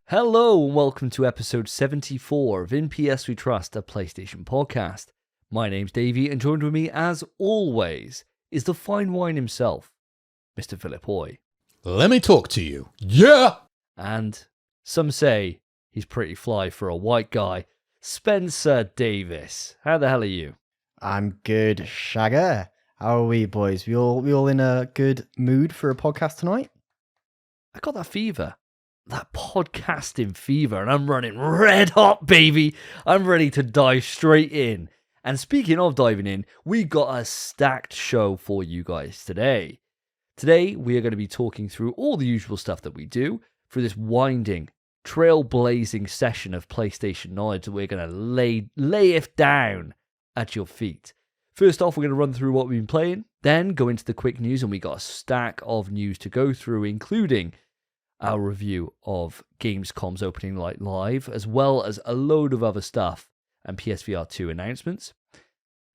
Hello and welcome to episode 74 of In PS We Trust, a PlayStation podcast. My name's Davey and joined with me as always is the fine wine himself, Mr. Philip Hoy. Let me talk to you. Yeah! And some say he's pretty fly for a white guy, Spencer Davis. How the hell are you? I'm good, Shagger. How are we, boys? We all in a good mood for a podcast tonight? I got that fever. That podcasting fever, and I'm running red hot, baby. I'm ready to dive straight in. And speaking of diving in, we got a stacked show for you guys today. Today, we are going to be talking through all the usual stuff that we do through this winding, trailblazing session of PlayStation knowledge that we're going to lay it down at your feet. First off, we're going to run through what we've been playing, then go into the quick news, and we got a stack of news to go through, including our review of Gamescom's opening night live, as well as a load of other stuff and PSVR 2 announcements.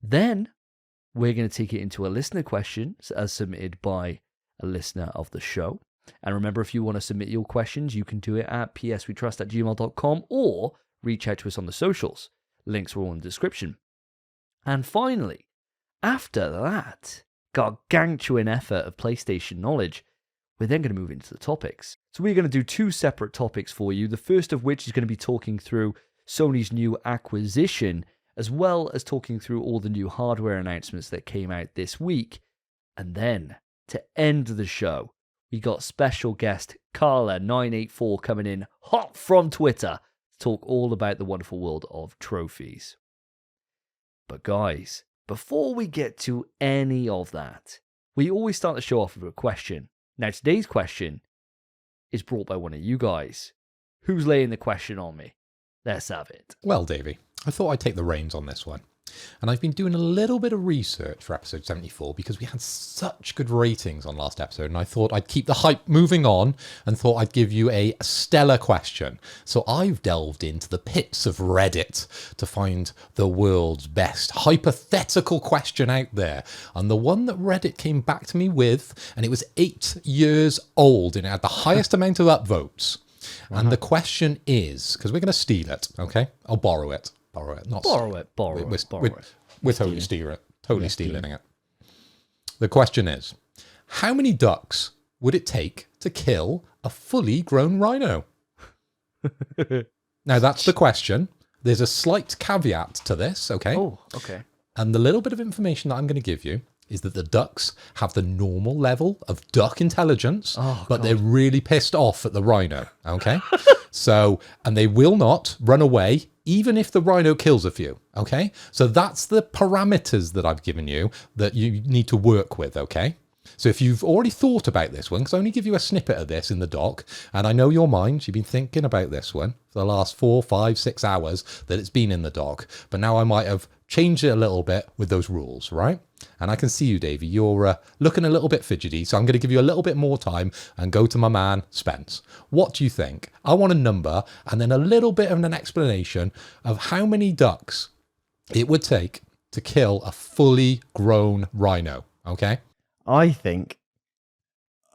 Then we're going to take it into a listener question as submitted by a listener of the show. And remember, if you want to submit your questions, you can do it at pswetrust@gmail.com or reach out to us on the socials. Links are all in the description. And finally, after that gargantuan effort of PlayStation knowledge, we're then going to move into the topics. So we're going to do two separate topics for you. The first of which is going to be talking through Sony's new acquisition, as well as talking through all the new hardware announcements that came out this week. And then, to end the show, we got special guest Carla984 coming in hot from Twitter to talk all about the wonderful world of trophies. But guys, before we get to any of that, we always start the show off with a question. Now, today's question is brought by one of you guys. Who's laying the question on me? Let's have it. Well, Davey, I thought I'd take the reins on this one. And I've been doing a little bit of research for episode 74 because we had such good ratings on last episode, and I thought I'd keep the hype moving on and thought I'd give you a stellar question. So I've delved into the pits of Reddit to find the world's best hypothetical question out there. And the one that Reddit came back to me with, and it was 8 years old, and it had the highest amount of upvotes. And the question is, because we're going to steal it, okay? I'll borrow it. Borrow it. We're totally stealing it. The question is, how many ducks would it take to kill a fully grown rhino? Now, that's the question. There's a slight caveat to this, okay? Oh, okay. And the little bit of information that I'm going to give you is that the ducks have the normal level of duck intelligence, but they're really pissed off at the rhino, okay? And they will not run away even if the rhino kills a few, okay? So that's the parameters that I've given you that you need to work with, okay? So if you've already thought about this one, because I only give you a snippet of this in the doc, and I know your mind, you've been thinking about this one for the last 4, 5, 6 hours that it's been in the doc, but now I might have changed it a little bit with those rules, right? And I can see you, Davey, you're looking a little bit fidgety, so I'm going to give you a little bit more time and go to my man, Spence. What do you think? I want a number and then a little bit of an explanation of how many ducks it would take to kill a fully grown rhino, okay? I think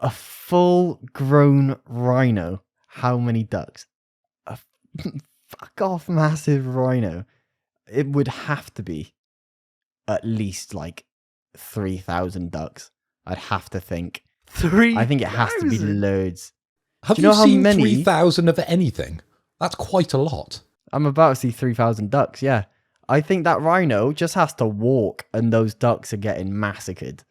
a full-grown rhino, how many ducks? A fuck-off massive rhino. It would have to be at least like 3,000 ducks. I'd have to think. 3,000? I think it has to be loads. Have Do you know how seen many? 3,000 of anything? That's quite a lot. I'm about to see 3,000 ducks, yeah. I think that rhino just has to walk and those ducks are getting massacred.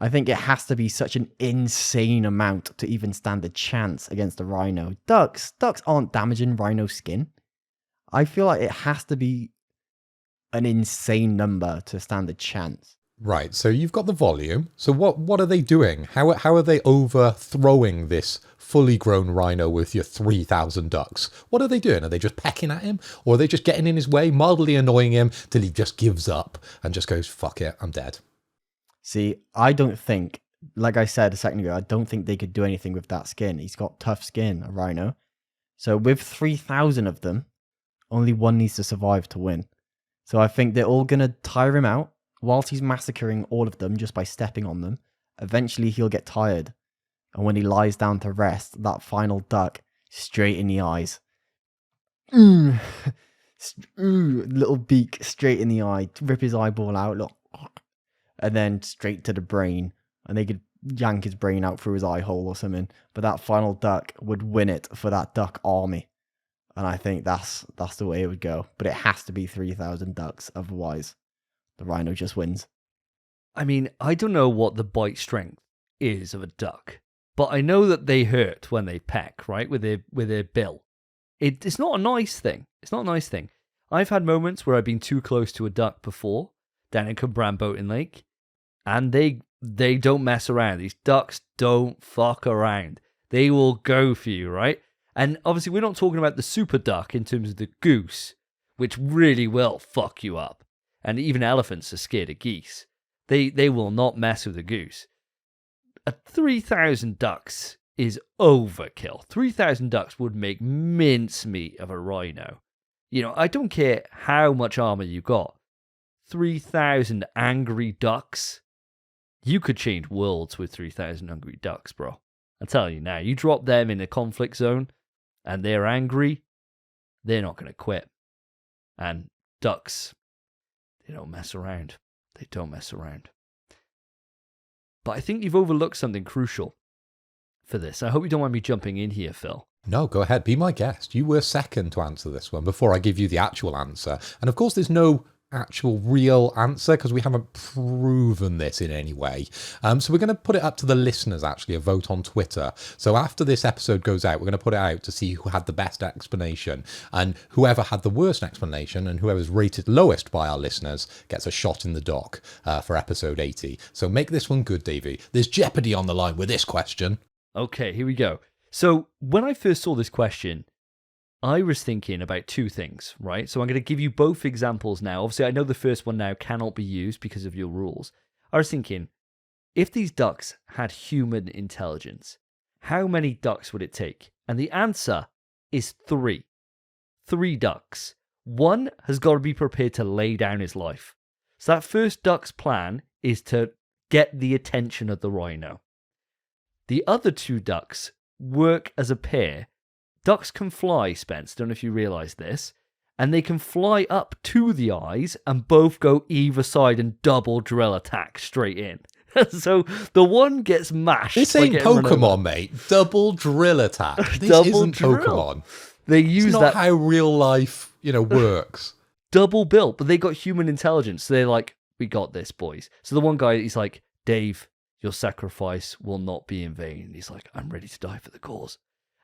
I think it has to be such an insane amount to even stand a chance against a rhino. Ducks aren't damaging rhino skin. I feel like it has to be an insane number to stand a chance. Right, so you've got the volume. So what are they doing? How are they overthrowing this fully grown rhino with your 3,000 ducks? What are they doing? Are they just pecking at him? Or are they just getting in his way, mildly annoying him till he just gives up and just goes, fuck it, I'm dead? See, I don't think, like I said a second ago, I don't think they could do anything with that skin. He's got tough skin, a rhino. So with 3,000 of them, only one needs to survive to win. So I think they're all going to tire him out whilst he's massacring all of them just by stepping on them. Eventually he'll get tired. And when he lies down to rest, that final duck straight in the eyes. little beak straight in the eye, rip his eyeball out, look, and then straight to the brain, and they could yank his brain out through his eye hole or something. But that final duck would win it for that duck army, and I think that's the way it would go. But it has to be 3,000 ducks, otherwise the rhino just wins. I mean, I don't know what the bite strength is of a duck, but I know that they hurt when they peck, right, with their bill. It's not a nice thing. It's not a nice thing. I've had moments where I've been too close to a duck before, down in Cwmbran Boating Lake, and they don't mess around. These ducks don't fuck around. They will go for you, right? And obviously, we're not talking about the super duck in terms of the goose, which really will fuck you up. And even elephants are scared of geese. They will not mess with the goose. 3,000 ducks is overkill. 3,000 ducks would make mincemeat of a rhino. You know, I don't care how much armor you got. 3,000 angry ducks. You could change worlds with 3,000 hungry ducks, bro. I'm telling you now, you drop them in a conflict zone and they're angry, they're not going to quit. And ducks, they don't mess around. They don't mess around. But I think you've overlooked something crucial for this. I hope you don't mind me jumping in here, Phil. No, go ahead. Be my guest. You were second to answer this one before I give you the actual answer. And of course, there's no actual real answer because we haven't proven this in any way. So we're going to put it up to the listeners, actually, a vote on Twitter. So after this episode goes out, we're going to put it out to see who had the best explanation. And whoever had the worst explanation and whoever's rated lowest by our listeners gets a shot in the dock for episode 80. So make this one good, Davey. There's jeopardy on the line with this question. Okay, here we go. So when I first saw this question, I was thinking about two things, right? So I'm going to give you both examples now. Obviously, I know the first one now cannot be used because of your rules. I was thinking, if these ducks had human intelligence, how many ducks would it take? And the answer is 3. 3 ducks. One has got to be prepared to lay down his life. So that first duck's plan is to get the attention of the rhino. The other 2 ducks work as a pair. Ducks can fly, Spence. Don't know if you realise this. And they can fly up to the eyes and both go either side and double drill attack straight in. So the one gets mashed. This ain't Pokemon, mate. Double drill attack. This isn't Pokemon. They use it's not that how real life, works. Double built, but they got human intelligence. So they're like, we got this, boys. So the one guy, he's like, Dave, your sacrifice will not be in vain. And he's like, I'm ready to die for the cause.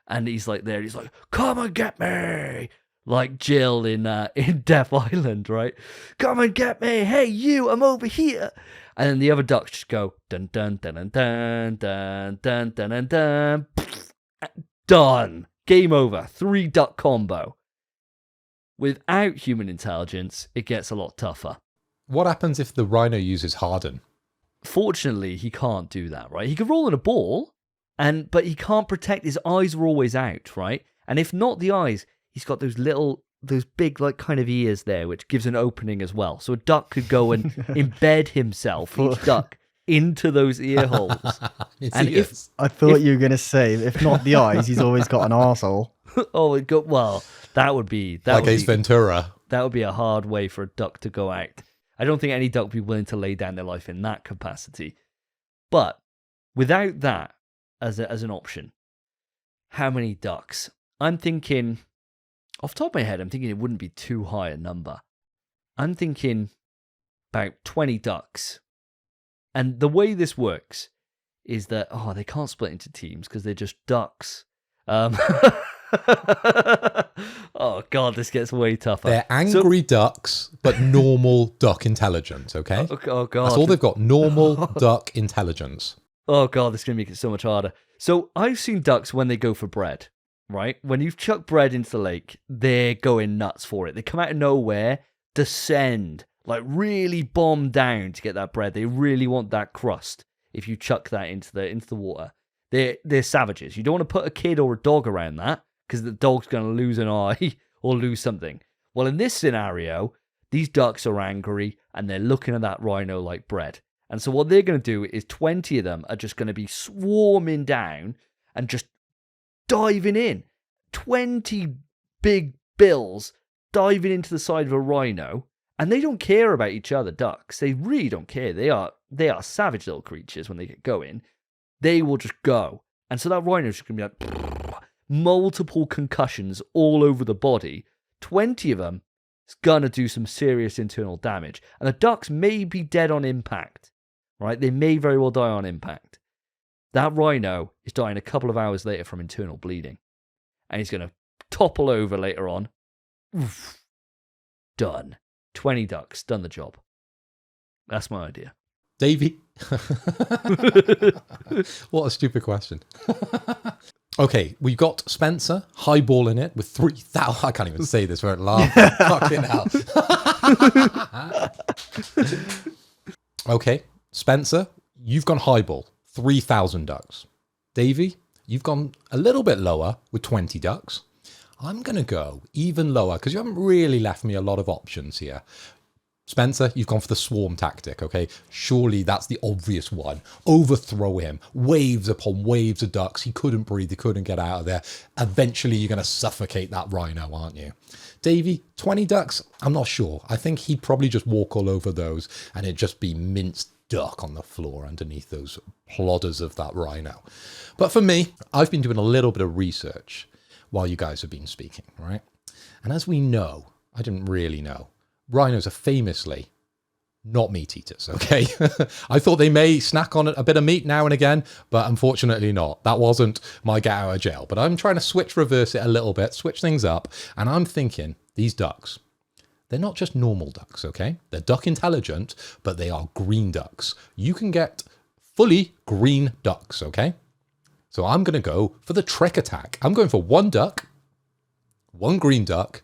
And he's like there, he's like, come and get me. Like Jill in Death Island, right? Come and get me. Hey, you, I'm over here. And then the other ducks just go, dun, dun, dun, dun, dun, dun, dun, dun, dun, dun. Done. Game over. 3 duck combo. Without human intelligence, it gets a lot tougher. What happens if the rhino uses Harden? Fortunately, he can't do that, right? He can roll in a ball, but he can't protect. His eyes are always out, right? And if not the eyes, he's got those big, like, kind of ears there, which gives an opening as well. So a duck could go and embed himself, each duck, into those ear holes. I thought you were going to say, if not the eyes, he's always got an arsehole. That would be... like Ace Ventura. That would be a hard way for a duck to go out. I don't think any duck would be willing to lay down their life in that capacity. But without that as an option, how many ducks? I'm thinking, off the top of my head, I'm thinking it wouldn't be too high a number. I'm thinking about 20 ducks. And the way this works is that, they can't split into teams because they're just ducks. Oh, God, this gets way tougher. They're angry ducks, but normal duck intelligence, okay? Oh, God. That's all they've got, normal duck intelligence. Oh, God, this is going to make it so much harder. So I've seen ducks when they go for bread, right? When you've chucked bread into the lake, they're going nuts for it. They come out of nowhere, descend, like really bomb down to get that bread. They really want that crust if you chuck that into the water. They're savages. You don't want to put a kid or a dog around that because the dog's going to lose an eye or lose something. Well, in this scenario, these ducks are angry and they're looking at that rhino like bread. And so what they're going to do is 20 of them are just going to be swarming down and just diving in. 20 big bills diving into the side of a rhino, and they don't care about each other, ducks. They really don't care. They are savage little creatures when they get going. They will just go. And so that rhino's just going to be like, multiple concussions all over the body. 20 of them is going to do some serious internal damage. And the ducks may be dead on impact, right? They may very well die on impact. That rhino is dying a couple of hours later from internal bleeding. And he's going to topple over later on. Oof. Done. 20 ducks, done the job. That's my idea. Davey? What a stupid question. Okay, we've got Spencer highballing it with 3,000. I can't even say this without laughing. Fucking hell. Okay, Spencer, you've gone highball, 3,000 ducks. Davey, you've gone a little bit lower with 20 ducks. I'm going to go even lower because you haven't really left me a lot of options here. Spencer, you've gone for the swarm tactic, okay? Surely that's the obvious one. Overthrow him. Waves upon waves of ducks. He couldn't breathe. He couldn't get out of there. Eventually, you're going to suffocate that rhino, aren't you? Davey, 20 ducks? I'm not sure. I think he'd probably just walk all over those and it'd just be minced duck on the floor underneath those plodders of that rhino. But for me, I've been doing a little bit of research while you guys have been speaking, right? And as we know, I didn't really know, rhinos are famously not meat eaters, okay? I thought they may snack on a bit of meat now and again, but unfortunately not. That wasn't my get out of jail. But I'm trying to reverse it a little bit, switch things up. And I'm thinking, these ducks, they're not just normal ducks, okay? They're duck intelligent, but they are green ducks. You can get fully green ducks, okay? So I'm going to go for the trick attack. I'm going for one duck, one green duck,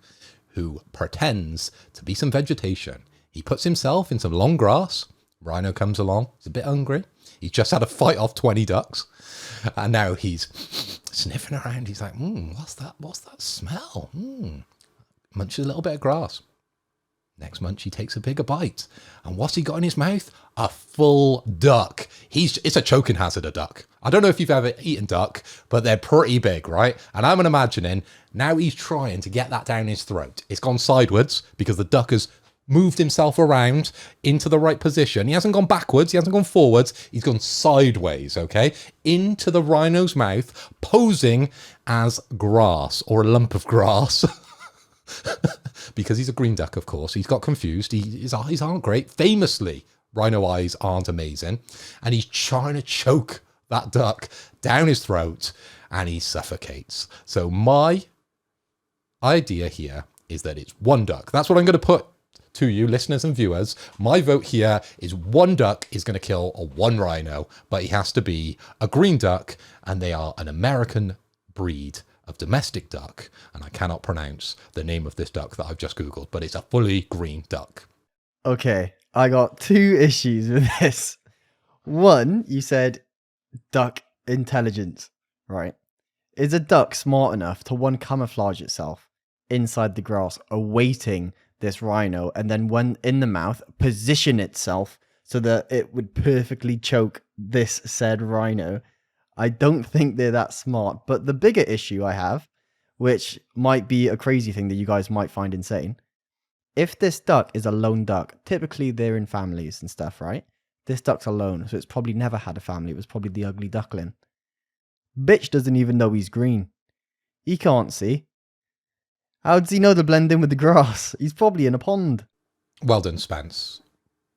who pretends to be some vegetation. He puts himself in some long grass. Rhino comes along. He's a bit hungry. He's just had a fight off 20 ducks. And now he's sniffing around. He's like, what's that? What's that smell? Munches a little bit of grass. Next munch, he takes a bigger bite. And what's he got in his mouth? A full duck. It's a choking hazard, a duck. I don't know if you've ever eaten duck, but they're pretty big, right? And I'm imagining now he's trying to get that down his throat. It's gone sideways because the duck has moved himself around into the right position. He hasn't gone backwards. He hasn't gone forwards. He's gone sideways, okay? Into the rhino's mouth, posing as grass or a lump of grass. Because he's a green duck, of course. He's got confused. His eyes aren't great. Famously, rhino eyes aren't amazing. And he's trying to choke that duck down his throat and he suffocates. So my idea here is that it's one duck. That's what I'm going to put to you, listeners and viewers. My vote here is one duck is going to kill one rhino, but he has to be a green duck, and they are an American breed of domestic duck, and I cannot pronounce the name of this duck that I've just Googled, but it's a fully green duck. Okay, I got two issues with this. One, you said duck intelligence, right? Is a duck smart enough to, one, camouflage itself inside the grass, awaiting this rhino, and then when in the mouth, position itself so that it would perfectly choke this said rhino? I don't think they're that smart. But the bigger issue I have, which might be a crazy thing that you guys might find insane, if this duck is a lone duck, typically they're in families and stuff, right? This duck's alone, so it's probably never had a family. It was probably the ugly duckling. Bitch doesn't even know he's green. He can't see. How does he know to blend in with the grass? He's probably in a pond. Well done, Spence.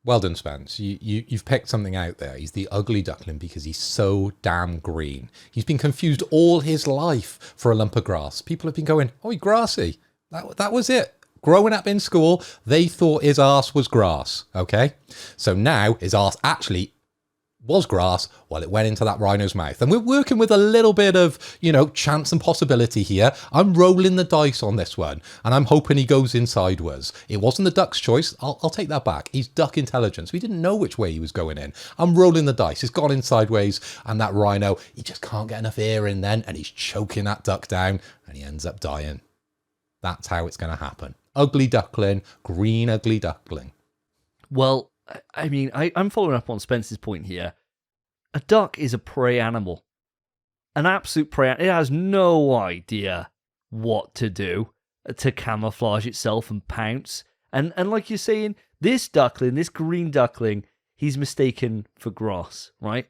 Well done, Spence. You've picked something out there. He's the ugly duckling because he's so damn green. He's been confused all his life for a lump of grass. People have been going, oh, he's grassy. That was it. Growing up in school, they thought his arse was grass, okay? So now his arse actually was grass while it went into that rhino's mouth. And we're working with a little bit of, chance and possibility here. I'm rolling the dice on this one, and I'm hoping he goes in sideways. It wasn't the duck's choice. I'll take that back. He's duck intelligence. We didn't know which way he was going in. I'm rolling the dice. It's gone in sideways, and that rhino, he just can't get enough air in then, and he's choking that duck down, and he ends up dying. That's how it's going to happen. Ugly duckling, green ugly duckling. Well, I mean, I'm following up on Spence's point here. A duck is a prey animal. An absolute prey animal. It has no idea what to do. to camouflage itself and pounce. And like you're saying, this duckling, this green duckling, he's mistaken for grass, right?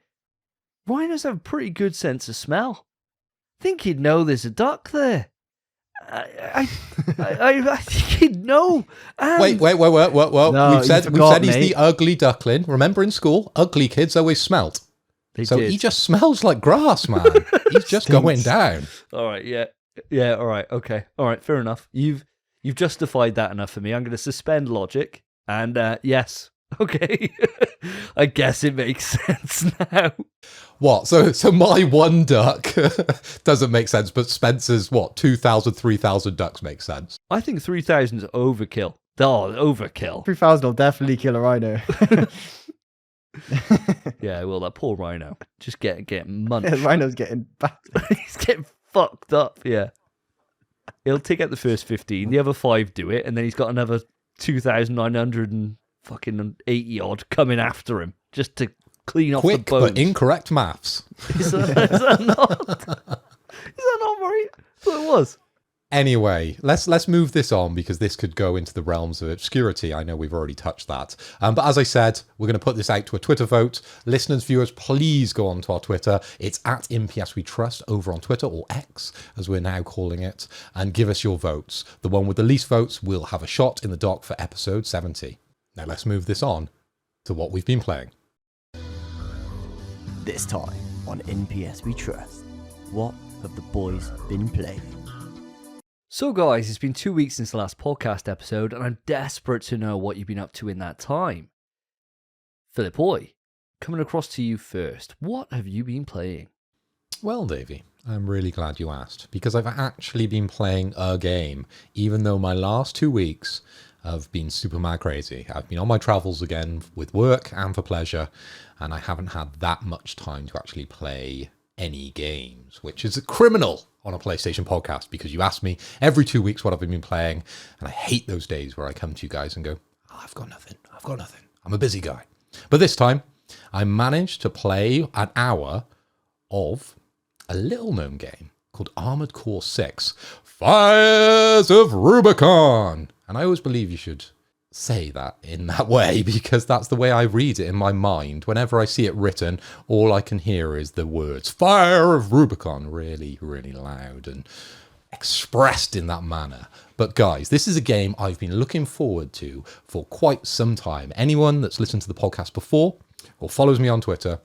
Rhinos have a pretty good sense of smell. I think he'd know there's a duck there. I think he'd know. And Wait. No, we've said forgot, he's mate. the ugly duckling. Remember in school, ugly kids always smelt. So did. he just smells like grass, man. He's just going down. All right, yeah, all right, okay, all right, fair enough. You've justified that enough for me. I'm going to suspend logic, and yes, okay. I guess it makes sense now. What? So my one duck doesn't make sense, but Spencer's 2,000, 3,000 ducks make sense. I think 3,000 is overkill. Oh, overkill. 3,000 will definitely kill a rhino. Yeah, well, that poor rhino just get munched. Rhino's getting back. He's getting fucked up. Yeah, he'll take out the first 15. The other 5 do it, and then he's got another 2,980 odd coming after him just to clean off the Quick bones. but incorrect maths. Is that not? Is that not right? I thought it was. Anyway, let's move this on because this could go into the realms of obscurity. I know we've already touched that. But as I said, we're going to put this out to a Twitter vote. Listeners, viewers, please go on to our Twitter. It's at MPS We Trust over on Twitter, or X, as we're now calling it, and give us your votes. The one with the least votes will have a shot in the dock for episode 70. Now let's move this on to what we've been playing. This time on NPS We Trust. What have the boys been playing? So, guys, it's been 2 weeks since the last podcast episode, and I'm desperate to know what you've been up to in that time. Philip Boy, coming across to you first. What have you been playing? Well, Davey, I'm really glad you asked, because I've actually been playing a game, even though my last 2 weeks have been super mad crazy. I've been on my travels again with work and for pleasure, and I haven't had that much time to actually play any games, which is a criminal on a PlayStation podcast, because you ask me every 2 weeks what I've been playing, and I hate those days where I come to you guys and go, oh, I've got nothing. I'm a busy guy. But this time, I managed to play an hour of a little-known game called Armoured Core 6, Fires of Rubicon. And I always believe you should say that in that way, because that's the way I read it in my mind. Whenever I see it written, all I can hear is the words Fire of Rubicon, really, really loud and expressed in that manner. But guys, this is a game I've been looking forward to for quite some time. Anyone that's listened to the podcast before or follows me on Twitter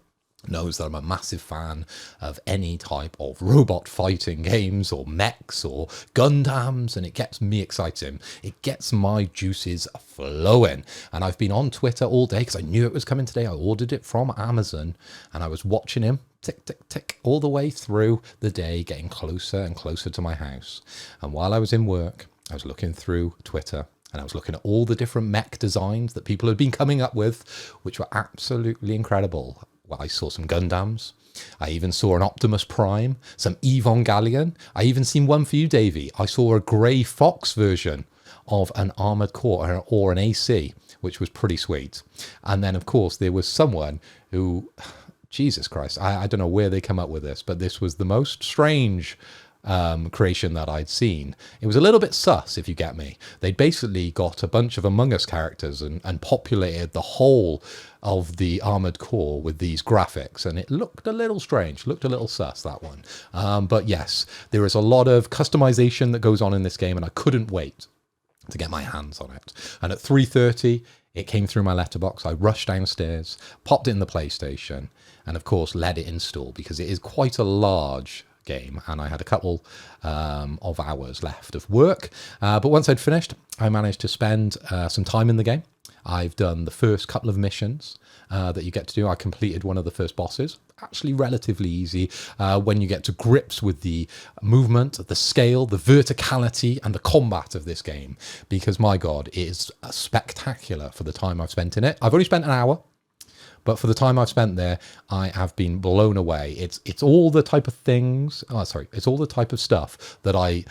knows that I'm a massive fan of any type of robot fighting games or mechs or Gundams, and it gets me excited. It gets my juices flowing. And I've been on Twitter all day because I knew it was coming today. I ordered it from Amazon and I was watching him tick, tick, tick all the way through the day, getting closer and closer to my house. And while I was in work, I was looking through Twitter and I was looking at all the different mech designs that people had been coming up with, which were absolutely incredible. Well, I saw some Gundams. I even saw an Optimus Prime, some Evangelion. I even seen one for you, Davey. I saw a Grey Fox version of an Armoured Core or an AC, which was pretty sweet. And then, of course, there was someone who, Jesus Christ, I don't know where they come up with this, but this was the most strange creation that I'd seen. It was a little bit sus, if you get me. They'd basically got a bunch of Among Us characters and populated the whole of the Armoured Core with these graphics, and it looked a little strange, looked a little sus, that one. But yes, there is a lot of customization that goes on in this game, and I couldn't wait to get my hands on it. And at 3:30, it came through my letterbox. I rushed downstairs, popped it in the PlayStation, and of course let it install, because it is quite a large game, and I had a couple of hours left of work. But once I'd finished, I managed to spend some time in the game. I've done the first couple of missions that you get to do. I completed one of the first bosses. Actually relatively easy when you get to grips with the movement, the scale, the verticality, and the combat of this game. Because, my God, it is spectacular for the time I've spent in it. I've only spent an hour, but for the time I've spent there, I have been blown away. It's all the type of things, it's all the type of stuff that I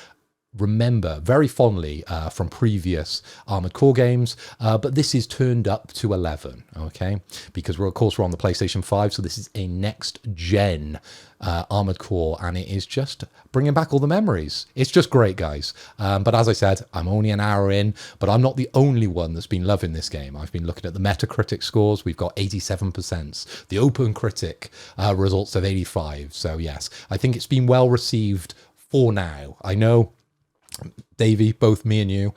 remember very fondly from previous Armored Core games, but this is turned up to 11, okay? Because we're on the PlayStation 5, so this is a next-gen Armored Core, and it is just bringing back all the memories. It's just great, guys. But as I said, I'm only an hour in, but I'm not the only one that's been loving this game. I've been looking at the Metacritic scores. We've got 87%. The Open Critic results of 85. So yes, I think it's been well received for now. I know, Davey, both me and you,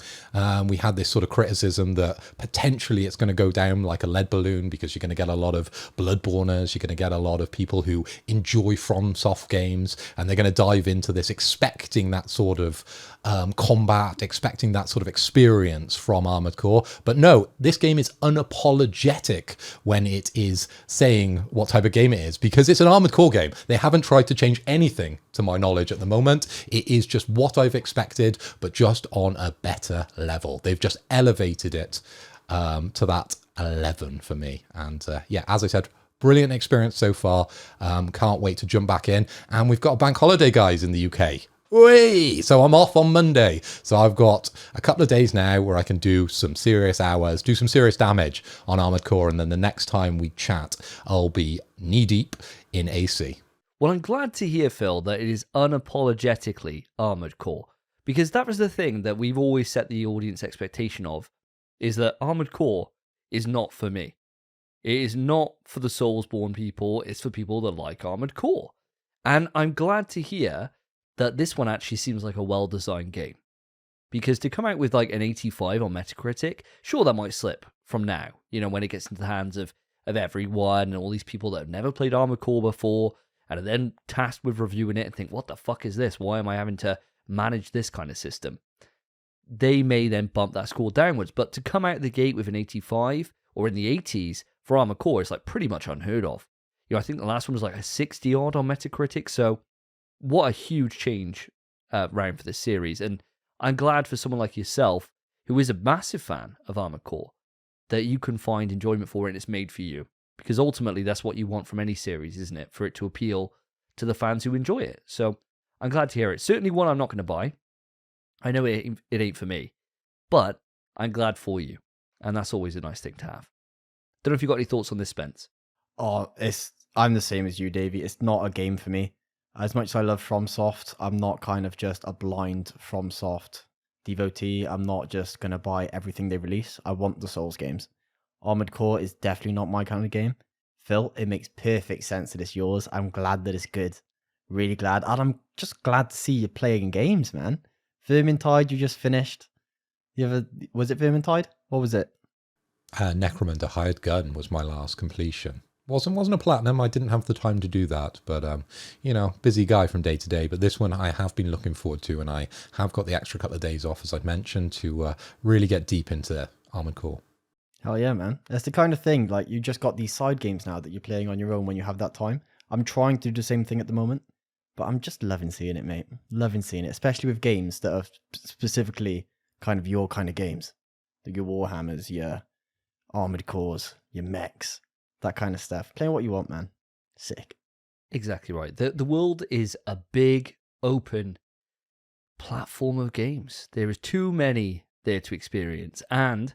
we had this sort of criticism that potentially it's going to go down like a lead balloon because you're going to get a lot of Bloodborners, you're going to get a lot of people who enjoy FromSoft games, and they're going to dive into this expecting that sort of combat, expecting that sort of experience from Armored Core. But no, this game is unapologetic when it is saying what type of game it is, because it's an Armored Core game. They haven't tried to change anything to my knowledge at the moment. It is just what I've expected, but just on a better level. They've just elevated it to that 11 for me. And yeah, as I said, brilliant experience so far. Can't wait to jump back in. And we've got a bank holiday, guys, in the UK. Whee! So I'm off on Monday. So I've got a couple of days now where I can do some serious hours, do some serious damage on Armored Core. And then the next time we chat, I'll be knee deep in AC. Well, I'm glad to hear, Phil, that it is unapologetically Armoured Core, because that was the thing that we've always set the audience expectation of, is that Armoured Core is not for me. It is not for the Soulsborne people, it's for people that like Armoured Core. And I'm glad to hear that this one actually seems like a well-designed game. Because to come out with like an 85 on Metacritic, sure, that might slip from now, you know, when it gets into the hands of everyone and all these people that have never played Armoured Core before, and are then tasked with reviewing it and think, what the fuck is this? Why am I having to manage this kind of system? They may then bump that score downwards. But to come out of the gate with an 85 or in the 80s for Armored Core is like pretty much unheard of. You know, I think the last one was like a 60 odd on Metacritic. So what a huge change round for this series. And I'm glad for someone like yourself, who is a massive fan of Armored Core, that you can find enjoyment for it and it's made for you. Because ultimately, that's what you want from any series, isn't it? For it to appeal to the fans who enjoy it. So I'm glad to hear it. Certainly one I'm not going to buy. I know it ain't for me. But I'm glad for you. And that's always a nice thing to have. Don't know if you've got any thoughts on this, Spence. Oh, I'm the same as you, Davey. It's not a game for me. As much as I love FromSoft, I'm not kind of just a blind FromSoft devotee. I'm not just going to buy everything they release. I want the Souls games. Armored Core is definitely not my kind of game. Phil, it makes perfect sense that it's yours. I'm glad that it's good. Really glad. And I'm just glad to see you playing games, man. Vermintide, you just finished. Was it Vermintide? What was it? Necromunda Hired Gun was my last completion. Wasn't a platinum. I didn't have the time to do that, but you know, busy guy from day to day. But this one I have been looking forward to, and I have got the extra couple of days off, as I've mentioned, to really get deep into Armored Core. Hell yeah, man. That's the kind of thing, like, you just got these side games now that you're playing on your own when you have that time. I'm trying to do the same thing at the moment, but I'm just loving seeing it, mate. Loving seeing it, especially with games that are specifically kind of your kind of games. Like your Warhammers, your Armored Cores, your mechs, that kind of stuff. Playing what you want, man. Sick. Exactly right. The world is a big, open platform of games. There is too many there to experience, and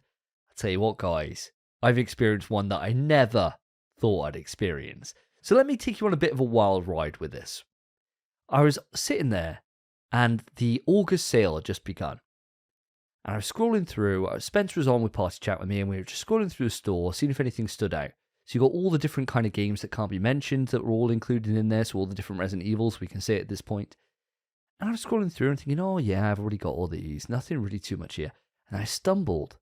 tell you what, guys, I've experienced one that I never thought I'd experience. So let me take you on a bit of a wild ride with this. I was sitting there and the August sale had just begun. And I was scrolling through, Spence was on with Party Chat with me, and we were just scrolling through the store, seeing if anything stood out. So you got all the different kind of games that can't be mentioned that were all included in there, so all the different Resident Evils, we can say at this point. And I was scrolling through and thinking, oh yeah, I've already got all these, nothing really too much here. And I stumbled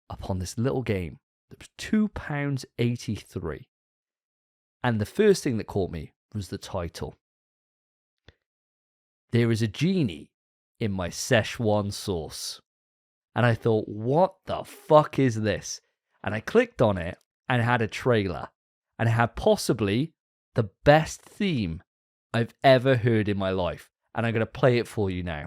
upon this little game that was £2.83. And the first thing that caught me was the title. There is a genie in my Szechuan sauce. And I thought, what the fuck is this? And I clicked on it and it had a trailer. And it had possibly the best theme I've ever heard in my life. And I'm going to play it for you now.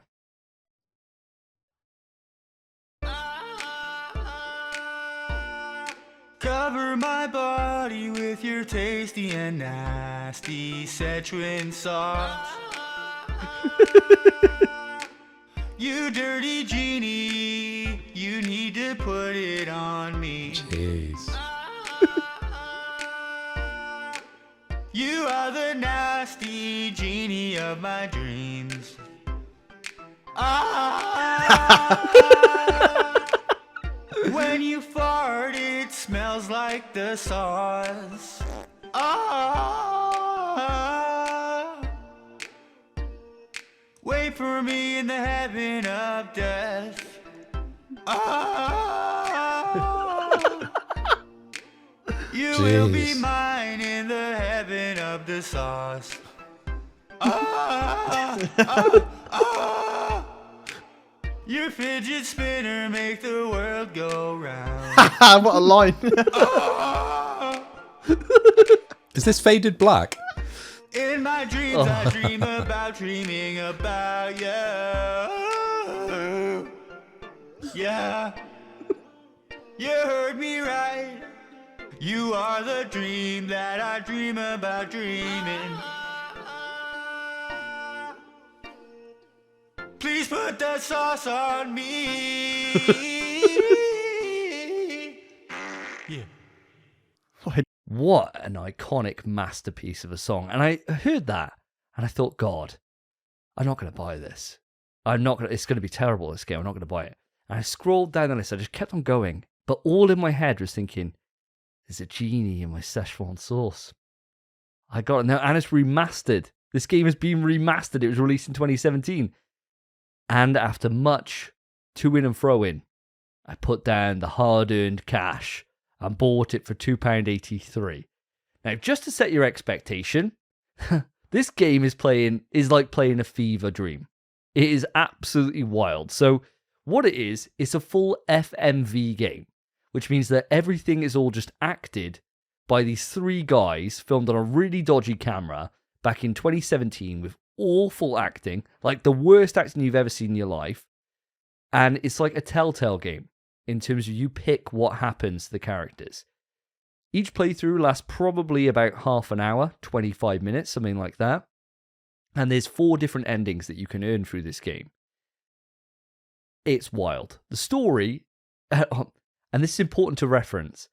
Cover my body with your tasty and nasty Szechuan sauce. You dirty genie, you need to put it on me. Jeez. You are the nasty genie of my dreams. When you fart, it smells like the sauce. Wait for me in the heaven of death. You will be Jeez. mine in the heaven of the sauce. Your fidget spinner make the world go round. What a line. Is this Faded Black? In my dreams, I dream about dreaming about you. Yeah, you heard me right. You are the dream that I dream about dreaming. Please put the sauce on me. Yeah. What an iconic masterpiece of a song. And I heard that and I thought, God, I'm not going to buy this. It's going to be terrible, this game. I'm not going to buy it. And I scrolled down the list. I just kept on going. But all in my head was thinking, there's a genie in my Szechuan sauce. I got it now. And it's remastered. This game has been remastered. It was released in 2017. And after much to-in and fro-in, I put down the hard-earned cash and bought it for £2.83. Now, just to set your expectation, this game is like playing a fever dream. It is absolutely wild. So what it is, it's a full FMV game, which means that everything is all just acted by these three guys filmed on a really dodgy camera back in 2017 with awful acting, like the worst acting you've ever seen in your life. And it's like a Telltale game in terms of you pick what happens to the characters. Each playthrough lasts probably about half an hour, 25 minutes, something like that. And there's 4 different endings that you can earn through this game. It's wild. The story, and this is important to reference,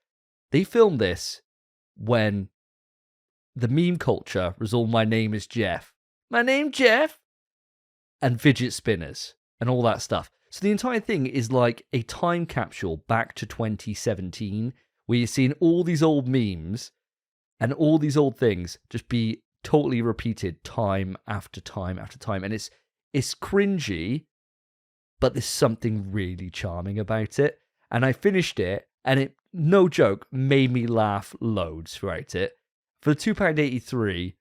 they filmed this when the meme culture was all "my name is Jeff. My name Jeff," and fidget spinners and all that stuff. So the entire thing is like a time capsule back to 2017, where you're seeing all these old memes and all these old things just be totally repeated time after time after time. And it's cringy, but there's something really charming about it. And I finished it, and it, no joke, made me laugh loads throughout it. For the £2.83,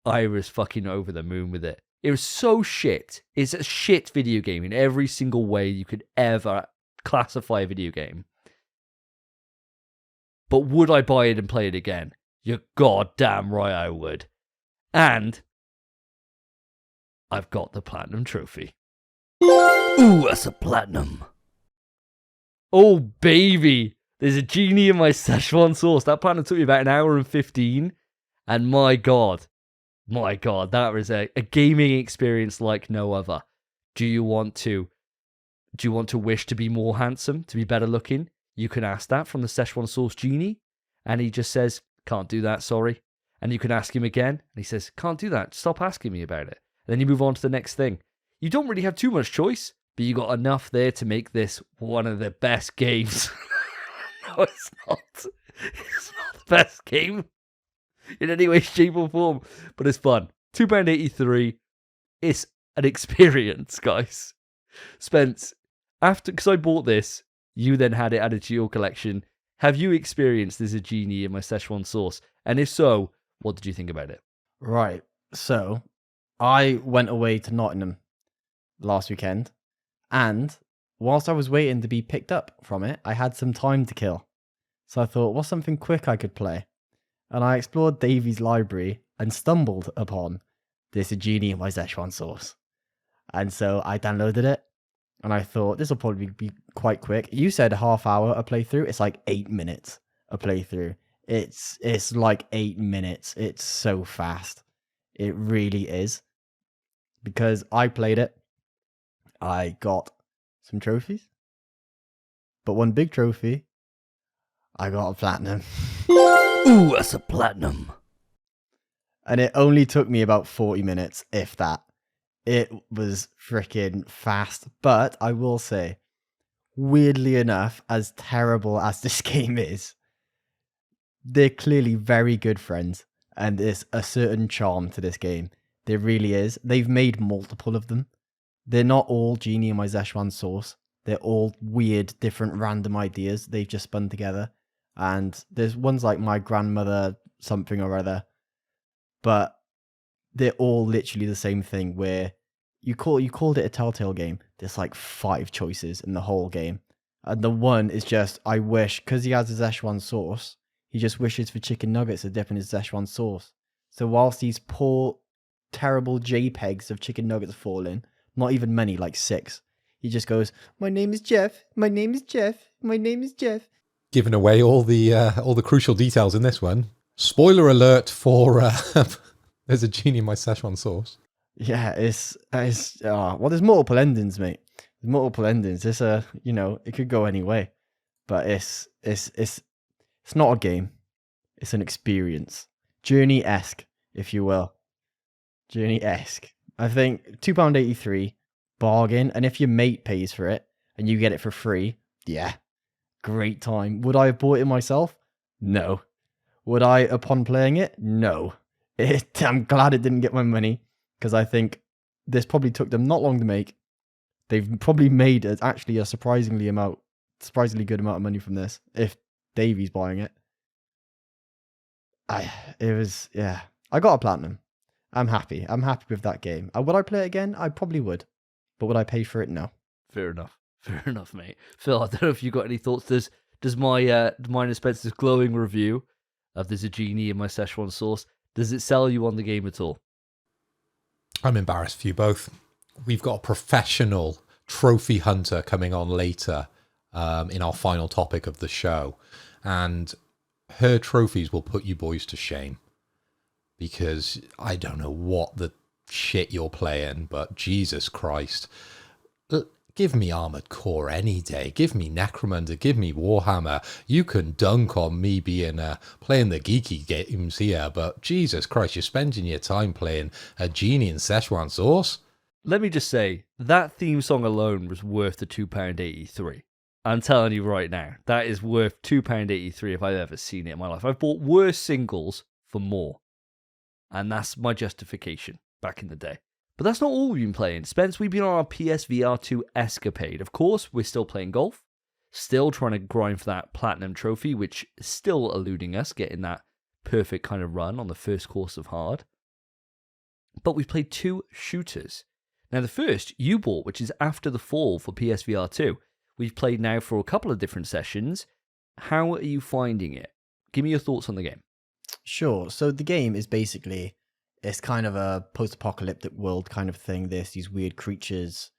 I was fucking over the moon with it. It was so shit. It's a shit video game in every single way you could ever classify a video game. But would I buy it and play it again? You're goddamn right I would. And I've got the platinum trophy. Ooh, that's a platinum. Oh, baby. There's a genie in my Szechuan sauce. That platinum took me about an hour and 15. And my God, that was a gaming experience like no other. Do you want to wish to be more handsome, to be better looking? You can ask that from the Szechuan sauce genie. And he just says, can't do that, sorry. And you can ask him again. And he says, can't do that. Stop asking me about it. And then you move on to the next thing. You don't really have too much choice, but you got enough there to make this one of the best games. No, it's not. It's not the best game in any way, shape, or form, but it's fun. £2.83. It's an experience, guys. Spence, because I bought this, you then had it added to your collection. Have you experienced There's a Genie in my Szechuan sauce? And if so, what did you think about it? Right. So, I went away to Nottingham last weekend, and whilst I was waiting to be picked up from it, I had some time to kill. So I thought, what's something quick I could play? And I explored Davey's library and stumbled upon There's a Genie in my Szechuan sauce. And so I downloaded it, and I thought, this will probably be quite quick. You said a half hour a playthrough. It's like 8 minutes a playthrough. It's like 8 minutes. It's so fast. It really is. Because I played it, I got some trophies. But one big trophy, I got a platinum. Ooh, that's a platinum. And it only took me about 40 minutes, if that. It was freaking fast. But I will say, weirdly enough, as terrible as this game is, they're clearly very good friends. And there's a certain charm to this game. There really is. They've made multiple of them. They're not all Genie and my Szechuan sauce. They're all weird, different, random ideas they've just spun together. And there's ones like my grandmother something or other. But they're all literally the same thing where you called it a Telltale game. There's like 5 choices in the whole game. And the one is just, I wish, because he has a Szechuan sauce, he just wishes for chicken nuggets to dip in his Szechuan sauce. So whilst these poor, terrible JPEGs of chicken nuggets fall in, not even many, like 6, he just goes, my name is Jeff, my name is Jeff, my name is Jeff. Giving away all the crucial details in this one. Spoiler alert for there's a Genie in my Szechuan sauce. Yeah, it's well, there's multiple endings, mate. There's multiple endings. It's it could go any way, but it's not a game. It's an experience, Journey-esque, if you will. Journey-esque. I think £2.83 bargain, and if your mate pays for it and you get it for free, yeah, great time. Would I have bought it myself? No. Would I, upon playing it? No. I'm glad it didn't get my money, because I think this probably took them not long to make. They've probably made actually a surprisingly good amount of money from this, if Davey's buying it. I got a platinum. I'm happy. I'm happy with that game. Would I play it again? I probably would. But would I pay for it? No. Fair enough, mate. Phil, I don't know if you got any thoughts. Does mine and Spence's glowing review of There's a Genie in my Szechuan sauce, does it sell you on the game at all? I'm embarrassed for you both. We've got a professional trophy hunter coming on later in our final topic of the show. And her trophies will put you boys to shame. Because I don't know what the shit you're playing, but Jesus Christ. Give me Armoured Core any day. Give me Necromunda. Give me Warhammer. You can dunk on me being playing the geeky games here, but Jesus Christ, you're spending your time playing a Genie in Szechuan sauce. Let me just say, that theme song alone was worth the £2.83. I'm telling you right now, that is worth £2.83 if I've ever seen it in my life. I've bought worse singles for more. And that's my justification back in the day. But that's not all we've been playing. Spence, we've been on our PSVR 2 escapade. Of course, we're still playing golf. Still trying to grind for that platinum trophy, which is still eluding us, getting that perfect kind of run on the first course of hard. But we've played 2 shooters. Now, the first you bought, which is After the Fall for PSVR 2. We've played now for a couple of different sessions. How are you finding it? Give me your thoughts on the game. Sure. So the game is basically, it's kind of a post-apocalyptic world kind of thing. There's these weird creatures.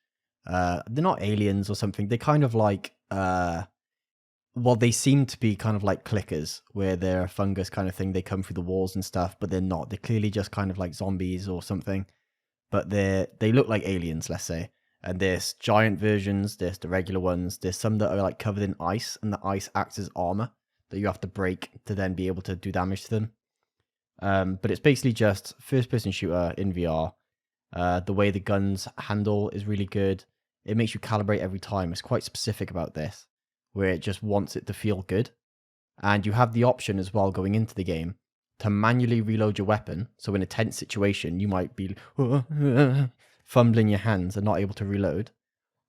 They're not aliens or something. They're kind of like, they seem to be kind of like clickers, where they're a fungus kind of thing. They come through the walls and stuff, but they're not. They're clearly just kind of like zombies or something. But they look like aliens, let's say. And there's giant versions. There's the regular ones. There's some that are like covered in ice, and the ice acts as armor that you have to break to then be able to do damage to them. But it's basically just first-person shooter in VR. The way the guns handle is really good. It makes you calibrate every time. It's quite specific about this, where it just wants it to feel good. And you have the option as well going into the game to manually reload your weapon. So in a tense situation, you might be fumbling your hands and not able to reload.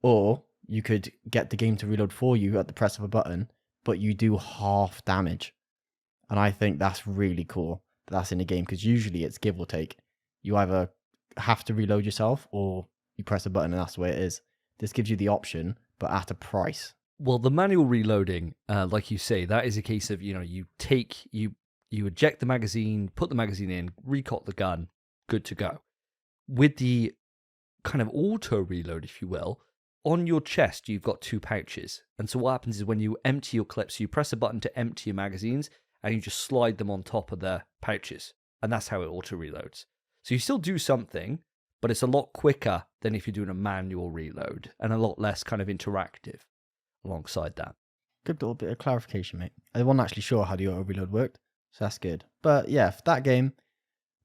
Or you could get the game to reload for you at the press of a button, but you do half damage. And I think that's really cool that that's in the game, because usually it's give or take. You either have to reload yourself or you press a button and that's the way it is. This gives you the option, but at a price. Well, the manual reloading, like you say, that is a case of, you eject the magazine, put the magazine in, recock the gun, good to go. With the kind of auto reload, if you will, on your chest, you've got 2 pouches. And so what happens is when you empty your clips, you press a button to empty your magazines and you just slide them on top of the pouches. And that's how it auto reloads. So you still do something, but it's a lot quicker than if you're doing a manual reload, and a lot less kind of interactive alongside that. Good little bit of clarification, mate. I wasn't actually sure how the auto reload worked, so that's good. But yeah, for that game,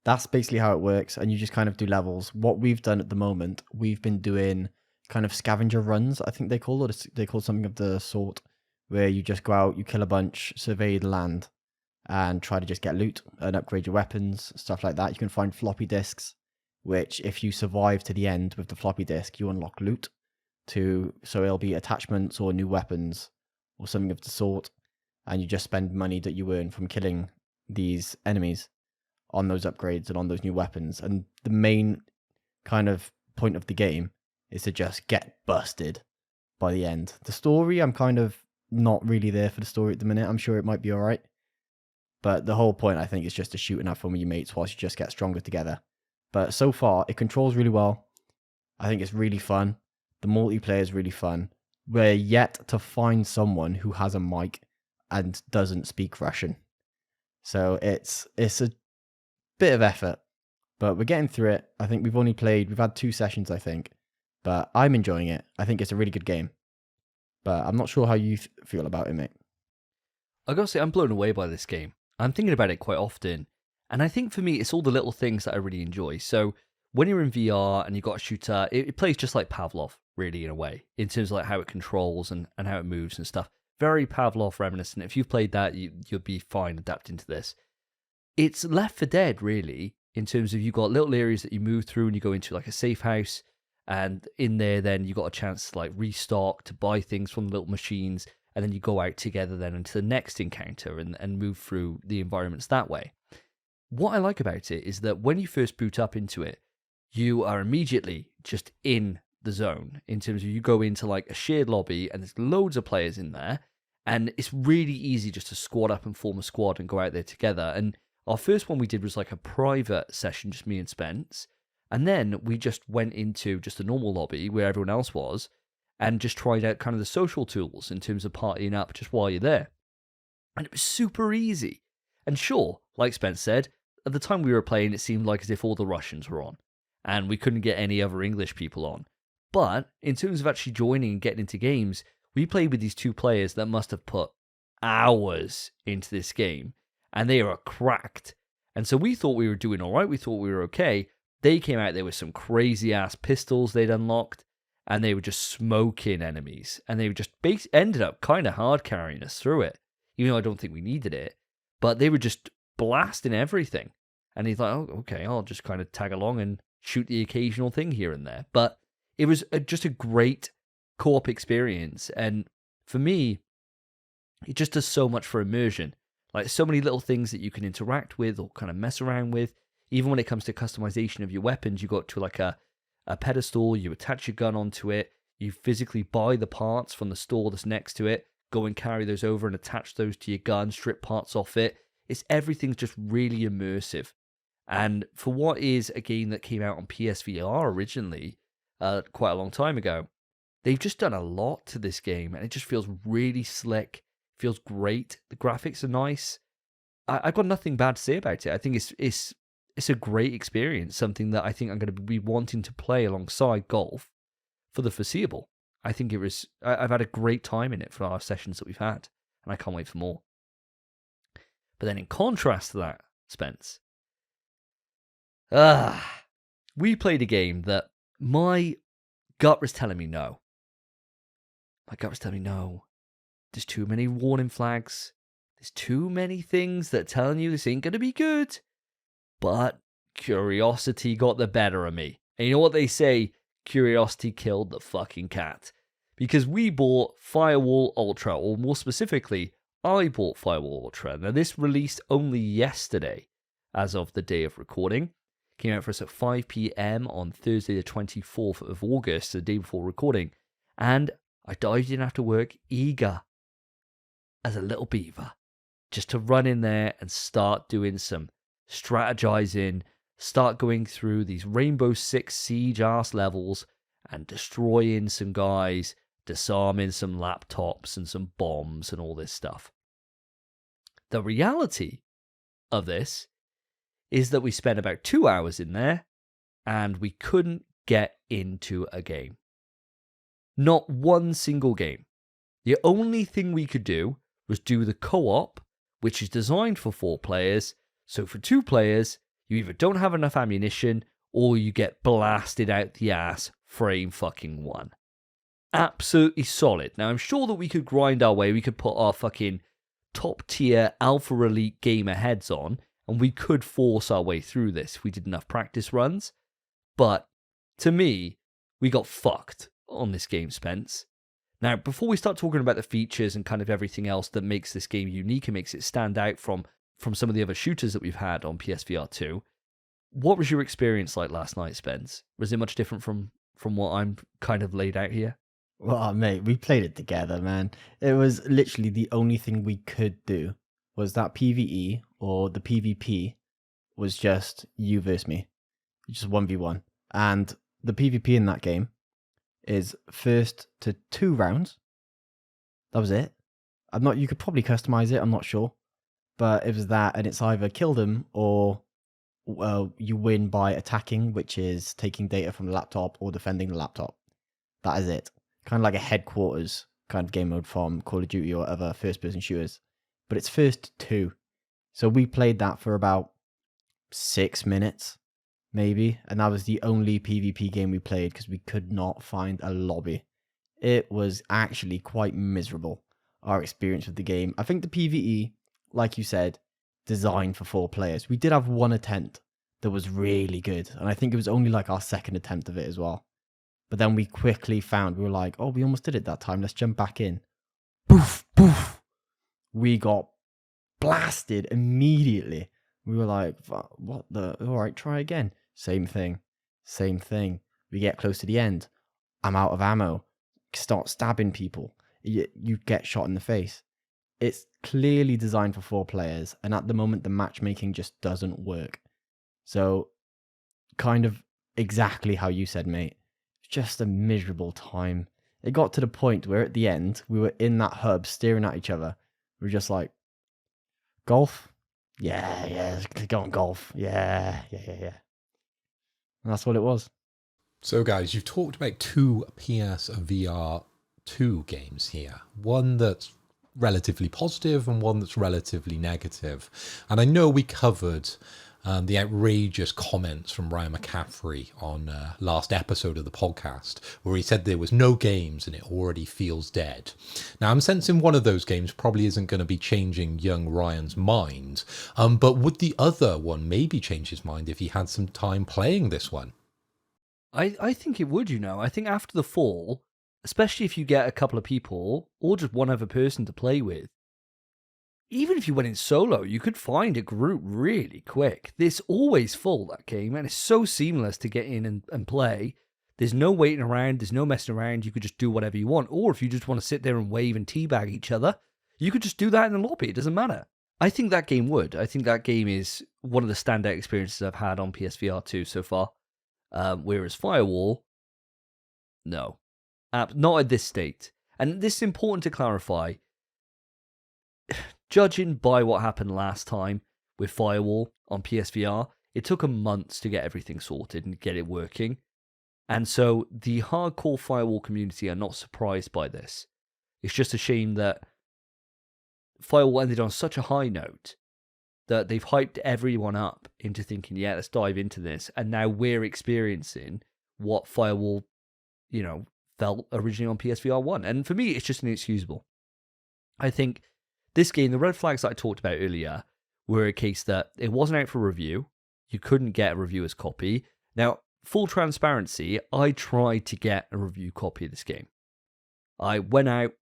that's basically how it works, and you just kind of do levels. What we've done at the moment, we've been doing kind of scavenger runs, I think they call it. They call something of the sort, where you just go out, you kill a bunch, survey the land, and try to just get loot and upgrade your weapons, stuff like that. You can find floppy disks, which if you survive to the end with the floppy disk, you unlock loot so it'll be attachments or new weapons or something of the sort, and you just spend money that you earn from killing these enemies on those upgrades and on those new weapons. And the main kind of point of the game is to just get busted by the end. The story, I'm kind of not really there for the story at the minute. I'm sure it might be all right. But the whole point, I think, is just to shoot and have fun with your mates whilst you just get stronger together. But so far, it controls really well. I think it's really fun. The multiplayer is really fun. We're yet to find someone who has a mic and doesn't speak Russian. So it's a bit of effort, but we're getting through it. I think we've had 2 sessions, I think, but I'm enjoying it. I think it's a really good game, but I'm not sure how you feel about it, mate. I gotta say, I'm blown away by this game. I'm thinking about it quite often, and I think for me, it's all the little things that I really enjoy. So when you're in VR and you've got a shooter, it plays just like Pavlov, really, in a way, in terms of like how it controls and how it moves and stuff. Very Pavlov reminiscent. If you've played that, you'll be fine adapting to this. It's Left 4 Dead, really, in terms of you've got little areas that you move through and you go into like a safe house, and in there then you got a chance to like restock, to buy things from the little machines, and then you go out together then into the next encounter and move through the environments that way. What I like about it is that when you first boot up into it, you are immediately just in the zone, in terms of you go into like a shared lobby and there's loads of players in there, and it's really easy just to squad up and form a squad and go out there together. And our first one we did was like a private session, just me and Spence, and then we just went into just a normal lobby where everyone else was and just tried out kind of the social tools in terms of partying up just while you're there. And it was super easy. And sure, like Spence said, at the time we were playing, it seemed like as if all the Russians were on and we couldn't get any other English people on. But in terms of actually joining and getting into games, we played with these 2 players that must have put hours into this game, and they are cracked. And so we thought we were doing all right. We thought we were okay. They came out there with some crazy ass pistols they'd unlocked, and they were just smoking enemies. And they were just ended up kind of hard carrying us through it, even though I don't think we needed it. But they were just blasting everything. And he's like, oh, okay, I'll just kind of tag along and shoot the occasional thing here and there. But it was just a great co-op experience. And for me, it just does so much for immersion. Like so many little things that you can interact with or kind of mess around with. Even when it comes to customization of your weapons, you go to like a pedestal, you attach your gun onto it, you physically buy the parts from the store that's next to it, go and carry those over and attach those to your gun, strip parts off it. Everything's just really immersive. And for what is a game that came out on PSVR originally, quite a long time ago, they've just done a lot to this game, and it just feels really slick, feels great. The graphics are nice. I've got nothing bad to say about it. I think it's a great experience, something that I think I'm going to be wanting to play alongside golf for the foreseeable. I think I've had a great time in it for our sessions that we've had, and I can't wait for more. But then in contrast to that, Spence, we played a game that my gut was telling me no. My gut was telling me no. There's too many warning flags. There's too many things that are telling you this ain't going to be good. But curiosity got the better of me. And you know what they say? Curiosity killed the fucking cat. Because we bought Firewall Ultra, or more specifically, I bought Firewall Ultra. Now, this released only yesterday, as of the day of recording. Came out for us at 5 p.m. on Thursday the 24th of August, the day before recording. And I dived in after work, eager as a little beaver, just to run in there and start doing some strategizing, start going through these Rainbow Six Siege-ass levels and destroying some guys, disarming some laptops and some bombs and all this stuff. The reality of this is that we spent about 2 hours in there, and we couldn't get into a game. Not one single game. The only thing we could do was do the co-op, which is designed for 4 players. So for 2 players, you either don't have enough ammunition or you get blasted out the ass frame fucking 1. Absolutely solid. Now, I'm sure that we could grind our way. We could put our fucking top tier alpha elite gamer heads on, and we could force our way through this if we did enough practice runs. But to me, we got fucked on this game, Spence. Now, before we start talking about the features and kind of everything else that makes this game unique and makes it stand out from some of the other shooters that we've had on PSVR 2, what was your experience like last night, Spence? Was it much different from what I'm kind of laid out here? Well, mate, we played it together, man. It was literally the only thing we could do was that PvE or the PvP was just you versus me. Just 1v1. And the PvP in that game is first to 2 rounds. That was it. You could probably customize it, I'm not sure. But it was that, and it's either kill them or you win by attacking, which is taking data from the laptop or defending the laptop. That is it. Kind of like a headquarters kind of game mode from Call of Duty or other first-person shooters. But it's first to 2. So we played that for about 6 minutes, maybe. And that was the only PvP game we played because we could not find a lobby. It was actually quite miserable, our experience with the game. I think the PvE, like you said, designed for 4 players. We did have one attempt that was really good. And I think it was only like our second attempt of it as well. But then we quickly found, we were like, oh, we almost did it that time. Let's jump back in. Poof, poof. We got blasted immediately. We were like, what the? All right, try again. Same thing. We get close to the end. I'm out of ammo. Start stabbing people. You get shot in the face. It's clearly designed for 4 players. And at the moment, the matchmaking just doesn't work. So kind of exactly how you said, mate. Just a miserable time. It got to the point where at the end, we were in that hub staring at each other. We were just like, golf? Yeah, go on golf. Yeah. And that's what it was. So guys, you've talked about 2 PSVR 2 games here. One that's relatively positive and one that's relatively negative. And I know we covered the outrageous comments from Ryan McCaffrey on last episode of the podcast, where he said there was no games and it already feels dead. Now, I'm sensing one of those games probably isn't going to be changing young Ryan's mind, but would the other one maybe change his mind if he had some time playing this one? I think it would, I think after the fall, especially if you get a couple of people or just one other person to play with, even if you went in solo, you could find a group really quick. It's always full, that game, and it's so seamless to get in and play. There's no waiting around, there's no messing around. You could just do whatever you want. Or if you just want to sit there and wave and teabag each other, you could just do that in the lobby. It doesn't matter. I think that game would. I think that game is one of the standout experiences I've had on PSVR 2 so far. Whereas Firewall, no. Not at this state. And this is important to clarify. Judging by what happened last time with Firewall on PSVR, it took a month to get everything sorted and get it working. And so the hardcore Firewall community are not surprised by this. It's just a shame that Firewall ended on such a high note that they've hyped everyone up into thinking, yeah, let's dive into this. And now we're experiencing what Firewall, felt originally on PSVR 1. And for me, it's just inexcusable. I think this game, the red flags that I talked about earlier, were a case that it wasn't out for review. You couldn't get a reviewer's copy. Now, full transparency, I tried to get a review copy of this game. I went out,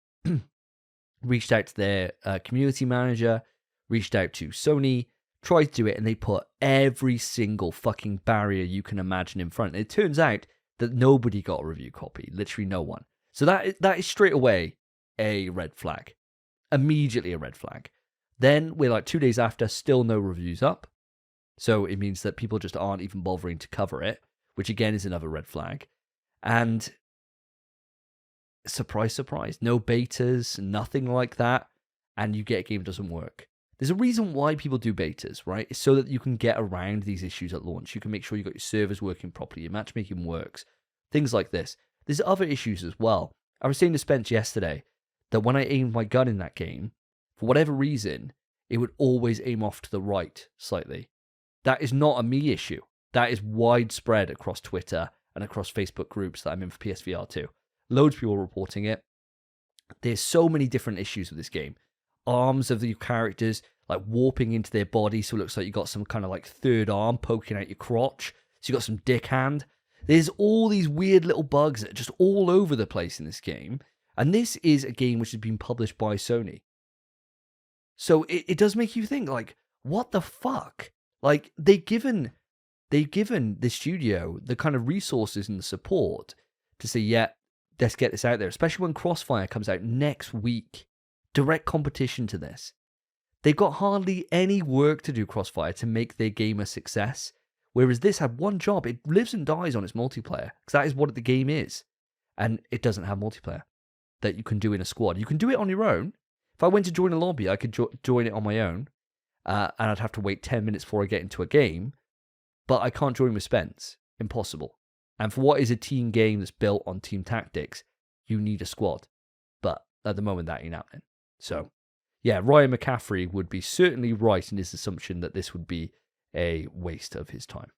reached out to their community manager, reached out to Sony, tried to do it, and they put every single fucking barrier you can imagine in front. And it turns out that nobody got a review copy, literally no one. So that is straight away a red flag. Immediately a red flag. Then we're like 2 days after, still no reviews up. So it means that people just aren't even bothering to cover it, which again is another red flag. And surprise, surprise, no betas, nothing like that. And you get a game that doesn't work. There's a reason why people do betas, right? It's so that you can get around these issues at launch. You can make sure you got your servers working properly, your matchmaking works, things like this. There's other issues as well. I was saying to Spence yesterday that when I aimed my gun in that game, for whatever reason, it would always aim off to the right slightly. That is not a me issue. That is widespread across Twitter and across Facebook groups that I'm in for PSVR 2. Loads of people reporting it. There's so many different issues with this game. Arms of the characters like warping into their body, so it looks like you got some kind of like third arm poking out your crotch. So you got some dick hand. There's all these weird little bugs that are just all over the place in this game. And this is a game which has been published by Sony. So it does make you think, like, what the fuck? Like, they've given the studio the kind of resources and the support to say, yeah, let's get this out there, especially when Crossfire comes out next week. Direct competition to this. They've got hardly any work to do, Crossfire, to make their game a success. Whereas this had one job. It lives and dies on its multiplayer, because that is what the game is. And it doesn't have multiplayer that you can do in a squad. You can do it on your own. If I went to join a lobby, I could join it on my own. And I'd have to wait 10 minutes before I get into a game. But I can't join with Spence. Impossible. And for what is a team game that's built on team tactics, you need a squad. But at the moment, that ain't happening. So, yeah, Ryan McCaffrey would be certainly right in his assumption that this would be a waste of his time.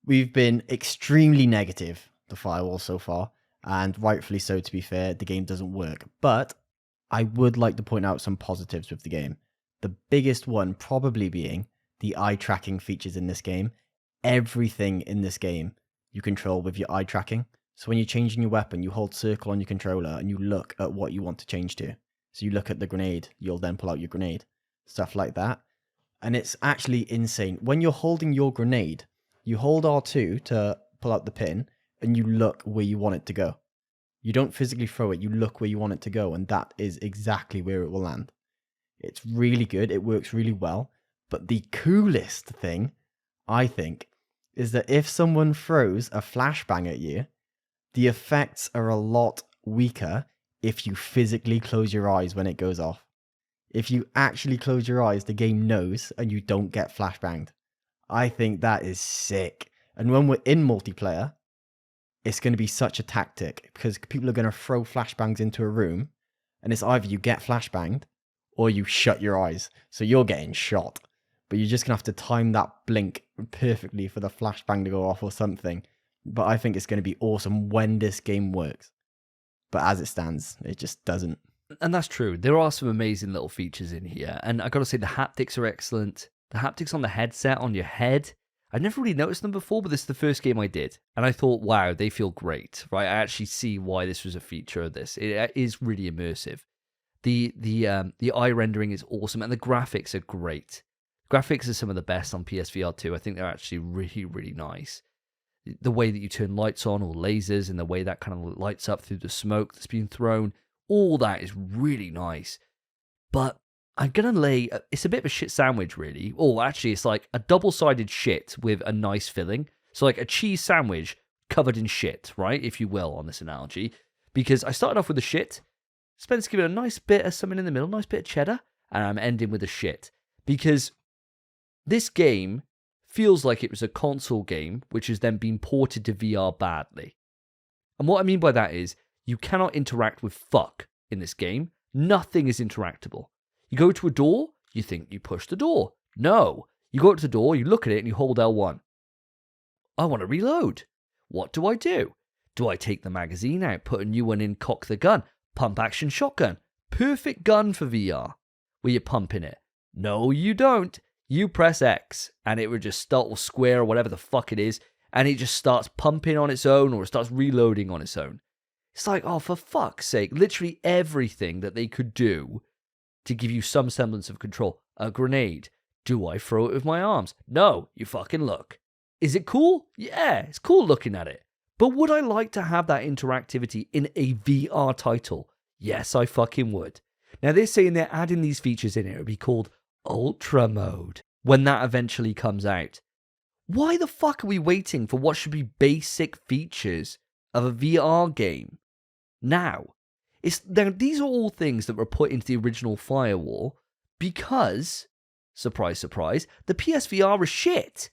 We've been extremely negative to Firewall so far, and rightfully so, to be fair. The game doesn't work. But I would like to point out some positives with the game. The biggest one probably being the eye tracking features in this game. Everything in this game you control with your eye tracking. So when you're changing your weapon, you hold circle on your controller and you look at what you want to change to. So you look at the grenade, you'll then pull out your grenade. Stuff like that. And it's actually insane. When you're holding your grenade, you hold R2 to pull out the pin and you look where you want it to go. You don't physically throw it, you look where you want it to go, and that is exactly where it will land. It's really good, it works really well. But the coolest thing, I think, is that if someone throws a flashbang at you, the effects are a lot weaker if you physically close your eyes when it goes off. If you actually close your eyes, the game knows and you don't get flashbanged. I think that is sick. And when we're in multiplayer, it's going to be such a tactic because people are going to throw flashbangs into a room and it's either you get flashbanged or you shut your eyes. So you're getting shot. But you're just going to have to time that blink perfectly for the flashbang to go off or something. But I think it's going to be awesome when this game works. But as it stands, it just doesn't. And that's true. There are some amazing little features in here. And I got to say, the haptics are excellent. The haptics on the headset, on your head, I'd never really noticed them before, but this is the first game I did. And I thought, wow, they feel great, right? I actually see why this was a feature of this. It is really immersive. The eye rendering is awesome, and the graphics are great. Graphics are some of the best on PSVR 2. I think they're actually really, really nice. The way that you turn lights on or lasers and the way that kind of lights up through the smoke that's being thrown, all that is really nice. But I'm going to lay... It's a bit of a shit sandwich, really. Oh, actually, it's like a double-sided shit with a nice filling. So like a cheese sandwich covered in shit, right? If you will, on this analogy. Because I started off with the shit. Spence giving a nice bit of something in the middle, nice bit of cheddar. And I'm ending with the shit. Because this game feels like it was a console game, which has then been ported to VR badly. And what I mean by that is, you cannot interact with fuck in this game. Nothing is interactable. You go to a door, you think you push the door. No. You go to the door, you look at it, and you hold L1. I want to reload. What do I do? Do I take the magazine out, put a new one in, cock the gun? Pump action shotgun. Perfect gun for VR. Where you're pumping it. No, you don't. You press X, and it would just start, or square, or whatever the fuck it is, and it just starts pumping on its own, or it starts reloading on its own. It's like, oh, for fuck's sake, literally everything that they could do to give you some semblance of control. A grenade. Do I throw it with my arms? No, you fucking look. Is it cool? Yeah, it's cool looking at it. But would I like to have that interactivity in a VR title? Yes, I fucking would. Now, they're saying they're adding these features in it. It would be called Ultra Mode when that eventually comes out. Why the fuck are we waiting for what should be basic features of a VR game now? These are all things that were put into the original Firewall because surprise, surprise, the PSVR was shit.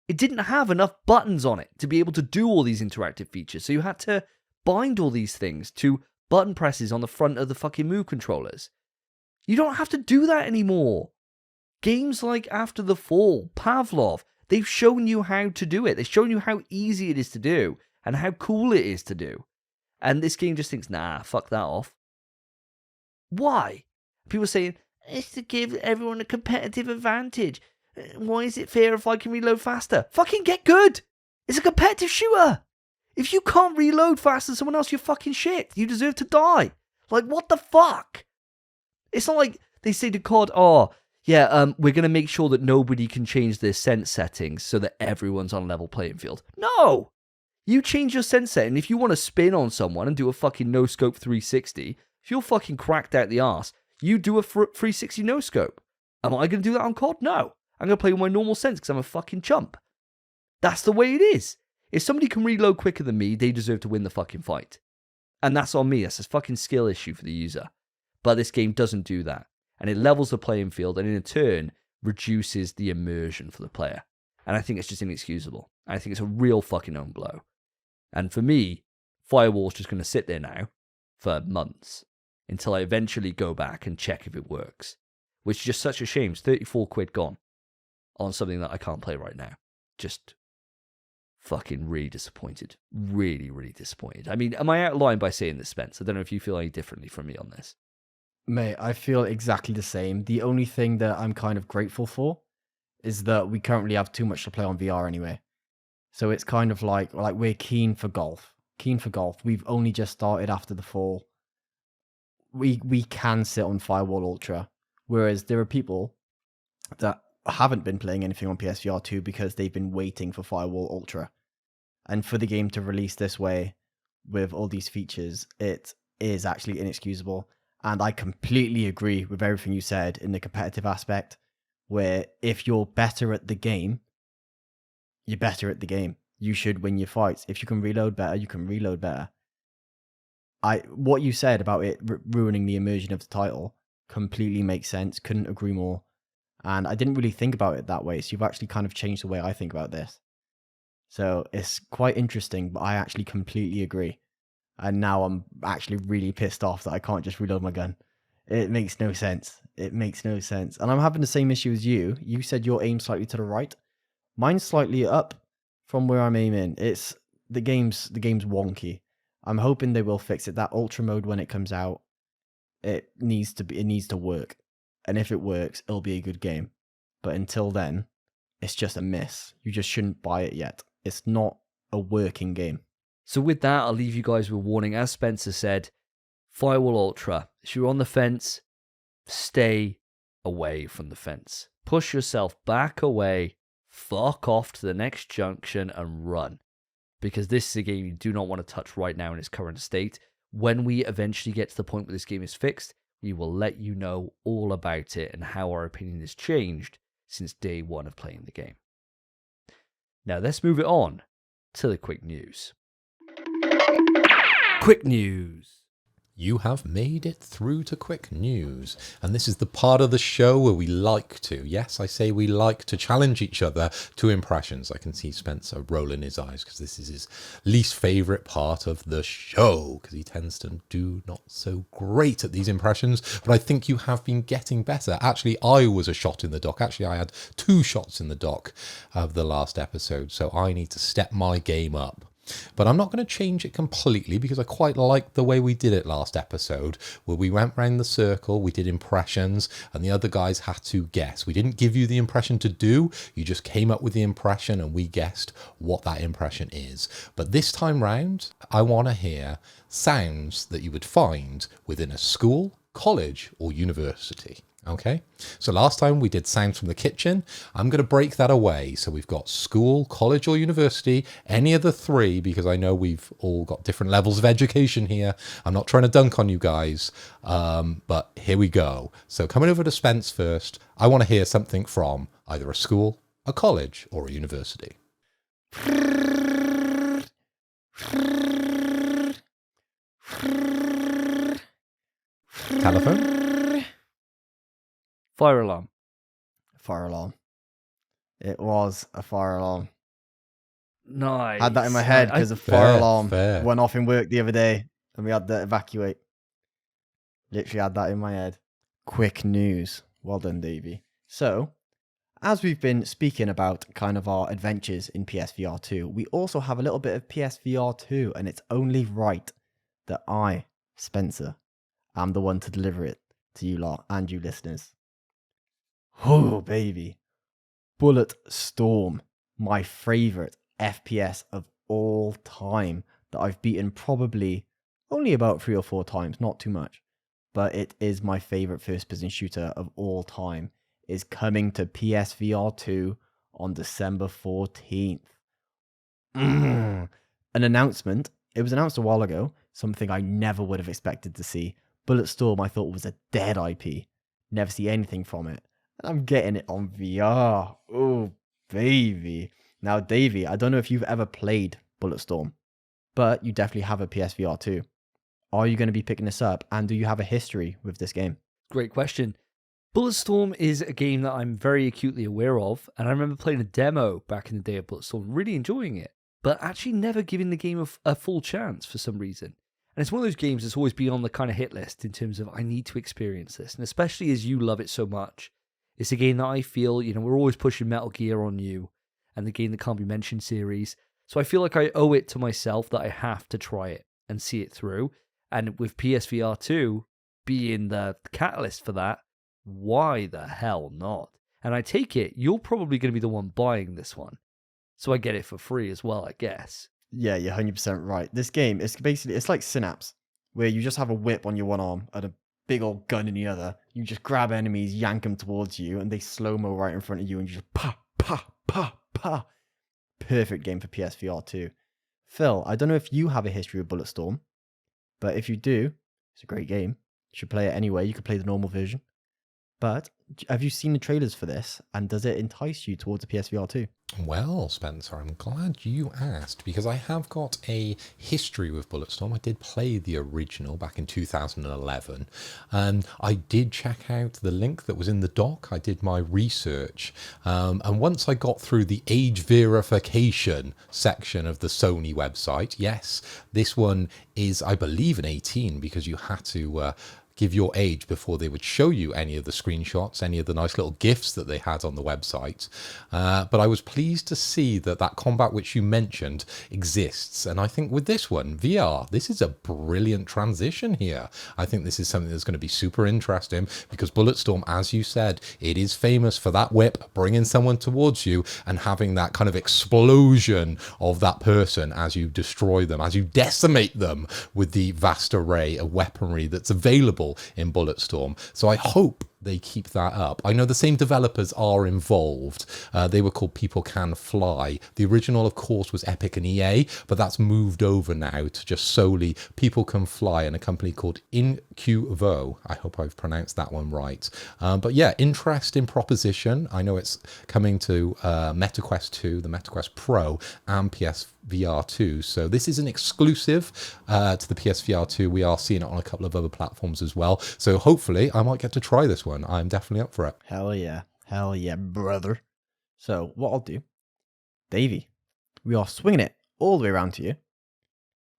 It didn't have enough buttons on it to be able to do all these interactive features. So you had to bind all these things to button presses on the front of the fucking Move controllers. You don't have to do that anymore. Games like After the Fall, Pavlov, they've shown you how to do it. They've shown you how easy it is to do and how cool it is to do. And this game just thinks, nah, fuck that off. Why? People are saying, it's to give everyone a competitive advantage. Why is it fair if I can reload faster? Fucking get good! It's a competitive shooter! If you can't reload faster than someone else, you're fucking shit. You deserve to die. Like, what the fuck? It's not like they say to COD, we're going to make sure that nobody can change their sense settings so that everyone's on a level playing field. No! You change your sense setting. If you want to spin on someone and do a fucking no-scope 360, if you're fucking cracked out the arse, you do a 360 no-scope. Am I going to do that on COD? No. I'm going to play with my normal sense because I'm a fucking chump. That's the way it is. If somebody can reload quicker than me, they deserve to win the fucking fight. And that's on me. That's a fucking skill issue for the user. But this game doesn't do that. And it levels the playing field and in turn reduces the immersion for the player. And I think it's just inexcusable. I think it's a real fucking own blow. And for me, Firewall's just going to sit there now for months until I eventually go back and check if it works. Which is just such a shame. It's 34 quid gone on something that I can't play right now. Just fucking really disappointed. Really, really disappointed. I mean, am I out of line by saying this, Spence? I don't know if you feel any differently from me on this. Mate, I feel exactly the same. The only thing that I'm kind of grateful for is that we currently have too much to play on VR anyway. So it's kind of like we're keen for golf. We've only just started After the Fall. We can sit on Firewall Ultra. Whereas there are people that haven't been playing anything on PSVR 2 because they've been waiting for Firewall Ultra. And for the game to release this way with all these features, it is actually inexcusable. And I completely agree with everything you said in the competitive aspect, where if you're better at the game, you're better at the game. You should win your fights. If you can reload better, you can reload better. What you said about it ruining the immersion of the title completely makes sense. Couldn't agree more. And I didn't really think about it that way. So you've actually kind of changed the way I think about this. So it's quite interesting, but I actually completely agree. And now I'm actually really pissed off that I can't just reload my gun. It makes no sense. It makes no sense. And I'm having the same issue as you. You said your aim slightly to the right. Mine's slightly up from where I'm aiming. It's the game's wonky. I'm hoping they will fix it. That ultra mode when it comes out, it needs to work. And if it works, it'll be a good game. But until then, it's just a miss. You just shouldn't buy it yet. It's not a working game. So with that, I'll leave you guys with a warning. As Spencer said, Firewall Ultra. If you're on the fence, stay away from the fence. Push yourself back away, fuck off to the next junction and run. Because this is a game you do not want to touch right now in its current state. When we eventually get to the point where this game is fixed, we will let you know all about it and how our opinion has changed since day one of playing the game. Now let's move it on to the quick news. Quick news. You have made it through to quick news, and this is the part of the show where we like to, yes, I say we like to challenge each other to impressions. I can see Spencer rolling his eyes because this is his least favourite part of the show because he tends to do not so great at these impressions, but I think you have been getting better. Actually, I was a shot in the dock. Actually, I had 2 shots in the dock of the last episode, so I need to step my game up. But I'm not going to change it completely because I quite liked the way we did it last episode, where we went round the circle, we did impressions, and the other guys had to guess. We didn't give you the impression to do, you just came up with the impression and we guessed what that impression is. But this time round, I want to hear sounds that you would find within a school, college, or university. Okay, so last time we did sounds from the kitchen. I'm going to break that away. So we've got school, college or university, any of the 3, because I know we've all got different levels of education here. I'm not trying to dunk on you guys, but here we go. So coming over to Spence first, I want to hear something from either a school, a college or a university. Telephone. Fire alarm. Fire alarm. It was a fire alarm. Nice. I had that in my head because a Fair, fire alarm fair. went off in work the other day and we had to evacuate. Literally had that in my head. Quick news. Well done, Davey. So, as we've been speaking about kind of our adventures in PSVR 2, we also have a little bit of PSVR 2, and it's only right that I, Spencer, am the one to deliver it to you lot and you listeners. Oh, baby. Bullet Storm, my favorite FPS of all time that I've beaten probably only about 3 or 4 times, not too much. But it is my favorite first-person shooter of all time, is coming to PSVR 2 on December 14th. An announcement. It was announced a while ago, something I never would have expected to see. Bulletstorm I thought was a dead IP. Never see anything from it. And I'm getting it on VR. Oh, baby. Now, Davey, I don't know if you've ever played Bulletstorm, but you definitely have a PSVR 2. Are you going to be picking this up? And do you have a history with this game? Great question. Bulletstorm is a game that I'm very acutely aware of, and I remember playing a demo back in the day of Bulletstorm, really enjoying it, but actually never giving the game a full chance for some reason. And it's one of those games that's always been on the kind of hit list in terms of I need to experience this, and especially as you love it so much. It's a game that I feel, we're always pushing Metal Gear on you, and the Game That Can't Be Mentioned series, so I feel like I owe it to myself that I have to try it and see it through. And with PSVR 2 being the catalyst for that, why the hell not? And I take it you're probably going to be the one buying this one. So I get it for free as well, I guess. Yeah, you're 100% right. This game, it's like Synapse, where you just have a whip on your one arm and a big old gun in the other. You just grab enemies, yank them towards you, and they slow-mo right in front of you, and you just pa, pa, pa, pa. Perfect game for PSVR 2. Phil, I don't know if you have a history with Bulletstorm, but if you do, it's a great game. You should play it anyway. You could play the normal version. But have you seen the trailers for this? And does it entice you towards the PSVR 2? Well, Spencer, I'm glad you asked, because I have got a history with Bulletstorm. I did play the original back in 2011. I did check out the link that was in the doc. I did my research. And once I got through the age verification section of the Sony website, yes, this one is, I believe, an 18, because you had to give your age before they would show you any of the screenshots, any of the nice little GIFs that they had on the website. But I was pleased to see that combat which you mentioned exists. And I think with this one, VR, this is a brilliant transition here. I think this is something that's going to be super interesting, because Bulletstorm, as you said, it is famous for that whip, bringing someone towards you and having that kind of explosion of that person as you destroy them, as you decimate them with the vast array of weaponry that's available in Bulletstorm. So I hope they keep that up. I know the same developers are involved. They were called People Can Fly. The original, of course, was Epic and EA, but that's moved over now to just solely People Can Fly and a company called Incuvo. I hope I've pronounced that one right. But yeah, interesting proposition. I know it's coming to MetaQuest 2, the MetaQuest Pro, and PSVR 2. So this is an exclusive to the PSVR 2. We are seeing it on a couple of other platforms as well. So hopefully I might get to try this one. I'm definitely up for it. Hell yeah, brother. So what I'll do, Davey, we are swinging it all the way around to you.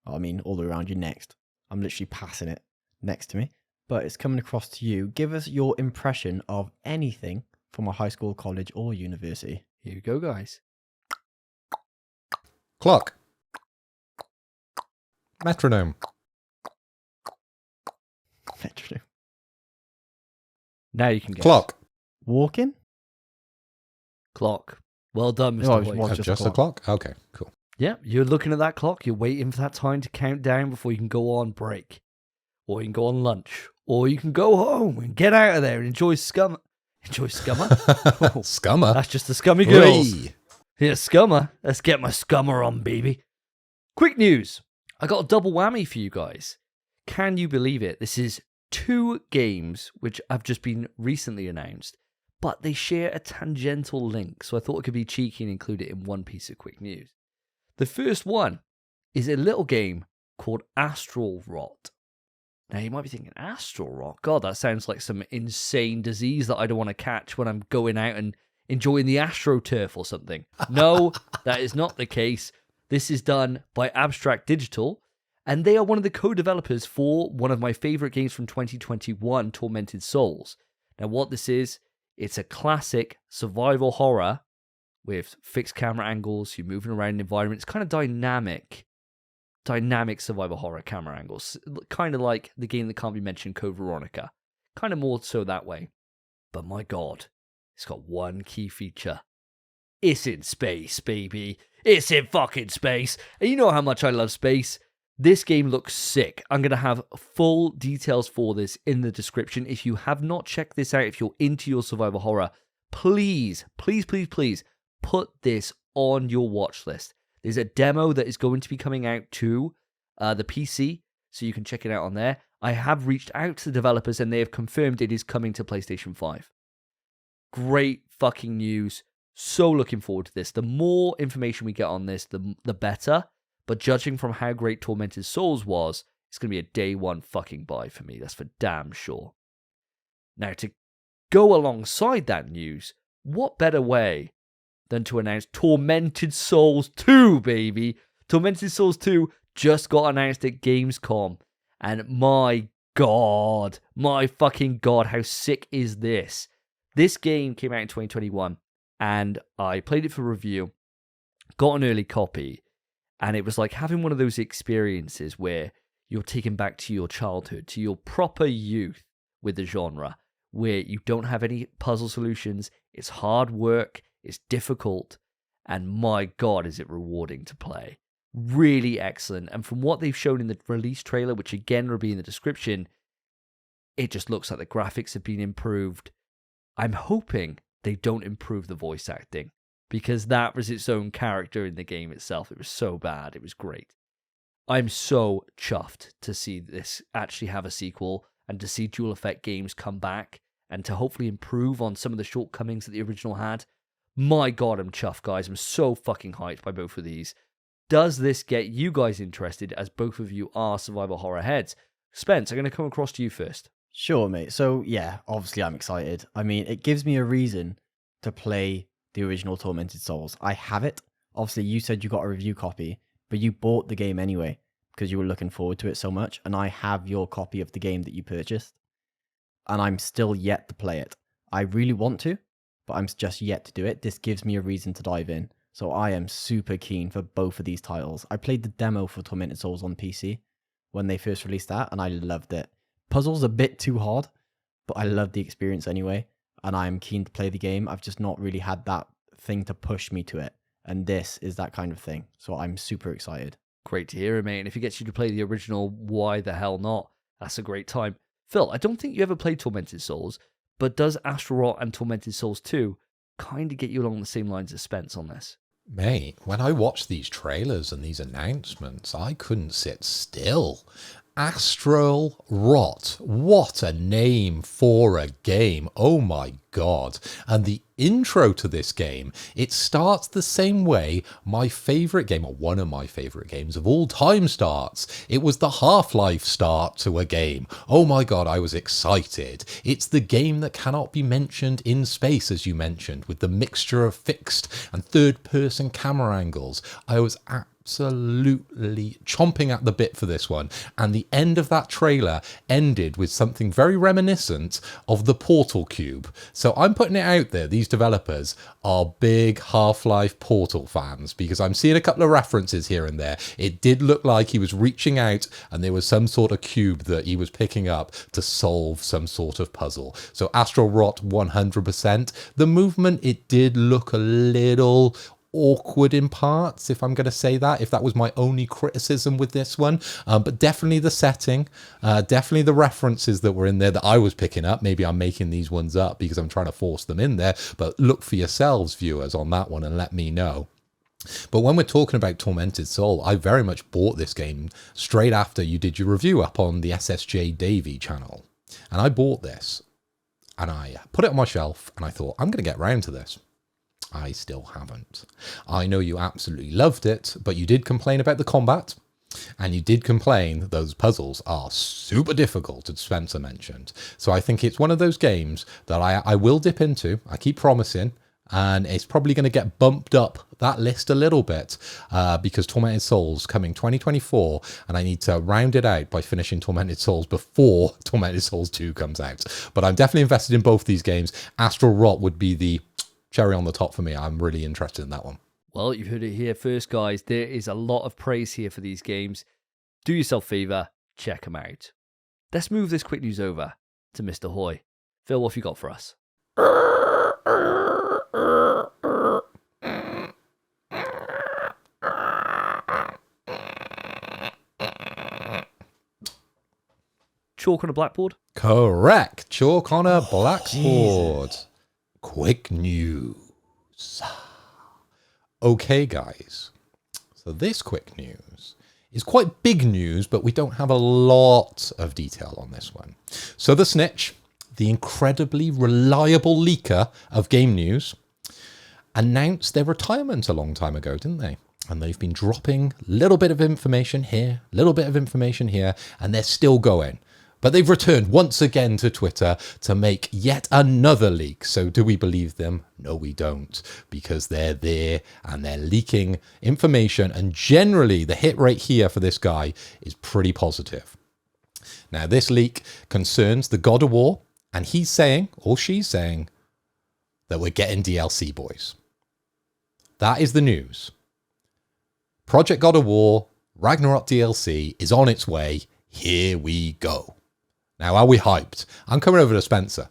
I mean, all the way around you next. I'm literally passing it next to me, but it's coming across to you. Give us your impression of anything from a high school, college, or university. Here you go, guys. Clock. Metronome. Metronome. Now you can guess. Clock. Walking? Clock. Well done, Mr. Oh, White. well, Just a clock? Okay, cool. Yeah, you're looking at that clock. You're waiting for that time to count down before you can go on break. Or you can go on lunch. Or you can go home and get out of there and enjoy Scummer. Enjoy Scummer? Oh, Scummer? that's just the scummy girls. Hooray. Yeah, Scummer. Let's get my Scummer on, baby. Quick news. I got a double whammy for you guys. Can you believe it? This is 2 games which have just been recently announced, but they share a tangential link, so I thought it could be cheeky and include it in one piece of quick news. The first one is a little game called Astral Rot. Now, you might be thinking, Astral Rot? God, that sounds like some insane disease that I don't want to catch when I'm going out and enjoying the AstroTurf or something. No, that is not the case. This is done by Abstract Digital, and they are one of the co-developers for one of my favorite games from 2021, Tormented Souls. Now, what this is, it's a classic survival horror with fixed camera angles. You're moving around an environment. It's kind of dynamic survival horror camera angles. Kind of like the game that can't be mentioned, Code Veronica. Kind of more so that way. But my God, it's got one key feature. It's in space, baby. It's in fucking space. And you know how much I love space. This game looks sick. I'm going to have full details for this in the description. If you have not checked this out, if you're into your survival horror, please, please, please, please put this on your watch list. There's a demo that is going to be coming out to the PC, so you can check it out on there. I have reached out to the developers, and they have confirmed it is coming to PlayStation 5. Great fucking news. So looking forward to this. The more information we get on this, the better. But judging from how great Tormented Souls was, it's going to be a day one fucking buy for me. That's for damn sure. Now, to go alongside that news, what better way than to announce Tormented Souls 2, baby? Tormented Souls 2 just got announced at Gamescom. And my God, my fucking God, how sick is this? This game came out in 2021, and I played it for review, got an early copy, and it was like having one of those experiences where you're taken back to your childhood, to your proper youth with the genre, where you don't have any puzzle solutions, it's hard work, it's difficult, and my God, is it rewarding to play. Really excellent, and from what they've shown in the release trailer, which again will be in the description, it just looks like the graphics have been improved. I'm hoping they don't improve the voice acting, because that was its own character in the game itself. It was so bad. It was great. I'm so chuffed to see this actually have a sequel and to see Dual Effect Games come back and to hopefully improve on some of the shortcomings that the original had. My God, I'm chuffed, guys. I'm so fucking hyped by both of these. Does this get you guys interested, as both of you are survival horror heads? Spence, I'm going to come across to you first. Sure, mate. So, yeah, obviously I'm excited. I mean, it gives me a reason to play the original Tormented Souls. I have it. Obviously, you said you got a review copy, but you bought the game anyway because you were looking forward to it so much, and I have your copy of the game that you purchased, and I'm still yet to play it. I really want to, but I'm just yet to do it. This gives me a reason to dive in, so I am super keen for both of these titles. I played the demo for Tormented Souls on PC when they first released that, and I loved it. Puzzle's a bit too hard, but I love the experience anyway, and I'm keen to play the game. I've just not really had that thing to push me to it, and this is that kind of thing, so I'm super excited. Great to hear it, mate, and if it gets you to play the original, why the hell not? That's a great time. Phil, I don't think you ever played Tormented Souls, but does Astral Rot and Tormented Souls 2 kind of get you along the same lines as Spence on this? Mate, when I watched these trailers and these announcements, I couldn't sit still. Astral Rot. What a name for a game. Oh my God. And the intro to this game, it starts the same way my favorite game, or one of my favorite games of all time, starts. It was the Half-Life start to a game. Oh my God, I was excited. It's the game that cannot be mentioned in space, as you mentioned, with the mixture of fixed and third-person camera angles. I was absolutely chomping at the bit for this one, and the end of that trailer ended with something very reminiscent of the Portal cube. So I'm putting it out there, these developers are big Half-Life Portal fans, because I'm seeing a couple of references here and there. It did look like he was reaching out and there was some sort of cube that he was picking up to solve some sort of puzzle. So Astral Rot 100%. The movement, it did look a little awkward in parts, if I'm going to say that, if that was my only criticism with this one, but definitely the setting, definitely the references that were in there that I was picking up. Maybe I'm making these ones up because I'm trying to force them in there, but look for yourselves, viewers, on that one and let me know. But when we're talking about Tormented Soul, I very much bought this game straight after you did your review up on the SSJ Davey channel, and I bought this and I put it on my shelf and I thought, I'm going to get round to this. I still haven't. I know you absolutely loved it, but you did complain about the combat. And you did complain that those puzzles are super difficult, as Spencer mentioned. So I think it's one of those games that I will dip into. I keep promising. And it's probably going to get bumped up that list a little bit because Tormented Souls coming 2024, and I need to round it out by finishing Tormented Souls before Tormented Souls 2 comes out. But I'm definitely invested in both these games. Astral Rot would be the cherry on the top for me. I'm really interested in that one. Well, you've heard it here first, guys. There is a lot of praise here for these games. Do yourself a favour, check them out. Let's move this quick news over to Mr. Hoy. Phil, what have you got for us? Chalk on a blackboard? Correct. Chalk on a blackboard. Quick news. Okay, guys. So this quick news is quite big news, but we don't have a lot of detail on this one. So the Snitch, the incredibly reliable leaker of game news, announced their retirement a long time ago, didn't they? And they've been dropping a little bit of information here, a little bit of information here, and they're still going. But they've returned once again to Twitter to make yet another leak. So do we believe them? No, we don't, because they're there and they're leaking information. And generally, the hit rate here for this guy is pretty positive. Now, this leak concerns the God of War, and he's saying, or she's saying, that we're getting DLC, boys. That is the news. Project God of War, Ragnarok DLC is on its way. Here we go. Now, are we hyped? I'm coming over to Spencer.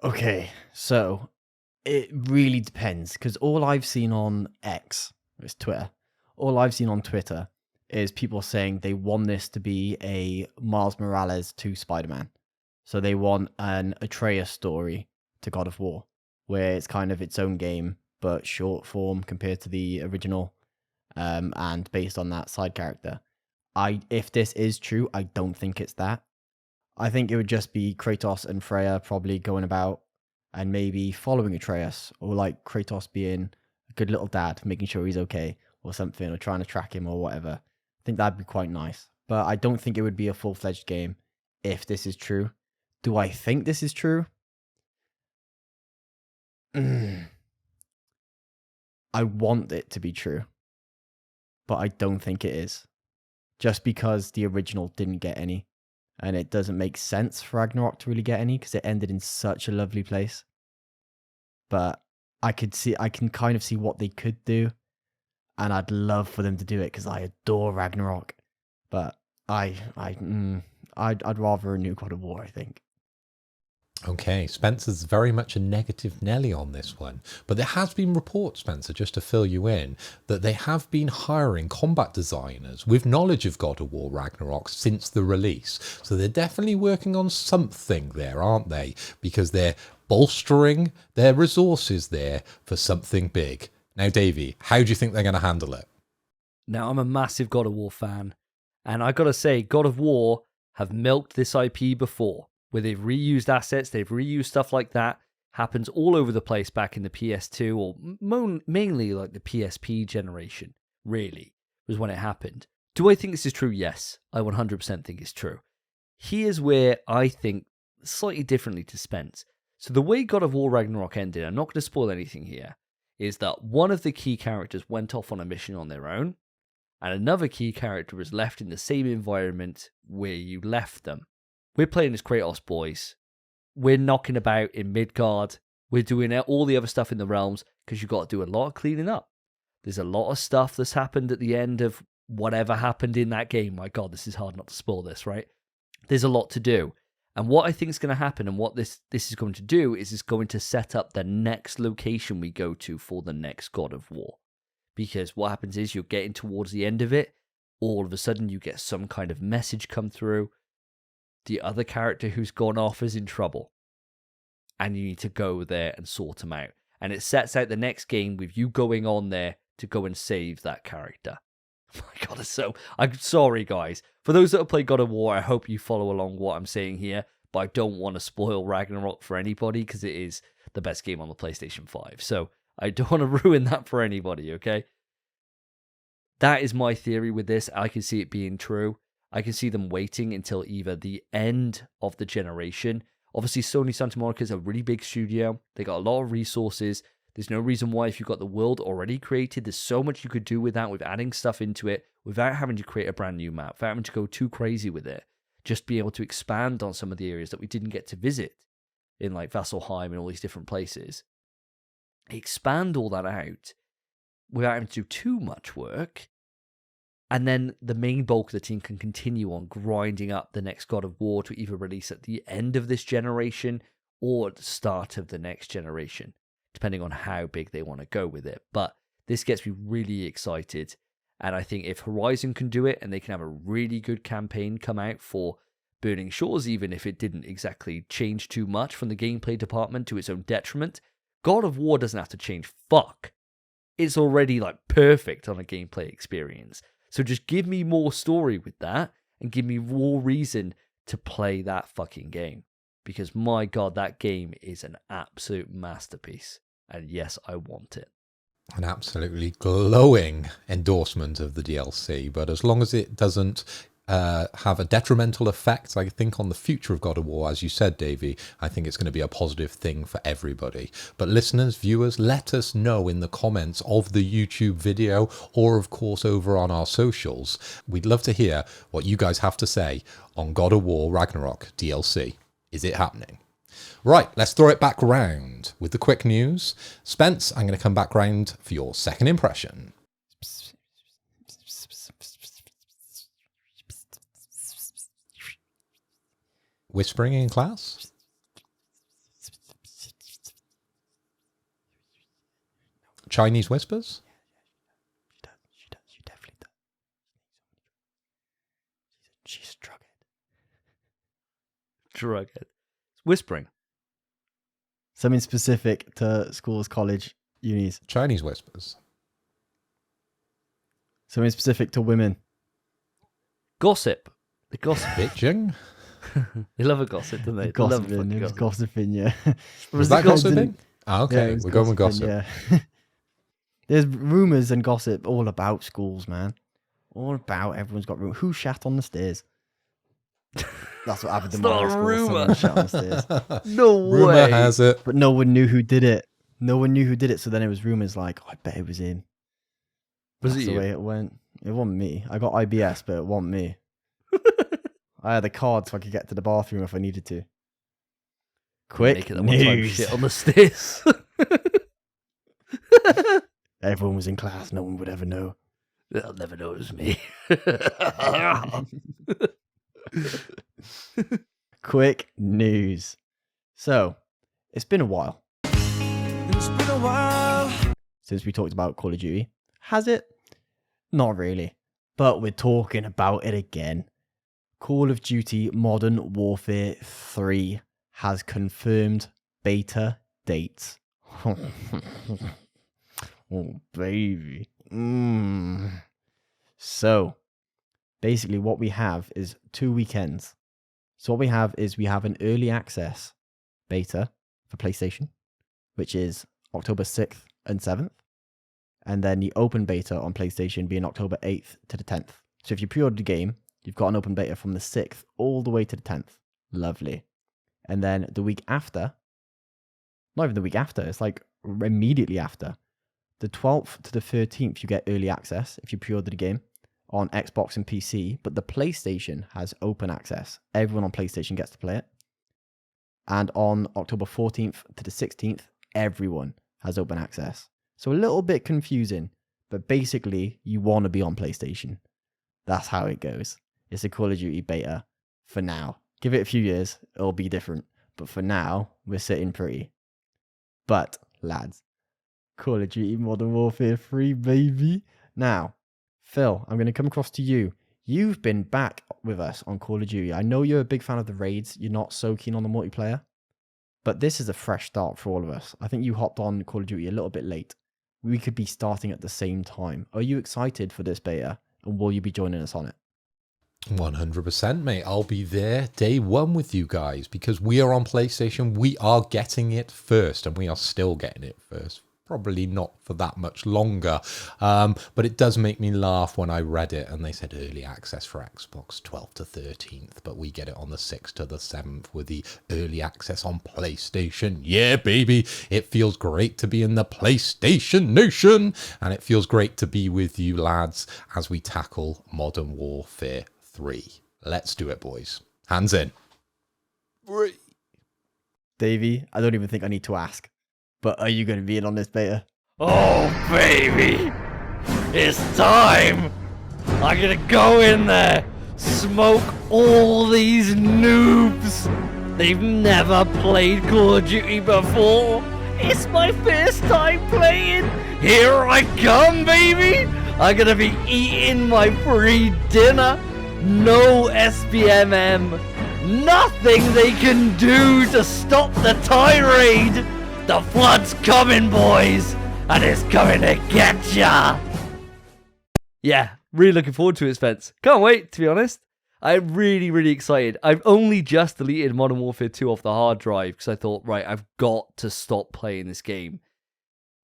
Okay, so it really depends, because all I've seen on X, it's Twitter, all I've seen on Twitter is people saying they want this to be a Miles Morales to Spider-Man. So they want an Atreus story to God of War, where it's kind of its own game, but short form compared to the original, and based on that side character. If this is true, I don't think it's that. I think it would just be Kratos and Freya probably going about and maybe following Atreus, or like Kratos being a good little dad, making sure he's okay or something, or trying to track him or whatever. I think that'd be quite nice. But I don't think it would be a full-fledged game if this is true. Do I think this is true? I want it to be true, but I don't think it is. Just because the original didn't get any. And it doesn't make sense for Ragnarok to really get any because it ended in such a lovely place. But I can kind of see what they could do. And I'd love for them to do it because I adore Ragnarok. But I'd rather a new God of War, I think. Okay, Spencer's very much a negative Nelly on this one. But there has been reports, Spencer, just to fill you in, that they have been hiring combat designers with knowledge of God of War Ragnarok since the release. So they're definitely working on something there, aren't they? Because they're bolstering their resources there for something big. Now, Davey, how do you think they're going to handle it? Now, I'm a massive God of War fan. And I got to say, God of War have milked this IP before, where they've reused assets, they've reused stuff like that. Happens all over the place back in the PS2, or mainly like the PSP generation, really, was when it happened. Do I think this is true? Yes, I 100% think it's true. Here's where I think slightly differently to Spence. So the way God of War Ragnarok ended, I'm not going to spoil anything here, is that one of the key characters went off on a mission on their own, and another key character was left in the same environment where you left them. We're playing as Kratos, boys. We're knocking about in Midgard. We're doing all the other stuff in the realms because you've got to do a lot of cleaning up. There's a lot of stuff that's happened at the end of whatever happened in that game. My God, this is hard not to spoil this, right? There's a lot to do. And what I think is going to happen and what this is going to do is it's going to set up the next location we go to for the next God of War. Because what happens is you're getting towards the end of it. All of a sudden you get some kind of message come through. The other character who's gone off is in trouble. And you need to go there and sort them out. And it sets out the next game with you going on there to go and save that character. Oh my God, I'm sorry, guys. For those that have played God of War, I hope you follow along what I'm saying here. But I don't want to spoil Ragnarok for anybody because it is the best game on the PlayStation 5. So I don't want to ruin that for anybody, okay? that is my theory with this. I can see it being true. I can see them waiting until either the end of the generation. Obviously, Sony Santa Monica is a really big studio. They got a lot of resources. There's no reason why, if you've got the world already created, there's so much you could do with that, with adding stuff into it, without having to create a brand new map, without having to go too crazy with it. Just be able to expand on some of the areas that we didn't get to visit in like Vasselheim and all these different places. Expand all that out without having to do too much work. And then the main bulk of the team can continue on grinding up the next God of War to either release at the end of this generation or at the start of the next generation, depending on how big they want to go with it. But this gets me really excited. And I think if Horizon can do it and they can have a really good campaign come out for Burning Shores, even if it didn't exactly change too much from the gameplay department to its own detriment, God of War doesn't have to change fuck. It's already like perfect on a gameplay experience. So just give me more story with that and give me more reason to play that fucking game. Because my God, that game is an absolute masterpiece. And yes, I want it. An absolutely glowing endorsement of the DLC. But as long as it doesn't have a detrimental effect, I think, on the future of God of War, as you said, Davey, I think it's going to be a positive thing for everybody. But listeners, viewers, let us know in the comments of the YouTube video, or of course over on our socials. We'd love to hear what you guys have to say on God of War Ragnarok DLC. Is it happening? Right, let's throw it back round with the quick news. Spence, I'm going to come back round for your second impression. Whispering in class? Chinese whispers? She definitely does. She's drug it. Drug it. Whispering. Something specific to schools, college, unis. Chinese whispers. Something specific to women. Gossip. The gossip. Bitching? They love a gossip, don't they? Gossiping. It was gossiping, yeah. Was that gossiping? Ah, okay, Yeah, we're going with gossip. Yeah. There's rumours and gossip all about schools, man. All about everyone's got rumours. Who shat on the stairs? That's what happened to It's my not a school. rumour. Someone shat on the stairs. No way. Rumor has it. But no one knew who did it. No one knew who did it. So then it was rumours like, oh, I bet it was him. Was That's it the you? way it went. It wasn't me. I got IBS, but it wasn't me. I had a card so I could get to the bathroom if I needed to. Quick Making that one time news. shit on the stairs. Everyone was in class. No one would ever know. They'll never know it was me. Quick news. So, it's been a while It's been a while. since we talked about Call of Duty. Has it? Not really. But we're talking about it again. Call of Duty Modern Warfare 3 has confirmed beta dates. Oh, baby. So, basically what we have is 2 weekends. So what we have is we have an early access beta for PlayStation, which is October 6th and 7th. And then the open beta on PlayStation being October 8th to the 10th. So if you pre-ordered the game, you've got an open beta from the 6th all the way to the 10th. Lovely. And then the week after, not even the week after, it's like immediately after, the 12th to the 13th, you get early access if you pre-order the game on Xbox and PC, but the PlayStation has open access. Everyone on PlayStation gets to play it. And on October 14th to the 16th, everyone has open access. So a little bit confusing, but basically you want to be on PlayStation. That's how it goes. It's a Call of Duty beta for now. Give it a few years, it'll be different. But for now, we're sitting pretty. But, lads, Call of Duty Modern Warfare 3, baby. Now, Phil, I'm going to come across to you. You've been back with us on Call of Duty. I know you're a big fan of the raids. You're not so keen on the multiplayer. But this is a fresh start for all of us. I think you hopped on Call of Duty a little bit late. We could be starting at the same time. Are you excited for this beta? And will you be joining us on it? 100%, mate. I'll be there day one with you guys because we are on PlayStation. We are getting it first, and we are still getting it first probably not for that much longer. But it does make me laugh when I read it and they said early access for Xbox 12th to 13th, but we get it on the 6th to the 7th with the early access on PlayStation. Yeah, baby, it feels great to be in the PlayStation Nation, and it feels great to be with you lads as we tackle Modern Warfare 3. Let's do it, boys. Hands in. Davey, I don't even think I need to ask, but are you going to be in on this beta? Oh, baby! It's time! I'm gonna go in there, smoke all these noobs! They've never played Call of Duty before! It's my first time playing! Here I come, baby! I'm gonna be eating my free dinner! No SBMM! Nothing they can do to stop the tirade! The flood's coming, boys! And it's coming to get ya! Yeah, really looking forward to it, Spence. Can't wait, to be honest. I'm really, really excited. I've only just deleted Modern Warfare 2 off the hard drive because I thought, right, I've got to stop playing this game.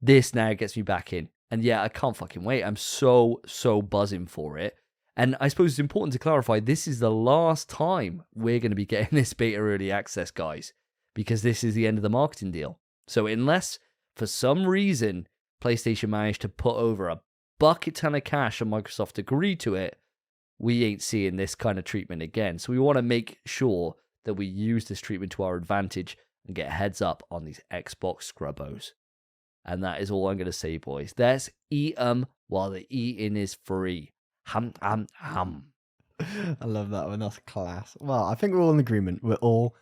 This now gets me back in. And yeah, I can't fucking wait. I'm so buzzing for it. And I suppose it's important to clarify, this is the last time we're going to be getting this beta early access, guys, because this is the end of the marketing deal. So unless, for some reason, PlayStation managed to put over a bucket ton of cash and Microsoft agreed to it, we ain't seeing this kind of treatment again. So we want to make sure that we use this treatment to our advantage and get a heads up on these Xbox scrubbos. And that is all I'm going to say, boys. Let's eat them while the eating is free. Hum. I love that one. That's class. Well, I think we're all in agreement. We're all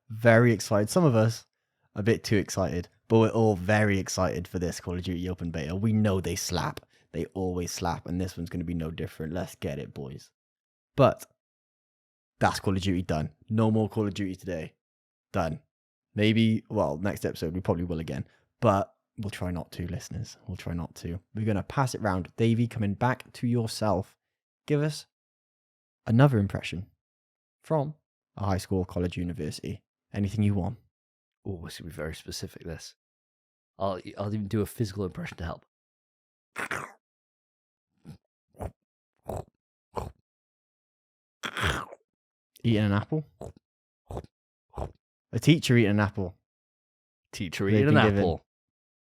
very excited. Some of us a bit too excited, but we're all very excited for this Call of Duty open beta. We know they slap. They always slap, and this one's going to be no different. Let's get it, boys. But that's Call of Duty done. No more Call of Duty today. Done. Maybe, well, next episode we probably will again, but we'll try not to, listeners. We'll try not to. We're going to pass it round. Davey, coming back to yourself. Give us another impression from a high school, college, university. Anything you want. Oh, this should be very specific, this. I'll even do a physical impression to help. Eating an apple. A teacher eating an apple. Teacher They've eating an been apple. given.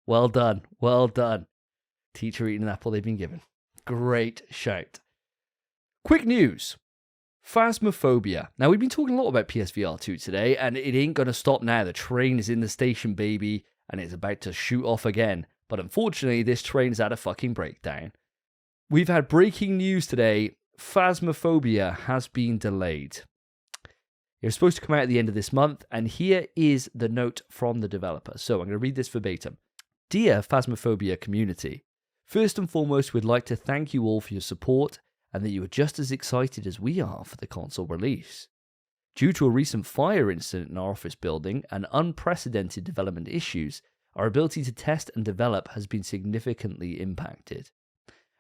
Well done. Well done. Teacher eating an apple they've been given. Great shout. Quick news. Phasmophobia. Now, we've been talking a lot about PSVR 2 today, and it ain't going to stop now. The train is in the station, baby, and it's about to shoot off again. But unfortunately, this train's had a fucking breakdown. We've had breaking news today. Phasmophobia has been delayed. It was supposed to come out at the end of this month, and here is the note from the developer. So I'm going to read this verbatim. Dear Phasmophobia community, first and foremost, we'd like to thank you all for your support and that you are just as excited as we are for the console release. Due to a recent fire incident in our office building and unprecedented development issues, our ability to test and develop has been significantly impacted.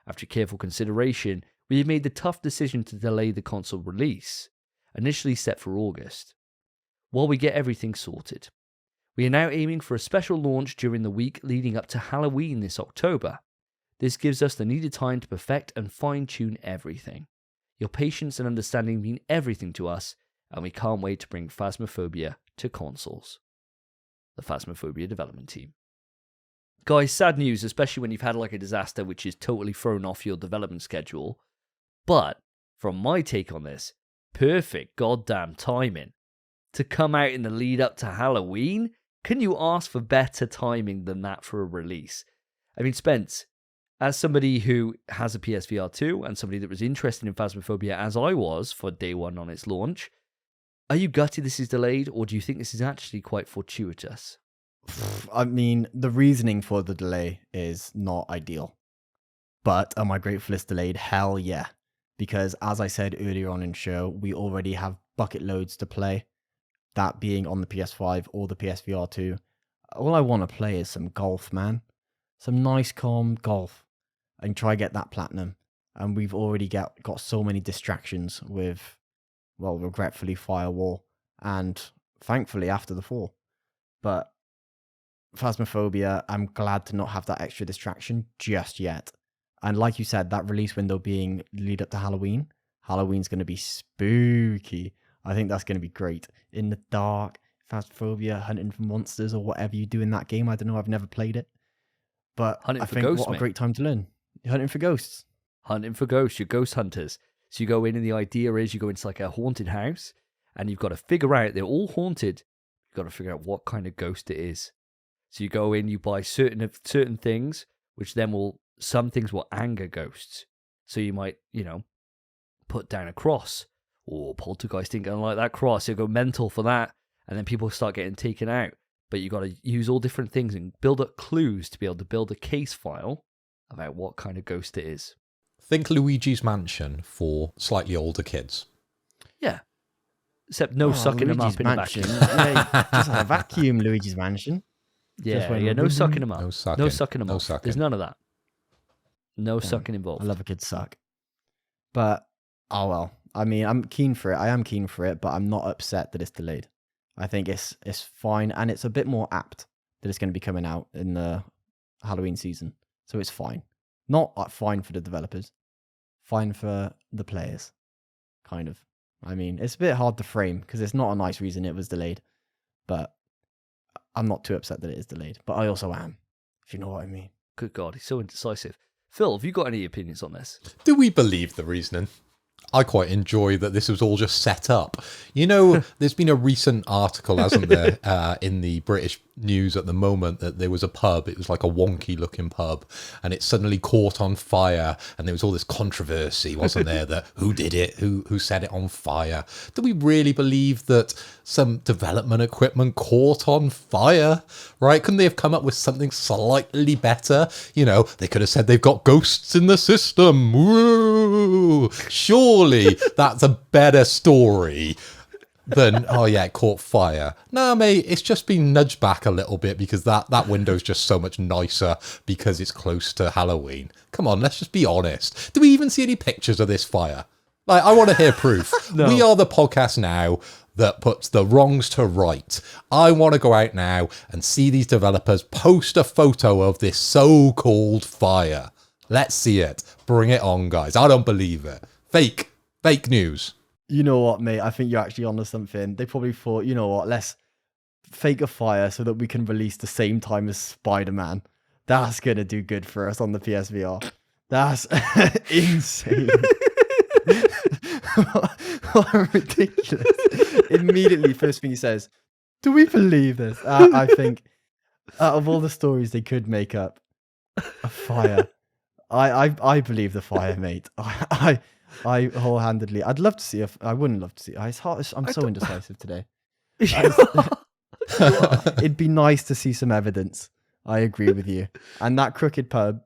After careful consideration, we have made the tough decision to delay the console release, initially set for August, while we get everything sorted. We are now aiming for a special launch during the week leading up to Halloween this October. This gives us the needed time to perfect and fine-tune everything. Your patience and understanding mean everything to us, and we can't wait to bring Phasmophobia to consoles. The Phasmophobia development team. Guys, sad news, especially when you've had like a disaster which is totally thrown off your development schedule. But, from my take on this, perfect goddamn timing. To come out in the lead up to Halloween? Can you ask for better timing than that for a release? I mean, Spence, as somebody who has a PSVR 2 and somebody that was interested in Phasmophobia as I was for day one on its launch, are you gutted this is delayed, or do you think this is actually quite fortuitous? I mean, the reasoning for the delay is not ideal. But am I grateful it's delayed? Hell yeah. Because as I said earlier on in the show, we already have bucket loads to play. That being on the PS5 or the PSVR 2. All I want to play is some golf, man. Some nice, calm golf. And try get that platinum. And we've already got so many distractions with, well, regretfully, Firewall. And thankfully, After the Fall. But Phasmophobia, I'm glad to not have that extra distraction just yet. And like you said, that release window being lead up to Halloween. Halloween's going to be spooky. I think that's going to be great. In the dark, Phasmophobia, hunting for monsters or whatever you do in that game. I don't know. I've never played it. But Hunting I for think ghosts, what a mate. great time to learn. Hunting for ghosts. Hunting for ghosts, you're ghost hunters. So you go in and the idea is you go into like a haunted house and you've got to figure out, they're all haunted. You've got to figure out what kind of ghost it is. So you go in, you buy certain things, which then some things will anger ghosts. So you might, put down a cross, or poltergeist ain't gonna like that cross. You go mental for that, and then people start getting taken out. But you got to use all different things and build up clues to be able to build a case file about what kind of ghost it is. Think Luigi's Mansion for slightly older kids. Yeah. Except no sucking them up in a vacuum. Yeah, just a vacuum, Luigi's Mansion. No sucking them up. No sucking. them No up. sucking. There's none of that. No Damn, sucking involved. I love a kid suck. But, oh well. I mean, I'm keen for it. I am keen for it, but I'm not upset that it's delayed. I think it's fine, and it's a bit more apt that it's going to be coming out in the Halloween season. So it's fine. Not fine for the developers. Fine for the players. Kind of. I mean, it's a bit hard to frame because it's not a nice reason it was delayed. But I'm not too upset that it is delayed. But I also am, if you know what I mean. Good God, he's so indecisive. Phil, have you got any opinions on this? Do we believe the reasoning? I quite enjoy that this was all just set up. You know, there's been a recent article, hasn't there, in the British news at the moment that there was a pub. It was like a wonky looking pub and it suddenly caught on fire. And there was all this controversy, wasn't there, that who did it? Who set it on fire? Do we really believe that some development equipment caught on fire? Right? Couldn't they have come up with something slightly better? You know, they could have said they've got ghosts in the system. Woo! Surely that's a better story than, oh yeah, it caught fire. Nah, mate, it's just been nudged back a little bit because that window's just so much nicer because it's close to Halloween. Come on, let's just be honest. Do we even see any pictures of this fire? Like, I want to hear proof. No. We are the podcast now that puts the wrongs to right. I want to go out now and see these developers post a photo of this so-called fire. Let's see it. Bring it on, guys. I don't believe it. Fake news. You know what, mate? I think you're actually onto something. They probably thought, you know what, let's fake a fire so that we can release the same time as Spider-Man. That's going to do good for us on the PSVR. That's insane. What ridiculous. Immediately, first thing he says, do we believe this? I think out of all the stories they could make up, a fire. I believe the fire, mate. I wholeheartedly. I'd love to see. I wouldn't love to see. It's hard. I'm so indecisive today. It'd be nice to see some evidence. I agree with you. And that crooked pub,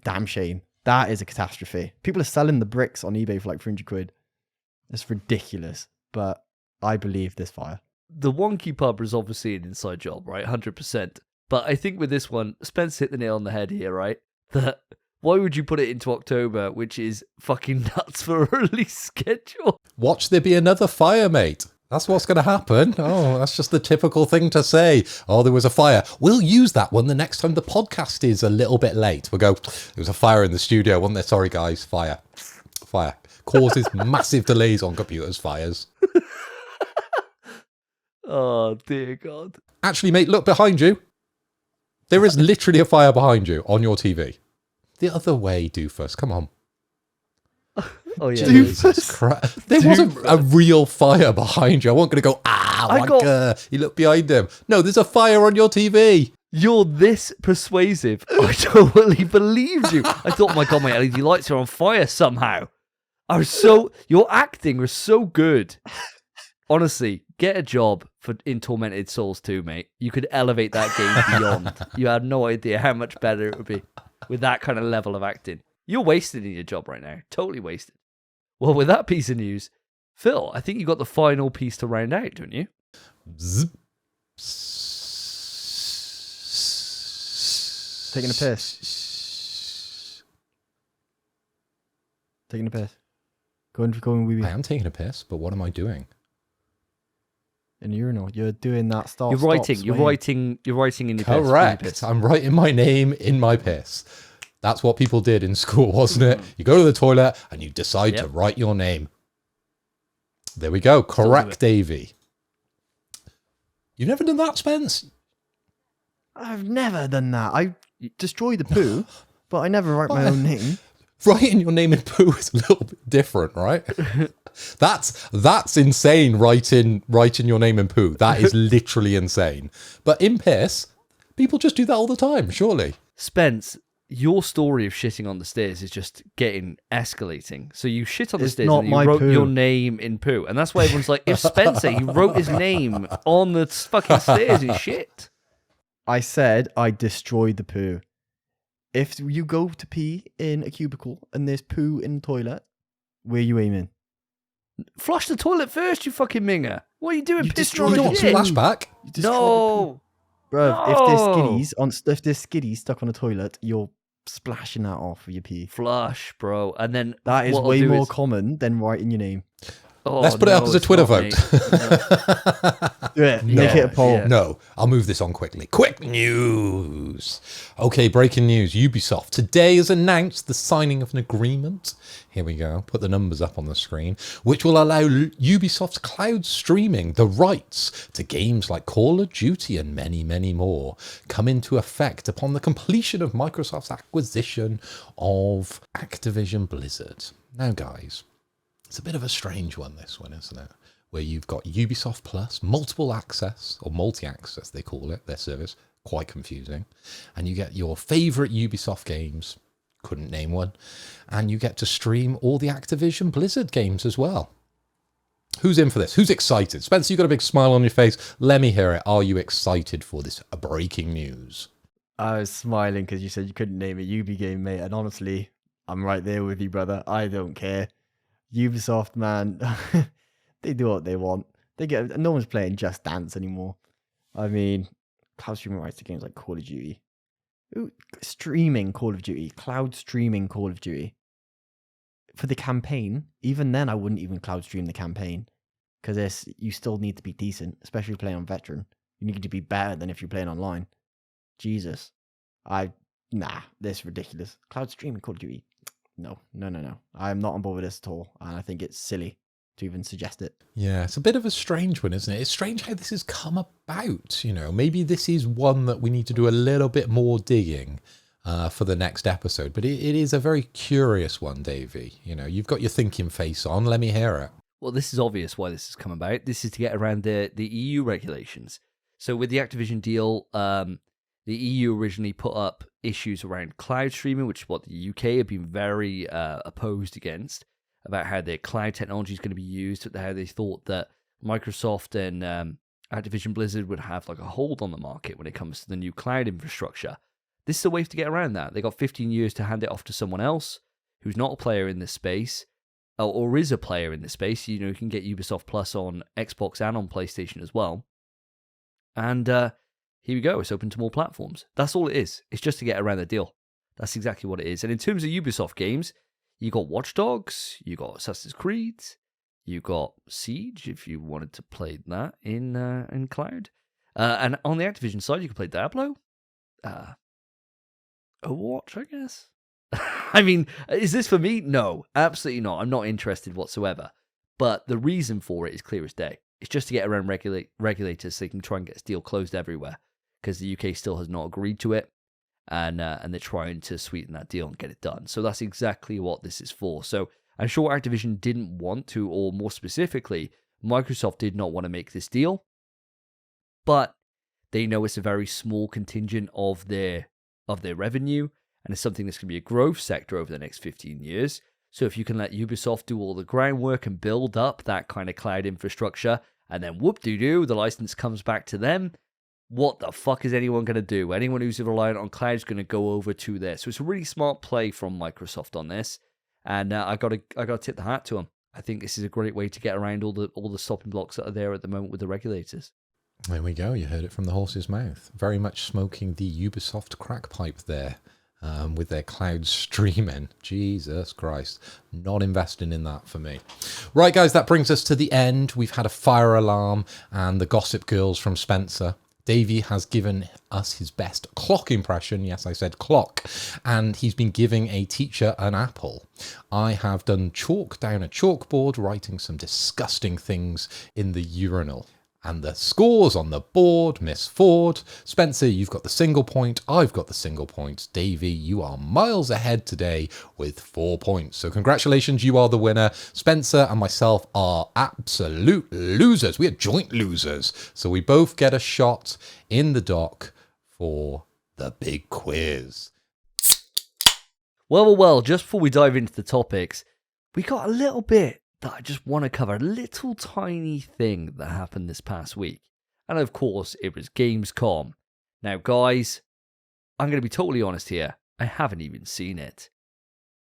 damn shame. That is a catastrophe. People are selling the bricks on eBay for like 300 quid. It's ridiculous. But I believe this fire. The wonky pub is obviously an inside job, right? 100%. But I think with this one, Spence hit the nail on the head here, right? That why would you put it into October, which is fucking nuts for a release schedule? Watch there be another fire, mate. That's what's going to happen. Oh, that's just the typical thing to say. Oh, there was a fire. We'll use that one the next time the podcast is a little bit late. We'll go, there was a fire in the studio, wasn't there? Sorry, guys. Fire. Causes massive delays on computers, fires. Oh, dear God. Actually, mate, look behind you. There is literally a fire behind you on your TV. The other way, doofus. Come on. Oh, yeah. Jesus Christ. There wasn't a real fire behind you. I wasn't going to go, you look behind him. No, there's a fire on your TV. You're this persuasive. I totally believed you. I thought, my God, my LED lights are on fire somehow. Your acting was so good. Honestly, get a job in Tormented Souls 2, mate. You could elevate that game beyond. You had no idea how much better it would be with that kind of level of acting. You're wasted in your job right now. Totally wasted. Well, with that piece of news, Phil, I think you got the final piece to round out, don't you? Zip. Taking a piss. Taking a piss. Going wee wee. I am taking a piss, but what am I doing? in the urinal. You're doing that start. You're writing in your piss. Correct. I'm writing my name in my piss. That's what people did in school, wasn't it? You go to the toilet and you decide to write your name. There we go. Correct, Davey. You've never done that, Spence? I've never done that. I destroy the poo, but I never write my own name. Writing your name in poo is a little bit different, right? That's insane. Writing your name in poo. That is literally insane. But in piss, people just do that all the time, surely. Spence, your story of shitting on the stairs is just escalating. So you shit on the stairs and you wrote your name in poo. And that's why everyone's like, if Spencer, he wrote his name on the fucking stairs, is shit. I said I destroyed the poo. If you go to pee in a cubicle and there's poo in the toilet, where are you aiming? Flush the toilet first, you fucking minger. What are you doing? You Pissing on destroyed the it. shit? Flashback. No. Bro, No. if there's skiddies stuck on the toilet, you're splashing that off with your pee. Flush, bro. And then That is what I'll way do more is- common than writing your name. Oh, Let's put it up no, as a it's Twitter not, vote. mate. Do it. Make it a poll. No, I'll move this on quickly. Quick news. Okay, breaking news. Ubisoft today has announced the signing of an agreement. Here we go. Put the numbers up on the screen, which will allow Ubisoft's cloud streaming the rights to games like Call of Duty and many, many more come into effect upon the completion of Microsoft's acquisition of Activision Blizzard. Now, guys, it's a bit of a strange one, this one, isn't it? Where you've got Ubisoft Plus, multiple access, or multi-access, they call it, their service. Quite confusing. And you get your favourite Ubisoft games, couldn't name one, and you get to stream all the Activision Blizzard games as well. Who's in for this? Who's excited? Spencer, you've got a big smile on your face. Let me hear it. Are you excited for this breaking news? I was smiling because you said you couldn't name a Ubi game, mate. And honestly, I'm right there with you, brother. I don't care. Ubisoft, man, they do what they want. No one's playing Just Dance anymore. I mean, cloud streaming rights to games like Call of Duty. Ooh, streaming Call of Duty, cloud streaming Call of Duty. For the campaign, even then, I wouldn't even cloud stream the campaign because you still need to be decent, especially playing on veteran. You need to be better than if you're playing online. Jesus, this is ridiculous. Cloud streaming Call of Duty. No. I'm not on board with this at all, and I think it's silly to even suggest it. Yeah, it's a bit of a strange one, isn't it? It's strange how this has come about, you know. Maybe this is one that we need to do a little bit more digging for the next episode, but it is a very curious one, Davey. You know, you've got your thinking face on. Let me hear it. Well, this is obvious why this has come about. This is to get around the EU regulations. So with the Activision deal, the EU originally put up issues around cloud streaming, which is what the UK have been very opposed against, about how their cloud technology is going to be used, how they thought that Microsoft and Activision Blizzard would have like a hold on the market when it comes to the new cloud infrastructure. This is a way to get around that. They got 15 years to hand it off to someone else who's not a player in this space, or is a player in this space. You know, you can get Ubisoft Plus on Xbox and on PlayStation as well. And here we go. It's open to more platforms. That's all it is. It's just to get around the deal. That's exactly what it is. And in terms of Ubisoft games, you got Watch Dogs, you got Assassin's Creed, you got Siege, if you wanted to play that in cloud. And on the Activision side, you can play Diablo. Overwatch, I guess. I mean, is this for me? No, absolutely not. I'm not interested whatsoever. But the reason for it is clear as day. It's just to get around regulators so they can try and get this deal closed everywhere, because the UK still has not agreed to it, and they're trying to sweeten that deal and get it done. So that's exactly what this is for. So I'm sure Activision didn't want to, or more specifically, Microsoft did not want to make this deal, but they know it's a very small contingent of their revenue, and it's something that's going to be a growth sector over the next 15 years. So if you can let Ubisoft do all the groundwork and build up that kind of cloud infrastructure, and then whoop-de-doo, the license comes back to them, what the fuck is anyone going to do? Anyone who's reliant on cloud is going to go over to there. So it's a really smart play from Microsoft on this, and I got to tip the hat to them. I think this is a great way to get around all the stopping blocks that are there at the moment with the regulators. There we go. You heard it from the horse's mouth. Very much smoking the Ubisoft crack pipe there. with their cloud streaming. Jesus Christ. Not investing in that for me. Right, guys, that brings us to the end. We've had a fire alarm and the Gossip Girls from Spencer. Davey has given us his best clock impression. Yes, I said clock. And he's been giving a teacher an apple. I have done chalk down a chalkboard, writing some disgusting things in the urinal. And the scores on the board, Miss Ford. Spencer, you've got the single point. I've got the single point. Davey, you are miles ahead today with 4 points. So congratulations, you are the winner. Spencer and myself are absolute losers. We are joint losers. So we both get a shot in the dock for the big quiz. Well, just before we dive into the topics, we got a little bit that I just want to cover, a little tiny thing that happened this past week. And of course, it was Gamescom. Now, guys, I'm going to be totally honest here. I haven't even seen it.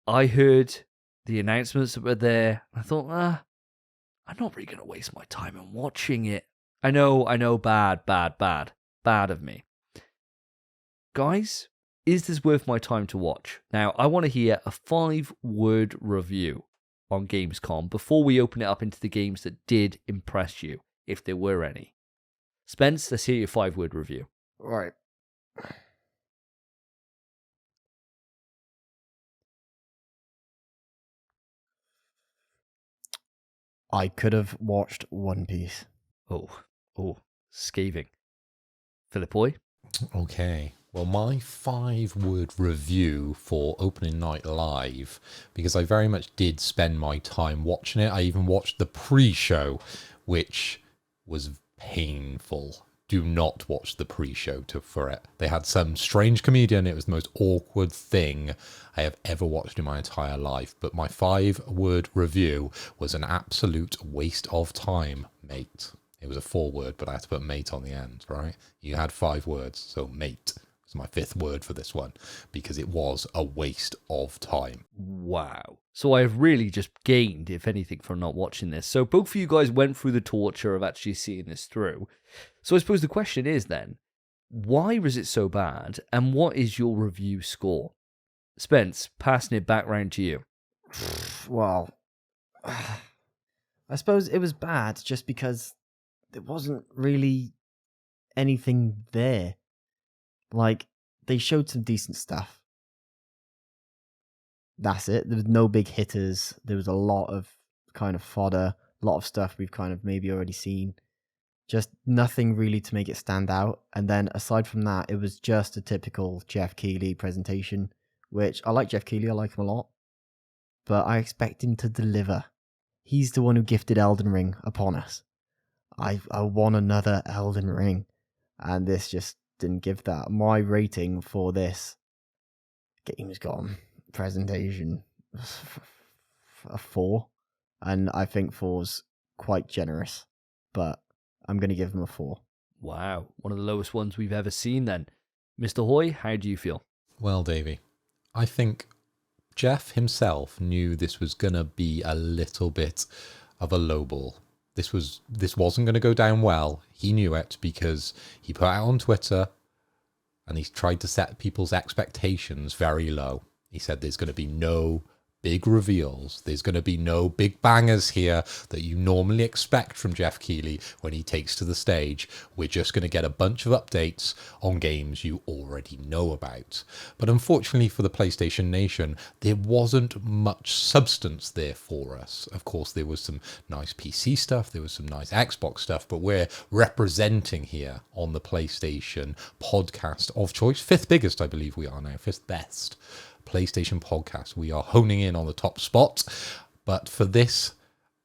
I heard the announcements that were there. I thought, I'm not really going to waste my time on watching it. I know, bad of me. Guys, is this worth my time to watch? Now, I want to hear a 5-word review on Gamescom before we open it up into the games that did impress you, if there were any. Spence, let's hear your 5-word review. Right. I could have watched One Piece. Oh, scathing. Philip Boy? Okay. Well, my 5-word review for opening night live, because I very much did spend my time watching it. I even watched the pre-show, which was painful. Do not watch the pre-show for it. They had some strange comedian. It was the most awkward thing I have ever watched in my entire life. But my 5-word review was an absolute waste of time, mate. It was a 4-word, but I had to put mate on the end, right? You had 5 words, so mate. My 5th word for this one, because it was a waste of time. Wow. So I've really just gained, if anything, from not watching this. So both of you guys went through the torture of actually seeing this through. So I suppose the question is then, why was it so bad, and what is your review score? Spence, passing it back round to you. Well, I suppose it was bad just because there wasn't really anything there. Like, they showed some decent stuff. That's it. There was no big hitters. There was a lot of kind of fodder, a lot of stuff we've kind of maybe already seen. Just nothing really to make it stand out. And then aside from that, it was just a typical Jeff Keighley presentation, which I like Jeff Keighley. I like him a lot. But I expect him to deliver. He's the one who gifted Elden Ring upon us. I want another Elden Ring. And this just didn't give that. My rating for this Gamescom presentation a 4, and I think 4's quite generous, but I'm going to give him a 4. Wow, one of the lowest ones we've ever seen then. Mr. Hoy, how do you feel? Well, Davey, I think Jeff himself knew this was going to be a little bit of a lowball. This wasn't going to go down well. He knew it because he put out on Twitter and he tried to set people's expectations very low. He said there's going to be no big reveals. There's going to be no big bangers here that you normally expect from Jeff Keighley when he takes to the stage. We're just going to get a bunch of updates on games you already know about. But unfortunately for the PlayStation Nation, there wasn't much substance there for us. Of course, there was some nice PC stuff, there was some nice Xbox stuff, but we're representing here on the PlayStation podcast of choice. 5th biggest, I believe we are now, 5th best PlayStation podcast. We are honing in on the top spot. But for this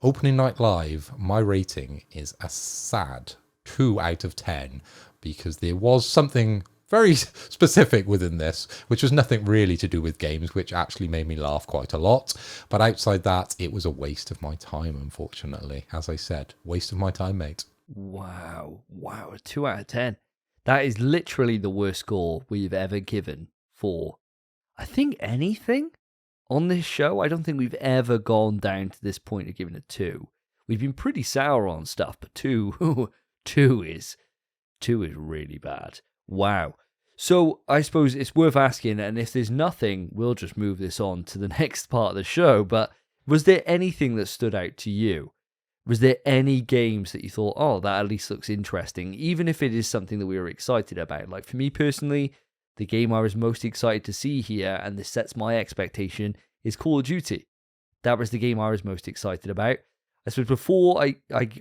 opening night live, my rating is a sad 2 out of 10 because there was something very specific within this, which was nothing really to do with games, which actually made me laugh quite a lot. But outside that, it was a waste of my time, unfortunately. As I said, waste of my time, mate. Wow, a 2 out of 10. That is literally the worst score we've ever given for, I think, anything on this show. I don't think we've ever gone down to this point of giving it 2. We've been pretty sour on stuff, but 2 is really bad. Wow. So I suppose it's worth asking, and if there's nothing, we'll just move this on to the next part of the show. But was there anything that stood out to you? Was there any games that you thought, oh, that at least looks interesting, even if it is something that we were excited about? Like for me personally, the game I was most excited to see here, and this sets my expectation, is Call of Duty. That was the game I was most excited about. I suppose before I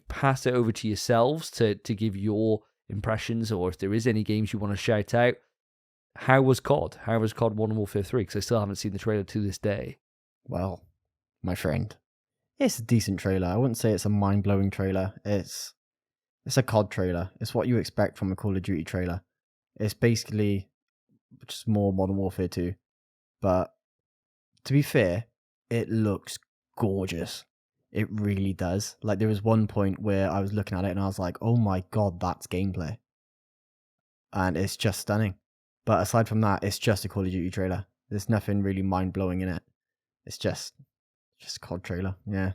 pass it over to yourselves to give your impressions, or if there is any games you want to shout out, how was COD? How was COD Modern Warfare 3? Because I still haven't seen the trailer to this day. Well, my friend, it's a decent trailer. I wouldn't say it's a mind-blowing trailer. It's a COD trailer. It's what you expect from a Call of Duty trailer. It's basically just more Modern Warfare 2. But to be fair, it looks gorgeous. It really does. Like, there was one point where I was looking at it and I was like, oh my god, that's gameplay. And it's just stunning. But aside from that, it's just a Call of Duty trailer. There's nothing really mind-blowing in it. It's just a COD trailer, yeah.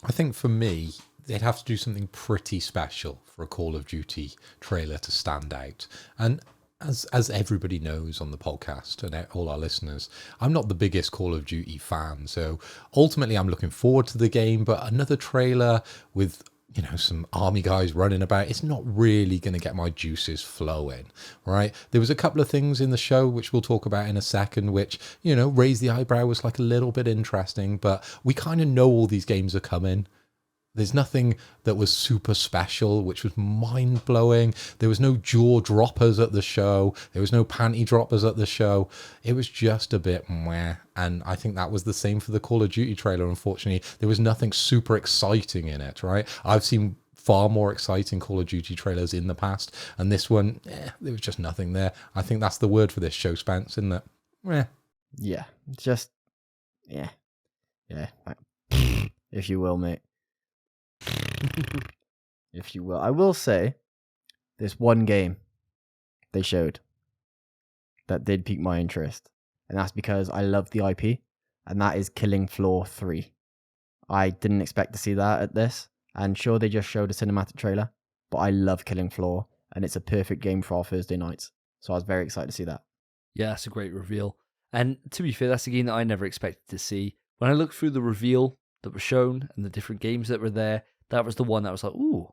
I think for me, they'd have to do something pretty special for a Call of Duty trailer to stand out. And as everybody knows on the podcast and all our listeners, I'm not the biggest Call of Duty fan. So ultimately, I'm looking forward to the game. But another trailer with, you know, some army guys running about, it's not really going to get my juices flowing, right? There was a couple of things in the show, which we'll talk about in a second, which, you know, raised the eyebrow, was like a little bit interesting, but we kind of know all these games are coming. There's nothing that was super special, which was mind-blowing. There was no jaw droppers at the show. There was no panty droppers at the show. It was just a bit meh. And I think that was the same for the Call of Duty trailer, unfortunately. There was nothing super exciting in it, right? I've seen far more exciting Call of Duty trailers in the past. And this one, there was just nothing there. I think that's the word for this show, Spence, isn't it? Yeah, just, yeah. If you will, mate. If you will. I will say, there's one game they showed that did pique my interest. And that's because I love the IP. And that is Killing Floor 3. I didn't expect to see that at this. And sure, they just showed a cinematic trailer. But I love Killing Floor. And it's a perfect game for our Thursday nights. So I was very excited to see that. Yeah, that's a great reveal. And to be fair, that's a game that I never expected to see. When I looked through the reveal that was shown and the different games that were there, that was the one that was like, ooh,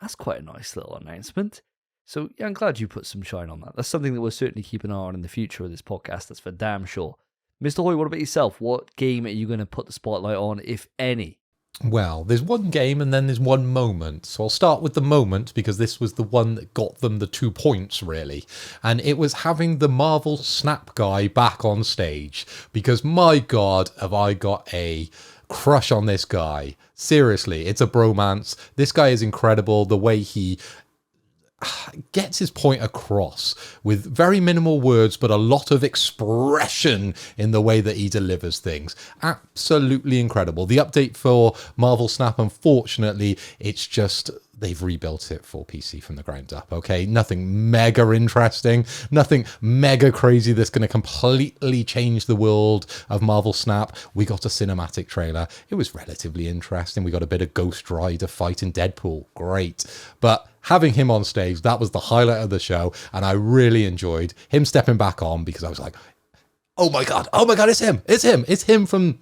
that's quite a nice little announcement. So yeah, I'm glad you put some shine on that. That's something that we'll certainly keep an eye on in the future of this podcast, that's for damn sure. Mr. Hoy, what about yourself? What game are you going to put the spotlight on, if any? Well, there's one game and then there's one moment. So I'll start with the moment because this was the one that got them the 2 points, really. And it was having the Marvel Snap guy back on stage. Because my God, have I got a crush on this guy. Seriously, it's a bromance. This guy is incredible. The way he gets his point across with very minimal words, but a lot of expression in the way that he delivers things. Absolutely incredible. The update for Marvel Snap, unfortunately, it's just they've rebuilt it for PC from the ground up, okay? Nothing mega interesting, nothing mega crazy that's going to completely change the world of Marvel Snap. We got a cinematic trailer. It was relatively interesting. We got a bit of Ghost Rider fighting Deadpool. Great. But having him on stage, that was the highlight of the show, and I really enjoyed him stepping back on because I was like, oh my God, it's him from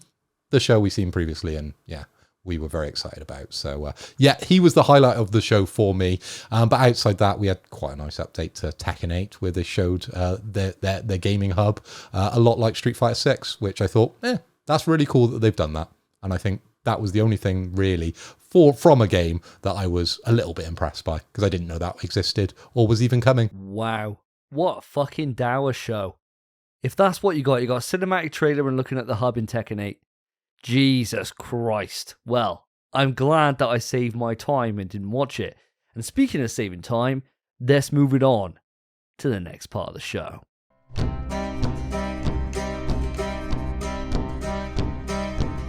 the show we've seen previously, and yeah, we were very excited about. So yeah, he was the highlight of the show for me. But outside that, we had quite a nice update to Tekken 8 where they showed their gaming hub, a lot like Street Fighter 6, which I thought, that's really cool that they've done that. And I think that was the only thing really from a game that I was a little bit impressed by because I didn't know that existed or was even coming. Wow. What a fucking dour show. If that's what you got a cinematic trailer and looking at the hub in Tekken 8. Jesus Christ. Well, I'm glad that I saved my time and didn't watch it. And speaking of saving time, let's move it on to the next part of the show.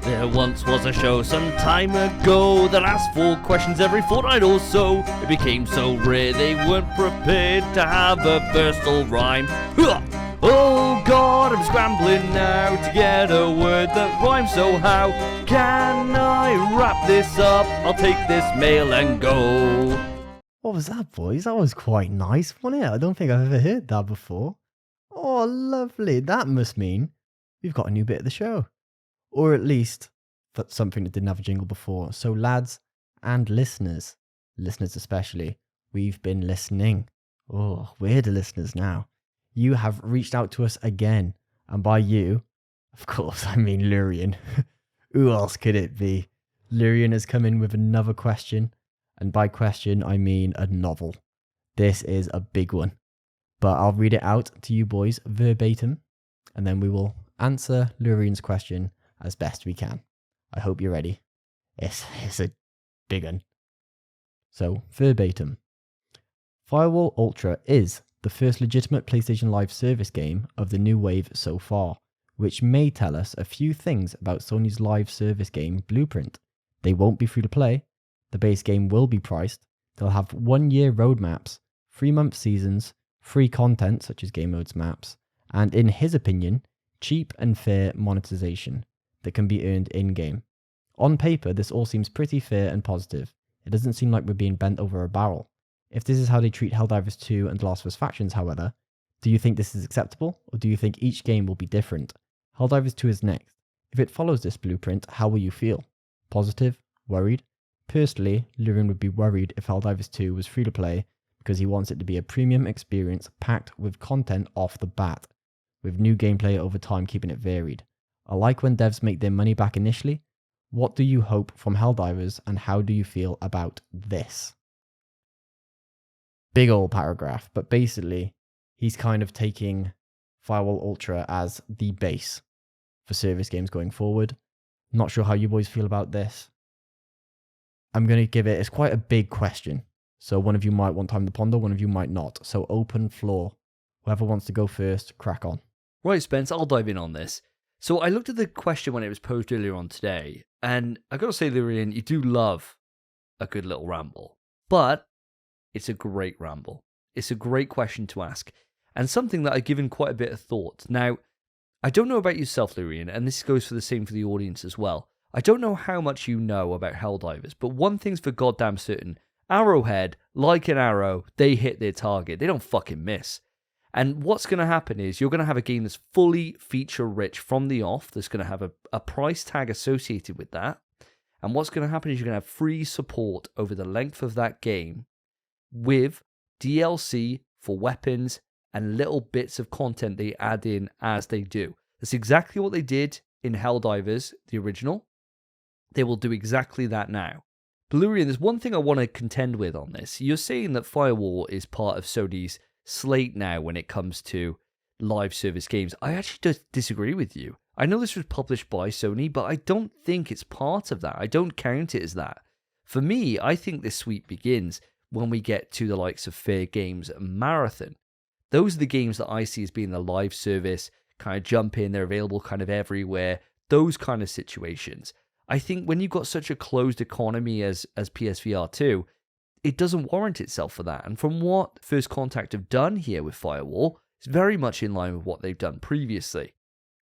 There once was a show some time ago that asked 4 questions every fortnight or so. It became so rare they weren't prepared to have a versatile rhyme. Oh God, I'm scrambling now to get a word that rhymes, so how can I wrap this up? I'll take this mail and go. What was that, boys? That was quite nice, wasn't it? I don't think I've ever heard that before. Oh, lovely. That must mean we've got a new bit of the show. Or at least that's something that didn't have a jingle before. So lads and listeners especially, we've been listening. Oh, we're the listeners now. You have reached out to us again. And by you, of course, I mean Lurian. Who else could it be? Lurian has come in with another question. And by question, I mean a novel. This is a big one. But I'll read it out to you boys verbatim. And then we will answer Lurian's question as best we can. I hope you're ready. It's a big one. So, verbatim. Firewall Ultra is the first legitimate PlayStation Live service game of the new wave so far, which may tell us a few things about Sony's live service game blueprint. They won't be free to play. The base game will be priced. They'll have 1-year roadmaps, 3-month seasons, free content such as game modes maps, and in his opinion, cheap and fair monetization that can be earned in-game. On paper, this all seems pretty fair and positive. It doesn't seem like we're being bent over a barrel. If this is how they treat Helldivers 2 and The Last of Us Factions, however, do you think this is acceptable, or do you think each game will be different? Helldivers 2 is next. If it follows this blueprint, how will you feel? Positive? Worried? Personally, Lurian would be worried if Helldivers 2 was free to play because he wants it to be a premium experience packed with content off the bat, with new gameplay over time keeping it varied. I like when devs make their money back initially. What do you hope from Helldivers and how do you feel about this? Big old paragraph, but basically he's kind of taking Firewall Ultra as the base for service games going forward. Not sure how you boys feel about this. I'm going to give it, it's quite a big question. So one of you might want time to ponder, one of you might not. So open floor. Whoever wants to go first, crack on. Right, Spence, I'll dive in on this. So I looked at the question when it was posed earlier on today, and I got to say, Lurian, you do love a good little ramble. But it's a great ramble. It's a great question to ask, and something that I've given quite a bit of thought. Now, I don't know about yourself, Lurian, and this goes for the same for the audience as well. I don't know how much you know about Helldivers, but one thing's for goddamn certain. Arrowhead, like an arrow, they hit their target. They don't fucking miss. And what's going to happen is you're going to have a game that's fully feature-rich from the off. That's going to have a price tag associated with that. And what's going to happen is you're going to have free support over the length of that game with DLC for weapons and little bits of content they add in as they do. That's exactly what they did in Helldivers, the original. They will do exactly that now. Lurian, there's one thing I want to contend with on this. You're saying that Firewall is part of Sony's slate now when it comes to live service games. I actually disagree with you. I know this was published by Sony, but I don't think it's part of that. I don't count it as that. For me, I think this sweep begins when we get to the likes of Fair Games and Marathon. Those are the games that I see as being the live service, kind of jump in, they're available kind of everywhere, those kind of situations. I think when you've got such a closed economy as PSVR 2, it doesn't warrant itself for that. And from what First Contact have done here with Firewall, it's very much in line with what they've done previously.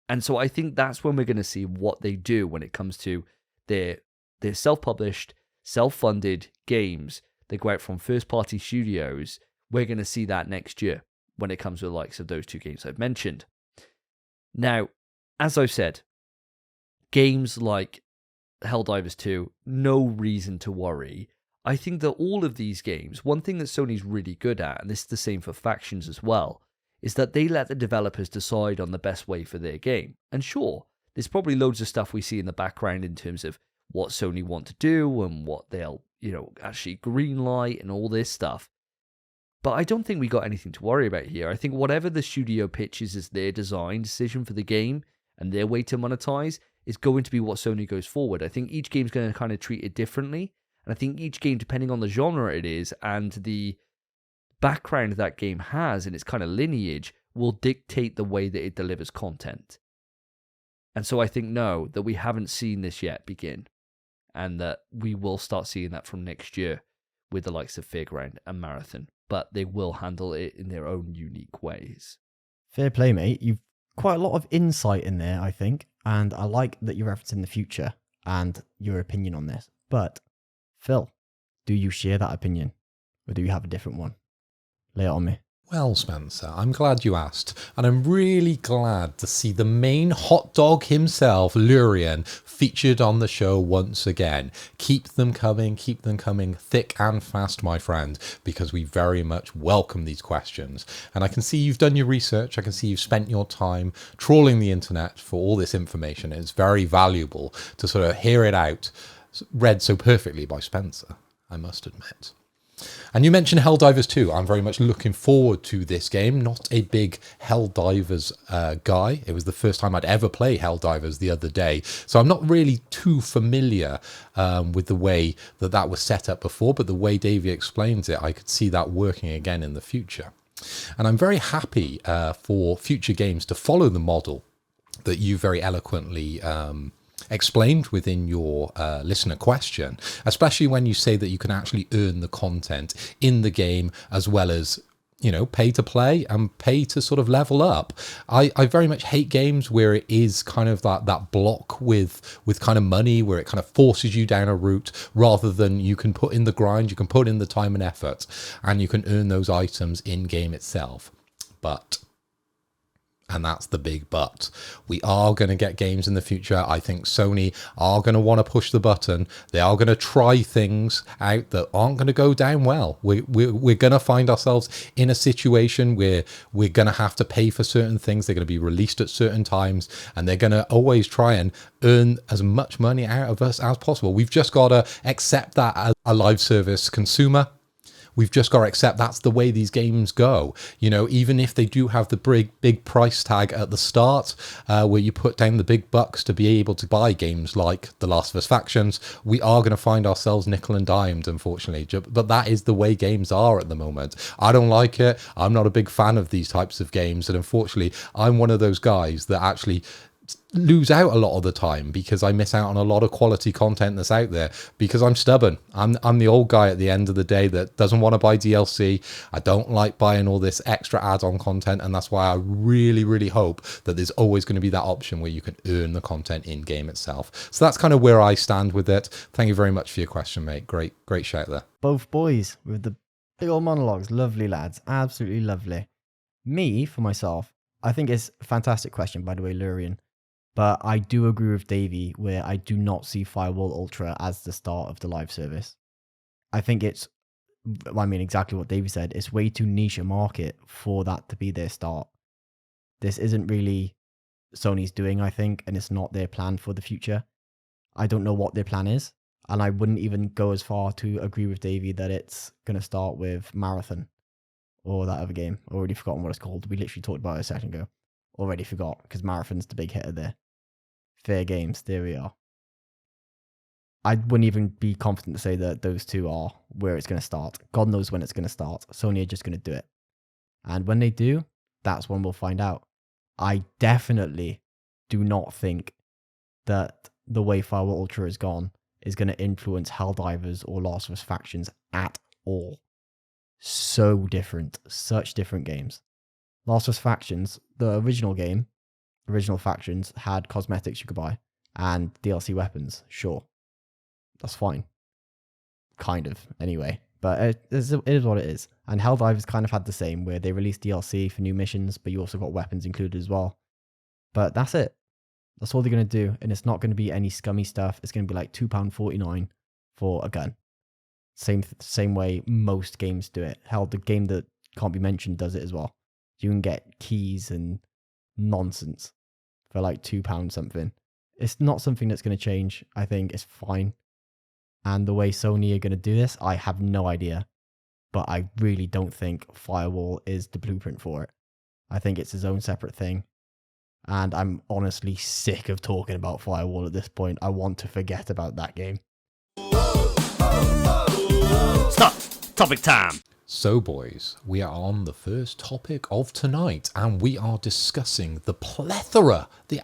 And so I think that's when we're going to see what they do when it comes to their self-published, self-funded games. They go out from first-party studios. We're going to see that next year when it comes to the likes of those two games I've mentioned. Now, as I've said, games like Helldivers 2, no reason to worry. I think that all of these games, one thing that Sony's really good at, and this is the same for Factions as well, is that they let the developers decide on the best way for their game. And sure, there's probably loads of stuff we see in the background in terms of what Sony want to do and what they'll, actually greenlight and all this stuff. But I don't think we got anything to worry about here. I think whatever the studio pitches as their design decision for the game and their way to monetize is going to be what Sony goes forward. I think each game's going to kind of treat it differently. And I think each game, depending on the genre it is and the background that game has and its kind of lineage, will dictate the way that it delivers content. And so I think, that we haven't seen this yet begin. And that we will start seeing that from next year with the likes of Fairground and Marathon. But they will handle it in their own unique ways. Fair play, mate. You've quite a lot of insight in there, I think. And I like that you're referencing the future and your opinion on this. But, Phil, do you share that opinion? Or do you have a different one? Lay it on me. Well, Spencer, I'm glad you asked, and I'm really glad to see the main hot dog himself, Lurian, featured on the show once again. Keep them coming thick and fast, my friend, because we very much welcome these questions. And I can see you've done your research, I can see you've spent your time trawling the internet for all this information. It's very valuable to sort of hear it out, read so perfectly by Spencer, I must admit. And you mentioned Helldivers 2. I'm very much looking forward to this game. Not a big Helldivers guy. It was the first time I'd ever play Helldivers the other day. So I'm not really too familiar with the way that was set up before. But the way Davey explains it, I could see that working again in the future. And I'm very happy for future games to follow the model that you very eloquently explained within your listener question, especially when you say that you can actually earn the content in the game as well as, you know, pay to play and pay to sort of level up. I very much hate games where it is kind of that block with kind of money, where it kind of forces you down a route rather than you can put in the grind, you can put in the time and effort, and you can earn those items in game itself. But, and that's the big but, we are going to get games in the future. I think Sony are going to want to push the button. They are going to try things out that aren't going to go down well. We're going to find ourselves in a situation where we're going to have to pay for certain things. They're going to be released at certain times, and they're going to always try and earn as much money out of us as possible. We've just got to accept that as a live service consumer. We've just got to accept that's the way these games go. You know, even if they do have the big price tag at the start, where you put down the big bucks to be able to buy games like The Last of Us Factions, we are going to find ourselves nickel and dimed, unfortunately. But that is the way games are at the moment. I don't like it. I'm not a big fan of these types of games. And unfortunately, I'm one of those guys that actually lose out a lot of the time because I miss out on a lot of quality content that's out there because I'm stubborn. I'm the old guy at the end of the day that doesn't want to buy DLC. I don't like buying all this extra add-on content, and that's why I really hope that there's always going to be that option where you can earn the content in game itself. So that's kind of where I stand with it. Thank you very much for your question, mate. Great shout there. Both boys with the big old monologues. Lovely lads. Absolutely lovely. Me, for myself, I think it's a fantastic question, by the way, Lurian. But I do agree with Davey where I do not see Firewall Ultra as the start of the live service. I think exactly what Davey said. It's way too niche a market for that to be their start. This isn't really Sony's doing, I think, and it's not their plan for the future. I don't know what their plan is, and I wouldn't even go as far to agree with Davey that it's going to start with Marathon or that other game. Already forgotten what it's called. We literally talked about it a second ago. Already forgot, because Marathon's the big hitter there. Fair games, there we are. I wouldn't even be confident to say that those two are where it's going to start. God knows when it's going to start. Sony are just going to do it. And when they do, that's when we'll find out. I definitely do not think that the way Firewall Ultra is gone is going to influence Helldivers or Last of Us Factions at all. So different. Such different games. Last of Us Factions, the original game, original Factions, had cosmetics you could buy and DLC weapons. Sure. That's fine. Kind of, anyway. But it is what it is. And Helldivers kind of had the same, where they released DLC for new missions, but you also got weapons included as well. But that's it. That's all they're going to do. And it's not going to be any scummy stuff. It's going to be like £2.49 for a gun. Same way most games do it. Hell, the game that can't be mentioned does it as well. You can get keys and nonsense for like £2 something. It's not something that's going to change. I think it's fine. And the way Sony are going to do this, I have no idea. But I really don't think Firewall is the blueprint for it. I think it's his own separate thing. And I'm honestly sick of talking about Firewall at this point. I want to forget about that game. Stop! Topic time! So boys, we are on the first topic of tonight, and we are discussing the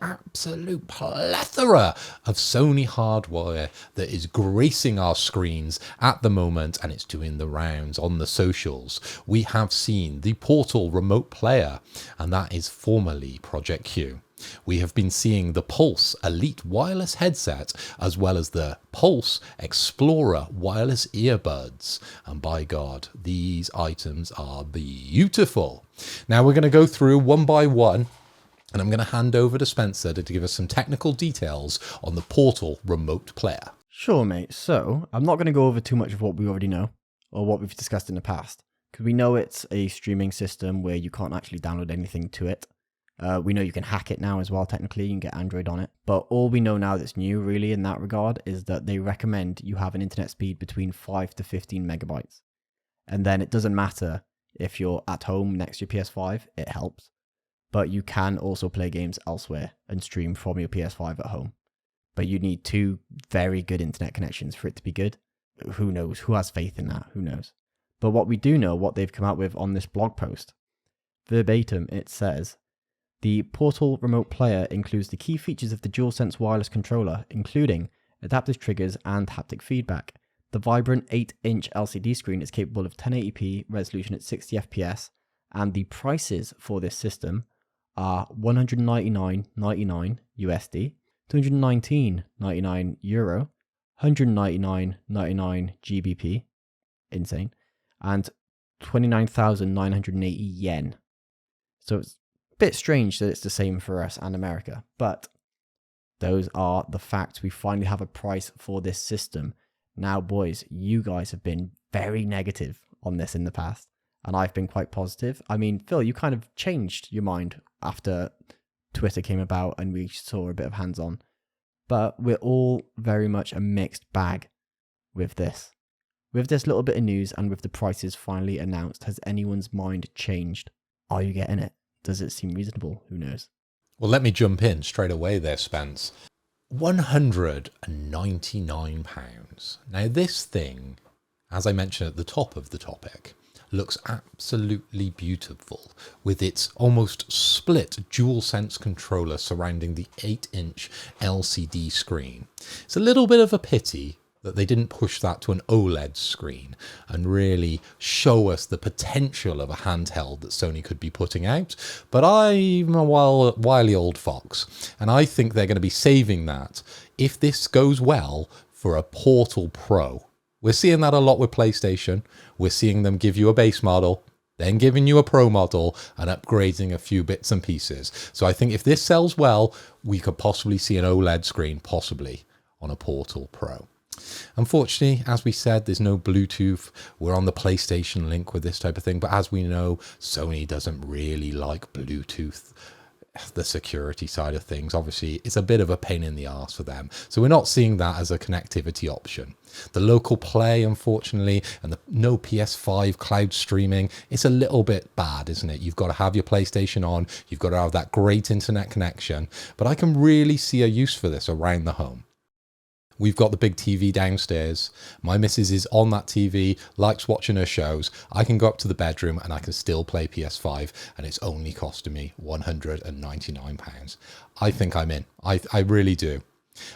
absolute plethora of Sony hardware that is gracing our screens at the moment, and it's doing the rounds on the socials. We have seen the Portal remote player, and that is formerly Project Q. We have been seeing the Pulse Elite wireless headset as well as the Pulse Explorer wireless earbuds. And by God, these items are beautiful. Now we're going to go through one by one, and I'm going to hand over to Spencer to give us some technical details on the Portal remote player. Sure, mate. So, I'm not going to go over too much of what we already know, or what we've discussed in the past, because we know it's a streaming system where you can't actually download anything to it. We know you can hack it now as well, technically, you can get Android on it. But all we know now that's new, really, in that regard, is that they recommend you have an internet speed between 5 to 15 megabytes. And then it doesn't matter if you're at home next to your PS5, it helps. But you can also play games elsewhere and stream from your PS5 at home. But you need 2 very good internet connections for it to be good. Who knows? Who has faith in that? Who knows? But what we do know, what they've come out with on this blog post, verbatim, it says, the Portal remote player includes the key features of the DualSense wireless controller, including adaptive triggers and haptic feedback. The vibrant 8-inch LCD screen is capable of 1080p resolution at 60 FPS, and the prices for this system are $199.99 USD, €219.99 Euro, $199.99 GBP, insane, and 29,980 yen. So it's bit strange that it's the same for us and America, but those are the facts. We finally have a price for this system. Now, boys, you guys have been very negative on this in the past, and I've been quite positive. I mean, Phil, you kind of changed your mind after Twitter came about and we saw a bit of hands-on, but we're all very much a mixed bag with this. With this little bit of news and with the prices finally announced, has anyone's mind changed? Are you getting it? Does it seem reasonable? Who knows? Well, let me jump in straight away there, Spence. £199. Now, this thing, as I mentioned at the top of the topic, looks absolutely beautiful with its almost split DualSense controller surrounding the 8-inch LCD screen. It's a little bit of a pity that they didn't push that to an OLED screen and really show us the potential of a handheld that Sony could be putting out. But I'm a wily old fox, and I think they're going to be saving that, if this goes well, for a Portal Pro. We're seeing that a lot with PlayStation. We're seeing them give you a base model, then giving you a Pro model and upgrading a few bits and pieces. So I think if this sells well, we could possibly see an OLED screen, possibly, on a Portal Pro. Unfortunately, as we said, there's no Bluetooth. We're on the PlayStation Link with this type of thing, but as we know, Sony doesn't really like Bluetooth. The security side of things, obviously, it's a bit of a pain in the arse for them. So we're not seeing that as a connectivity option. The local play, unfortunately, and the no PS5 cloud streaming, it's a little bit bad, isn't it? You've got to have your PlayStation on, you've got to have that great internet connection, but I can really see a use for this around the home. We've got the big TV downstairs. My missus is on that TV, likes watching her shows. I can go up to the bedroom and I can still play PS5, and it's only costing me £199. I think I'm in. I really do.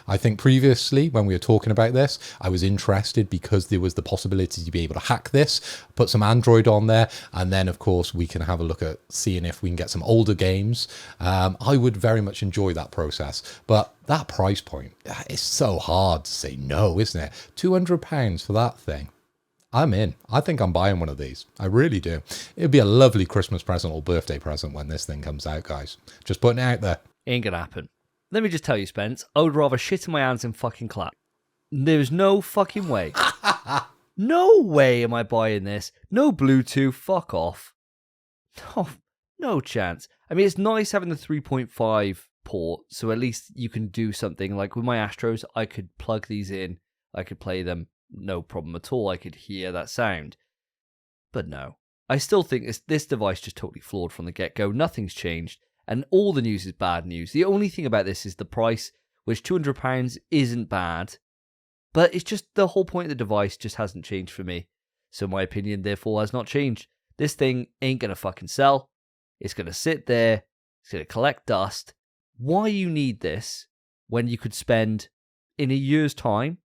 I think previously, when we were talking about this, I was interested because there was the possibility to be able to hack this, put some Android on there, and then, of course, we can have a look at seeing if we can get some older games. I would very much enjoy that process, but that price point, it's so hard to say no, isn't it? £200 for that thing. I'm in. I think I'm buying one of these. I really do. It'd be a lovely Christmas present or birthday present when this thing comes out, guys. Just putting it out there. Ain't gonna happen. Let me just tell you, Spence, I would rather shit in my hands and fucking clap. There's no fucking way. No way am I buying this. No Bluetooth, fuck off. No chance. I mean, it's nice having the 3.5 port, so at least you can do something. Like with my Astros, I could plug these in, I could play them, no problem at all. I could hear that sound. But no. I still think this device just totally flawed from the get-go. Nothing's changed. And all the news is bad news. The only thing about this is the price, which £200 isn't bad. But it's just the whole point of the device just hasn't changed for me. So my opinion, therefore, has not changed. This thing ain't going to fucking sell. It's going to sit there. It's going to collect dust. Why you need this when you could spend, in a year's time,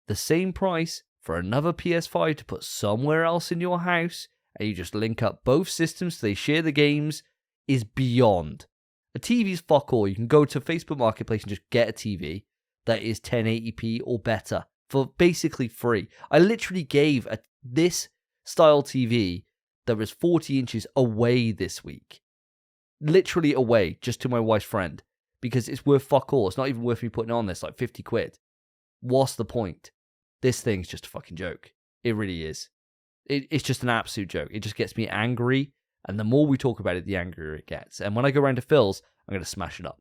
the same price for another PS5 to put somewhere else in your house, and you just link up both systems so they share the games, is beyond. A TV's fuck all. You can go to Facebook Marketplace and just get a TV that is 1080p or better for basically free. I literally gave this style TV that was 40 inches away this week. Literally away, just to my wife's friend. Because it's worth fuck all. It's not even worth me putting on this, like 50 quid. What's the point? This thing's just a fucking joke. It really is. It's just an absolute joke. It just gets me angry. And the more we talk about it, the angrier it gets. And when I go around to Phil's, I'm going to smash it up.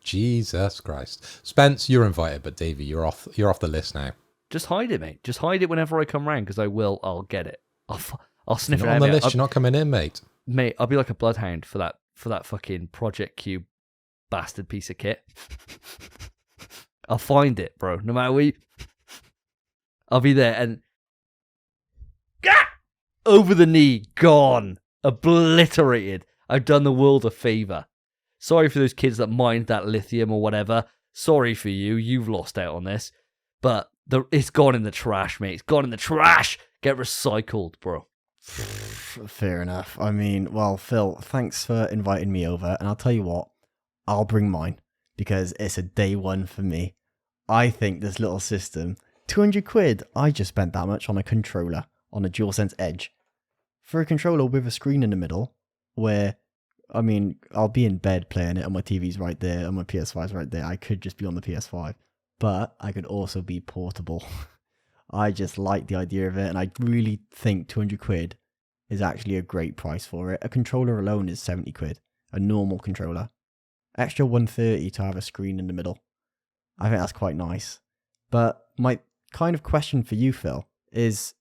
Jesus Christ. Spence, you're invited, but Davey, you're off the list now. Just hide it, mate. Just hide it whenever I come round, because I'll get it. I'll sniff You're it not out. on the list, you're not coming in, mate. Mate, I'll be like a bloodhound for that fucking Project Q bastard piece of kit. I'll find it, bro. No matter what I'll be there and over the knee, gone, obliterated. I've done the world a favor. Sorry for those kids that mined that lithium or whatever. Sorry for you. You've lost out on this. But it's gone in the trash, mate. It's gone in the trash. Get recycled, bro. Fair enough. I mean, well, Phil, thanks for inviting me over. And I'll tell you what, I'll bring mine because it's a day one for me. I think this little system, 200 quid, I just spent that much on a controller, on a DualSense Edge. For a controller with a screen in the middle, where, I mean, I'll be in bed playing it and my TV's right there and my PS5's right there. I could just be on the PS5, but I could also be portable. I just like the idea of it, and I really think 200 quid is actually a great price for it. A controller alone is 70 quid, a normal controller. Extra 130 to have a screen in the middle. I think that's quite nice. But my kind of question for you, Phil, is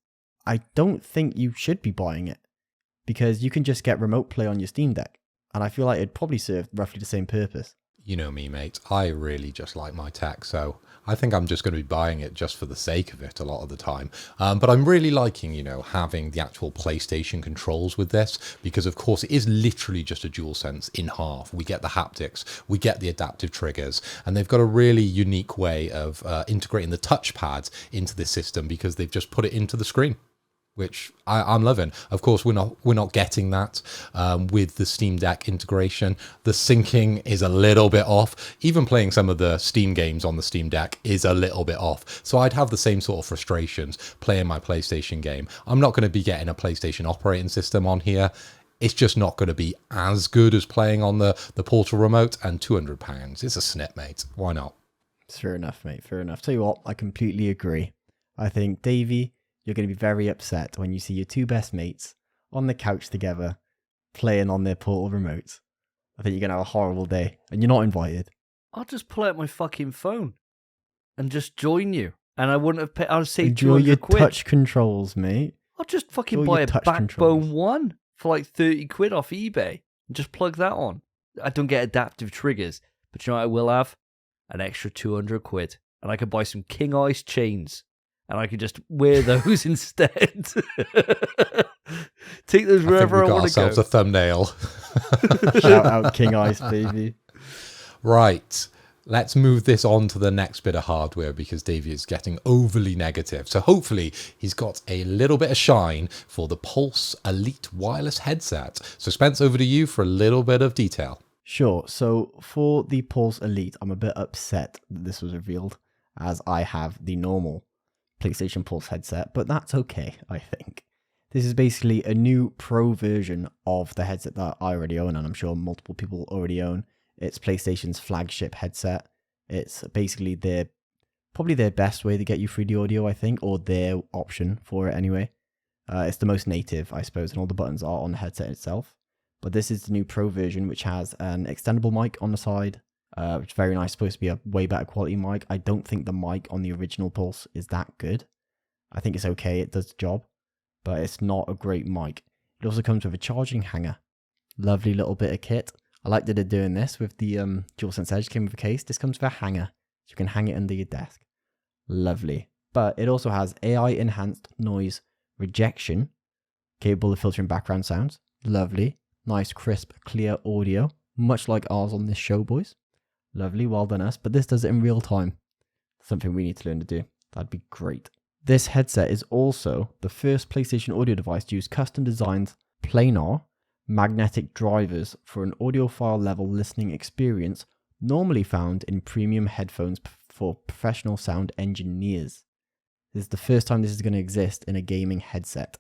I don't think you should be buying it because you can just get remote play on your Steam Deck, and I feel like it'd probably serve roughly the same purpose. You know me, mate. I really just like my tech, so I think I'm just going to be buying it just for the sake of it a lot of the time. But I'm really liking, having the actual PlayStation controls with this, because of course it is literally just a DualSense in half. We get the haptics, we get the adaptive triggers, and they've got a really unique way of integrating the touchpads into this system because they've just put it into the screen, which I'm loving. Of course, we're not getting that with the Steam Deck integration. The syncing is a little bit off. Even playing some of the Steam games on the Steam Deck is a little bit off. So I'd have the same sort of frustrations playing my PlayStation game. I'm not going to be getting a PlayStation operating system on here. It's just not going to be as good as playing on the Portal remote, and £200. It's a snip, mate. Why not? Fair enough, mate. Fair enough. Tell you what, I completely agree. I think Davey, you're going to be very upset when you see your two best mates on the couch together playing on their Portal remotes. I think you're going to have a horrible day and you're not invited. I'll just pull out my fucking phone and just join you. And I wouldn't have paid, I'll say Enjoy 200 your quid. touch controls, mate. I'll just fucking Enjoy buy your a touch Backbone controls. 1 for like 30 quid off eBay and just plug that on. I don't get adaptive triggers, but you know what I will have? An extra 200 quid. And I could buy some King Ice chains. And I could just wear those instead. Take those wherever I want to go. Ourselves a thumbnail. Shout out King Ice, baby. Right. Let's move this on to the next bit of hardware because Davey is getting overly negative. So hopefully he's got a little bit of shine for the Pulse Elite wireless headset. So Spence, over to you for a little bit of detail. Sure. So for the Pulse Elite, I'm a bit upset that this was revealed as I have the normal PlayStation Pulse headset, but that's okay, I think. This is basically a new pro version of the headset that I already own, and I'm sure multiple people already own. It's PlayStation's flagship headset. It's basically probably their best way to get you 3D audio, I think, or their option for it anyway. It's the most native, I suppose, and all the buttons are on the headset itself. But this is the new pro version, which has an extendable mic on the side, which is very nice. Supposed to be a way better quality mic. I don't think the mic on the original Pulse is that good. I think it's okay, it does the job, but it's not a great mic. It also comes with a charging hanger. Lovely little bit of kit. I like that they're doing this with the DualSense Edge. Came with a case. This comes with a hanger, so you can hang it under your desk. Lovely. But it also has AI enhanced noise rejection, capable of filtering background sounds. Lovely. Nice, crisp, clear audio, much like ours on this show, boys. Lovely, well done us. But this does it in real time. Something we need to learn to do. That'd be great. This headset is also the first PlayStation audio device to use custom designed planar magnetic drivers for an audiophile level listening experience normally found in premium headphones for professional sound engineers. This is the first time this is going to exist in a gaming headset.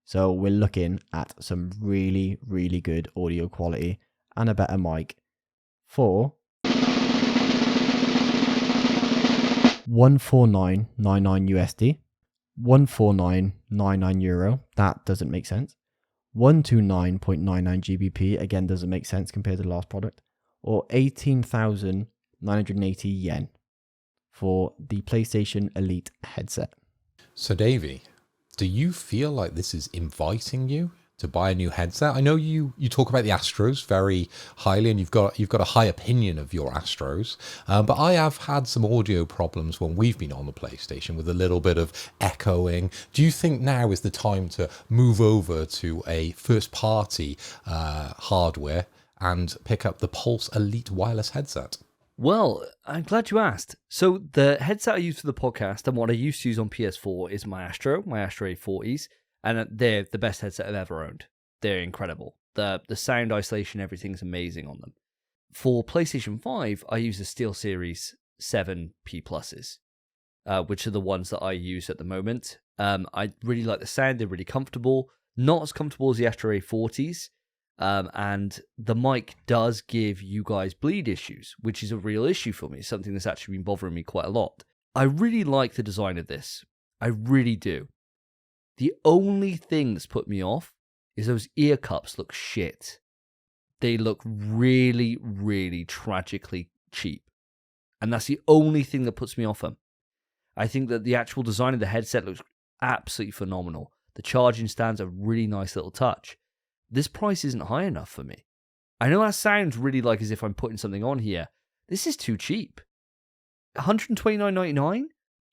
So we're looking at some really, really good audio quality and a better mic for €149.99 USD, €149.99. That doesn't make sense. 129.99 GBP, again doesn't make sense compared to the last product, or 18,980 yen for the PlayStation Elite headset. So Davey, do you feel like this is inviting you to buy a new headset? I know you talk about the Astros very highly, and you've got a high opinion of your Astros, but I have had some audio problems when we've been on the PlayStation with a little bit of echoing. Do you think now is the time to move over to a first-party hardware and pick up the Pulse Elite wireless headset? Well, I'm glad you asked. So the headset I use for the podcast and what I used to use on PS4 is my Astro A40s, and they're the best headset I've ever owned. They're incredible. The sound isolation, everything's amazing on them. For PlayStation 5, I use the SteelSeries 7 P+, which are the ones that I use at the moment. I really like the sound. They're really comfortable. Not as comfortable as the Astro A40s. And the mic does give you guys bleed issues, which is a real issue for me, something that's actually been bothering me quite a lot. I really like the design of this. I really do. The only thing that's put me off is those ear cups look shit. They look really, really tragically cheap. And that's the only thing that puts me off them. I think that the actual design of the headset looks absolutely phenomenal. The charging stand's a really nice little touch. This price isn't high enough for me. I know that sounds really like as if I'm putting something on here. This is too cheap. $129.99?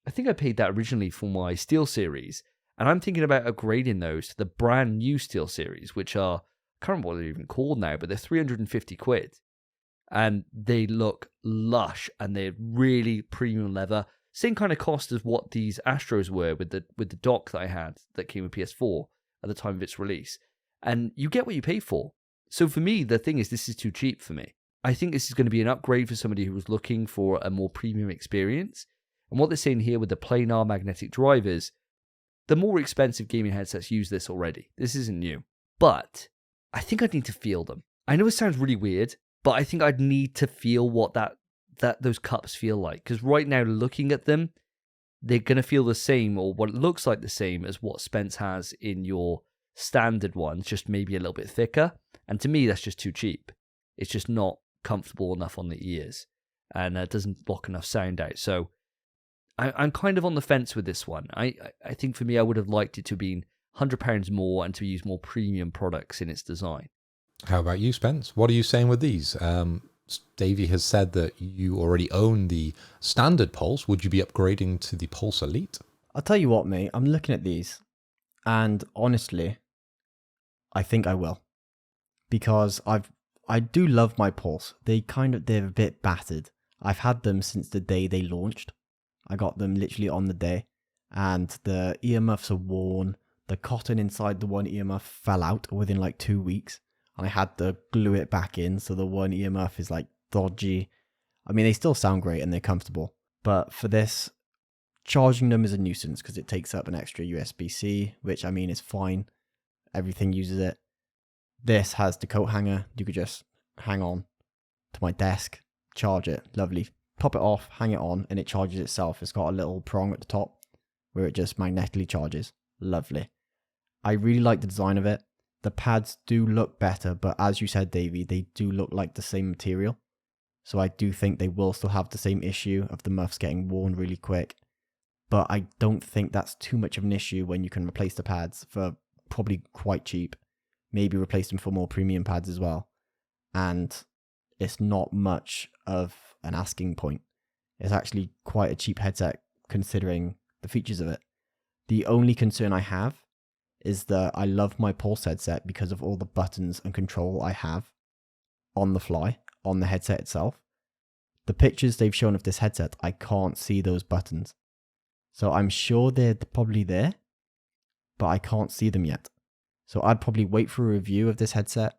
I think I paid that originally for my SteelSeries, and I'm thinking about upgrading those to the brand new SteelSeries, which are, I can't remember what they're even called now, but they're 350 quid. And they look lush, and they're really premium leather. Same kind of cost as what these Astros were with the dock that I had that came with PS4 at the time of its release. And you get what you pay for. So for me, the thing is, this is too cheap for me. I think this is going to be an upgrade for somebody who was looking for a more premium experience. And what they're saying here with the planar magnetic drivers, the more expensive gaming headsets use this already. This isn't new. But I think I'd need to feel them. I know it sounds really weird, but I think I'd need to feel what those cups feel like. Because right now, looking at them, they're going to feel the same, or what it looks like the same as what Spence has in your standard ones, just maybe a little bit thicker. And to me, that's just too cheap. It's just not comfortable enough on the ears, and it doesn't block enough sound out. So I'm kind of on the fence with this one. I think for me, I would have liked it to have been £100 more and to use more premium products in its design. How about you, Spence? What are you saying with these? Davey has said that you already own the standard Pulse. Would you be upgrading to the Pulse Elite? I'll tell you what, mate. I'm looking at these, and honestly, I think I will, because I do love my Pulse. They're a bit battered. I've had them since the day they launched. I got them literally on the day, and the earmuffs are worn. The cotton inside the one earmuff fell out within like 2 weeks, and I had to glue it back in, so the one earmuff is like dodgy. I mean, they still sound great and they're comfortable, but for this, charging them is a nuisance because it takes up an extra USB-C, which I mean is fine. Everything uses it. This has the coat hanger. You could just hang on to my desk, charge it. Lovely. Pop it off, hang it on, and it charges itself. It's got a little prong at the top where it just magnetically charges. Lovely. I really like the design of it. The pads do look better, but as you said, Davey, they do look like the same material. So I do think they will still have the same issue of the muffs getting worn really quick. But I don't think that's too much of an issue when you can replace the pads for probably quite cheap. Maybe replace them for more premium pads as well. And it's not much of an asking point. It's actually quite a cheap headset considering the features of it. The only concern I have is that I love my Pulse headset because of all the buttons and control I have on the fly, on the headset itself. The pictures they've shown of this headset, I can't see those buttons. So I'm sure they're probably there, but I can't see them yet. So I'd probably wait for a review of this headset,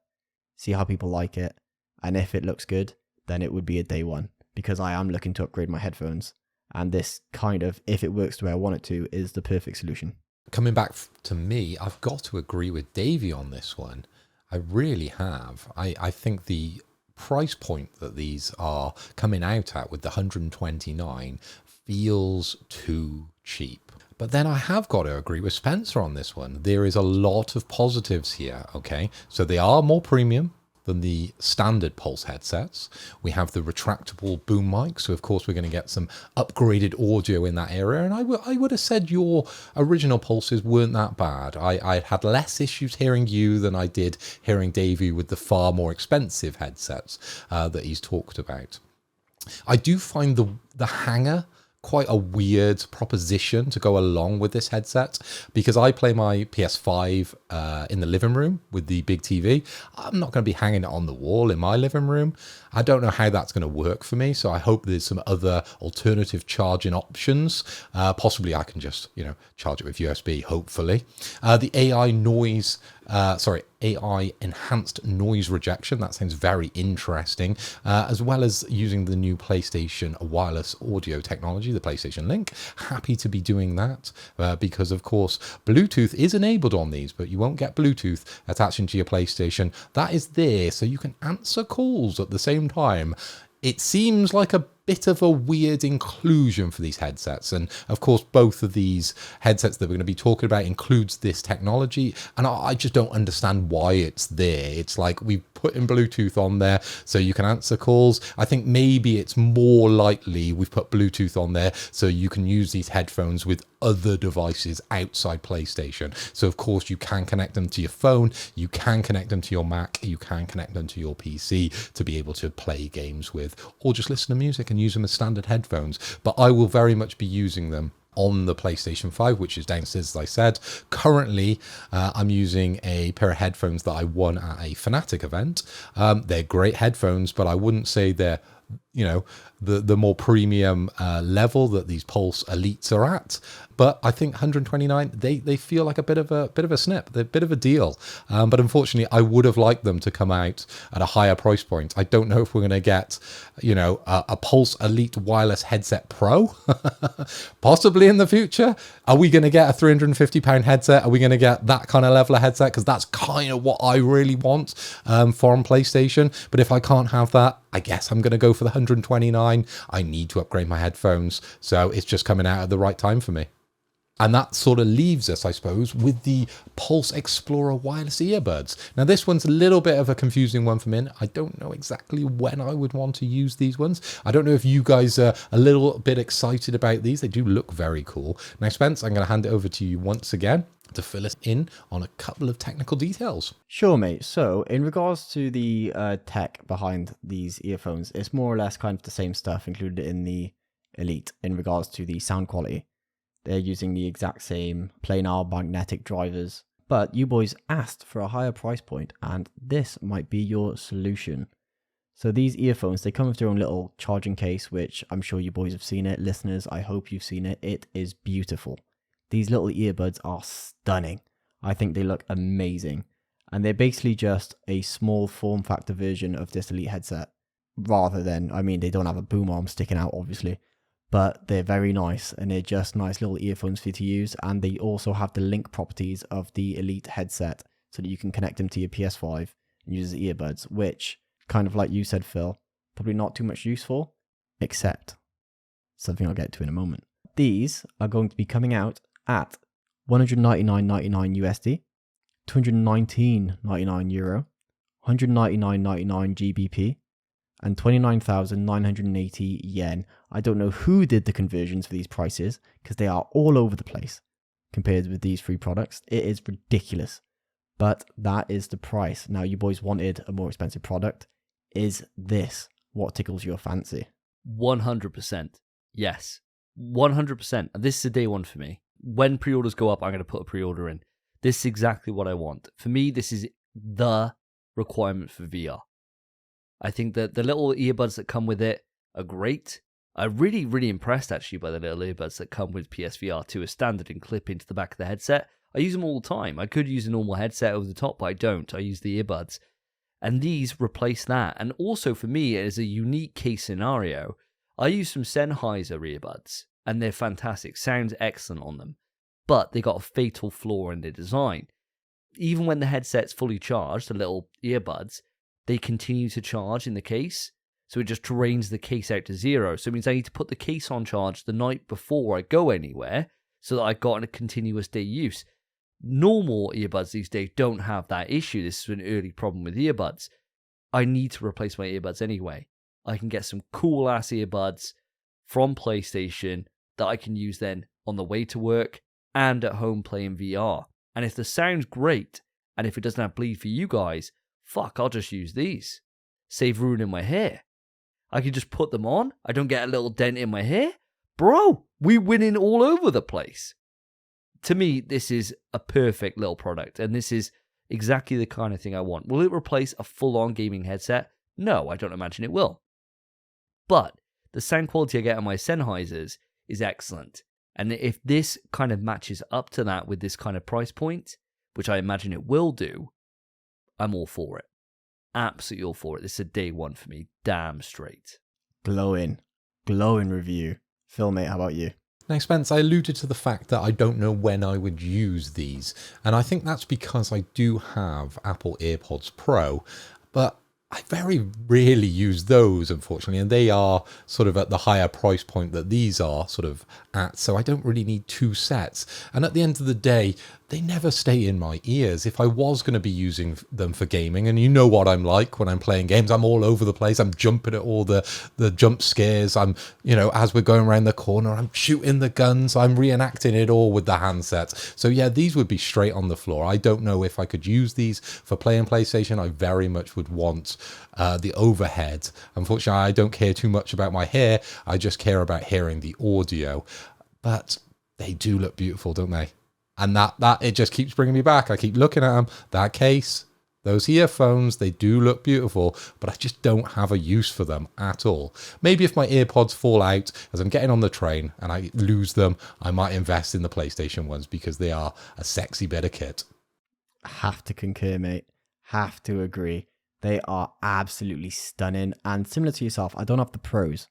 see how people like it, and if it looks good, then it would be a day one, because I am looking to upgrade my headphones. And this kind of, if it works the way I want it to, is the perfect solution. Coming back to me, I've got to agree with Davey on this one. I really have. I think the price point that these are coming out at with the 129 feels too cheap. But then I have got to agree with Spencer on this one. There is a lot of positives here, okay? So they are more premium than the standard Pulse headsets. We have the retractable boom mic, so of course we're going to get some upgraded audio in that area. And I would have said your original Pulses weren't that bad. I had less issues hearing you than I did hearing Davey with the far more expensive headsets that he's talked about. I do find the hanger quite a weird proposition to go along with this headset, because I play my PS5 in the living room with the big TV. I'm not going to be hanging it on the wall in my living room. I don't know how that's going to work for me, so I hope there's some other alternative charging options. Possibly I can just, charge it with USB, hopefully. The AI enhanced noise rejection. That sounds very interesting, as well as using the new PlayStation wireless audio technology, the PlayStation Link. Happy to be doing that because, of course, Bluetooth is enabled on these, but you won't get Bluetooth attaching to your PlayStation. That is there, so you can answer calls at the same time. It seems like a bit of a weird inclusion for these headsets, and of course both of these headsets that we're going to be talking about includes this technology, and I just don't understand why it's there. It's like we've put in Bluetooth on there so you can answer calls. I think maybe it's more likely we've put Bluetooth on there so you can use these headphones with other devices outside PlayStation. So of course you can connect them to your phone, you can connect them to your Mac, you can connect them to your PC to be able to play games with, or just listen to music and use them as standard headphones. But I will very much be using them on the PlayStation 5, which is downstairs, as I said. Currently, I'm using a pair of headphones that I won at a Fnatic event. They're great headphones, but I wouldn't say they're, the more premium level that these Pulse Elites are at. But I think 129, they feel like a bit of a snip. They're a bit of a deal. But unfortunately, I would have liked them to come out at a higher price point. I don't know if we're going to get, a Pulse Elite Wireless Headset Pro, possibly in the future. Are we going to get a £350 headset? Are we going to get that kind of level of headset? Because that's kind of what I really want from PlayStation. But if I can't have that, I guess I'm going to go for the 129. I need to upgrade my headphones, so it's just coming out at the right time for me. And that sort of leaves us, I suppose, with the Pulse Explorer wireless earbuds. Now, this one's a little bit of a confusing one for me. I don't know exactly when I would want to use these ones. I don't know if you guys are a little bit excited about these. They do look very cool. Now, Spence, I'm going to hand it over to you once again to fill us in on a couple of technical details. Sure, mate. So in regards to the tech behind these earphones, it's more or less kind of the same stuff included in the Elite in regards to the sound quality. They're using the exact same planar magnetic drivers, but you boys asked for a higher price point, and this might be your solution. So these earphones, they come with their own little charging case, which I'm sure you boys have seen it. Listeners, I hope you've seen it. It is beautiful. These little earbuds are stunning. I think they look amazing. And they're basically just a small form factor version of this Elite headset. Rather than, they don't have a boom arm sticking out, obviously. But they're very nice, and they're just nice little earphones for you to use. And they also have the link properties of the Elite headset, so that you can connect them to your PS5 and use the earbuds, which, kind of like you said, Phil, probably not too much use for, except something I'll get to in a moment. These are going to be coming out at $199.99 USD, €219.99 Euro, $199.99 GBP, and 29,980 yen. I don't know who did the conversions for these prices, because they are all over the place compared with these three products. It is ridiculous, but that is the price. Now, you boys wanted a more expensive product. Is this what tickles your fancy? 100%. Yes. 100%. And this is a day one for me. When pre-orders go up, I'm going to put a pre-order in. This is exactly what I want. For me, this is the requirement for VR. I think that the little earbuds that come with it are great. I'm really, really impressed actually by the little earbuds that come with PSVR 2 as standard and clip into the back of the headset. I use them all the time. I could use a normal headset over the top, but I don't. I use the earbuds. And these replace that. And also for me, as a unique case scenario, I use some Sennheiser earbuds, and they're fantastic. Sounds excellent on them. But they got a fatal flaw in their design. Even when the headset's fully charged, the little earbuds, they continue to charge in the case. So it just drains the case out to zero. So it means I need to put the case on charge the night before I go anywhere so that I've got a continuous day use. Normal earbuds these days don't have that issue. This is an early problem with earbuds. I need to replace my earbuds anyway. I can get some cool ass earbuds from PlayStation that I can use then on the way to work and at home playing VR. And if the sound's great, and if it doesn't have bleed for you guys, fuck, I'll just use these. Save ruining my hair. I can just put them on. I don't get a little dent in my hair. Bro, we winning all over the place. To me, this is a perfect little product, and this is exactly the kind of thing I want. Will it replace a full-on gaming headset? No, I don't imagine it will. But the sound quality I get on my Sennheisers is excellent. And if this kind of matches up to that with this kind of price point, which I imagine it will do, I'm all for it. Absolutely all for it. This is a day one for me. Damn straight. Glowing review. Phil, mate, how about you? Now, Spence, I alluded to the fact that I don't know when I would use these. And I think that's because I do have Apple AirPods Pro, but I very rarely use those, unfortunately, and they are sort of at the higher price point that these are sort of at, so I don't really need two sets. And at the end of the day, they never stay in my ears. If I was going to be using them for gaming, and you know what I'm like when I'm playing games, I'm all over the place. I'm jumping at all the jump scares. I'm, as we're going around the corner, I'm shooting the guns. I'm reenacting it all with the handsets. So yeah, these would be straight on the floor. I don't know if I could use these for playing PlayStation. I very much would want the overhead. Unfortunately, I don't care too much about my hair. I just care about hearing the audio. But they do look beautiful, don't they? And that it just keeps bringing me back. I keep looking at them. That case, those earphones, they do look beautiful, but I just don't have a use for them at all. Maybe if my earpods fall out as I'm getting on the train and I lose them, I might invest in the PlayStation ones because they are a sexy bit of kit. Have to concur, mate. Have to agree. They are absolutely stunning. And similar to yourself, I don't have the Pros,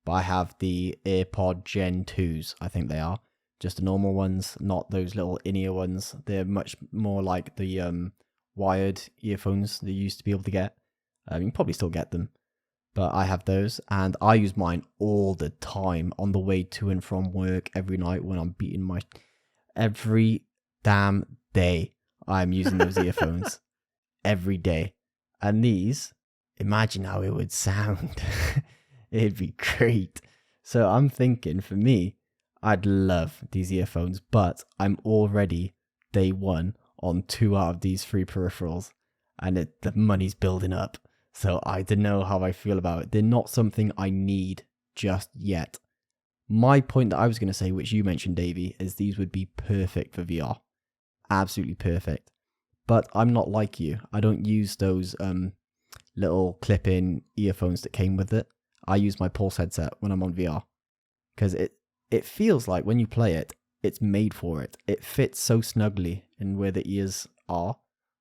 but I have the AirPod Gen 2s, I think they are. Just the normal ones, not those little in-ear ones. They're much more like the wired earphones that you used to be able to get. You can probably still get them. But I have those, and I use mine all the time on the way to and from work every night when I'm beating my... Every damn day I'm using those earphones. Every day. And these, imagine how it would sound. It'd be great. So I'm thinking, for me, I'd love these earphones, but I'm already day one on 2 out of these 3 peripherals, and the money's building up. So I don't know how I feel about it. They're not something I need just yet. My point that I was going to say, which you mentioned, Davey, is these would be perfect for VR. Absolutely perfect. But I'm not like you. I don't use those little clip-in earphones that came with it. I use my Pulse headset when I'm on VR, because it feels like when you play it, it's made for it. It fits so snugly in where the ears are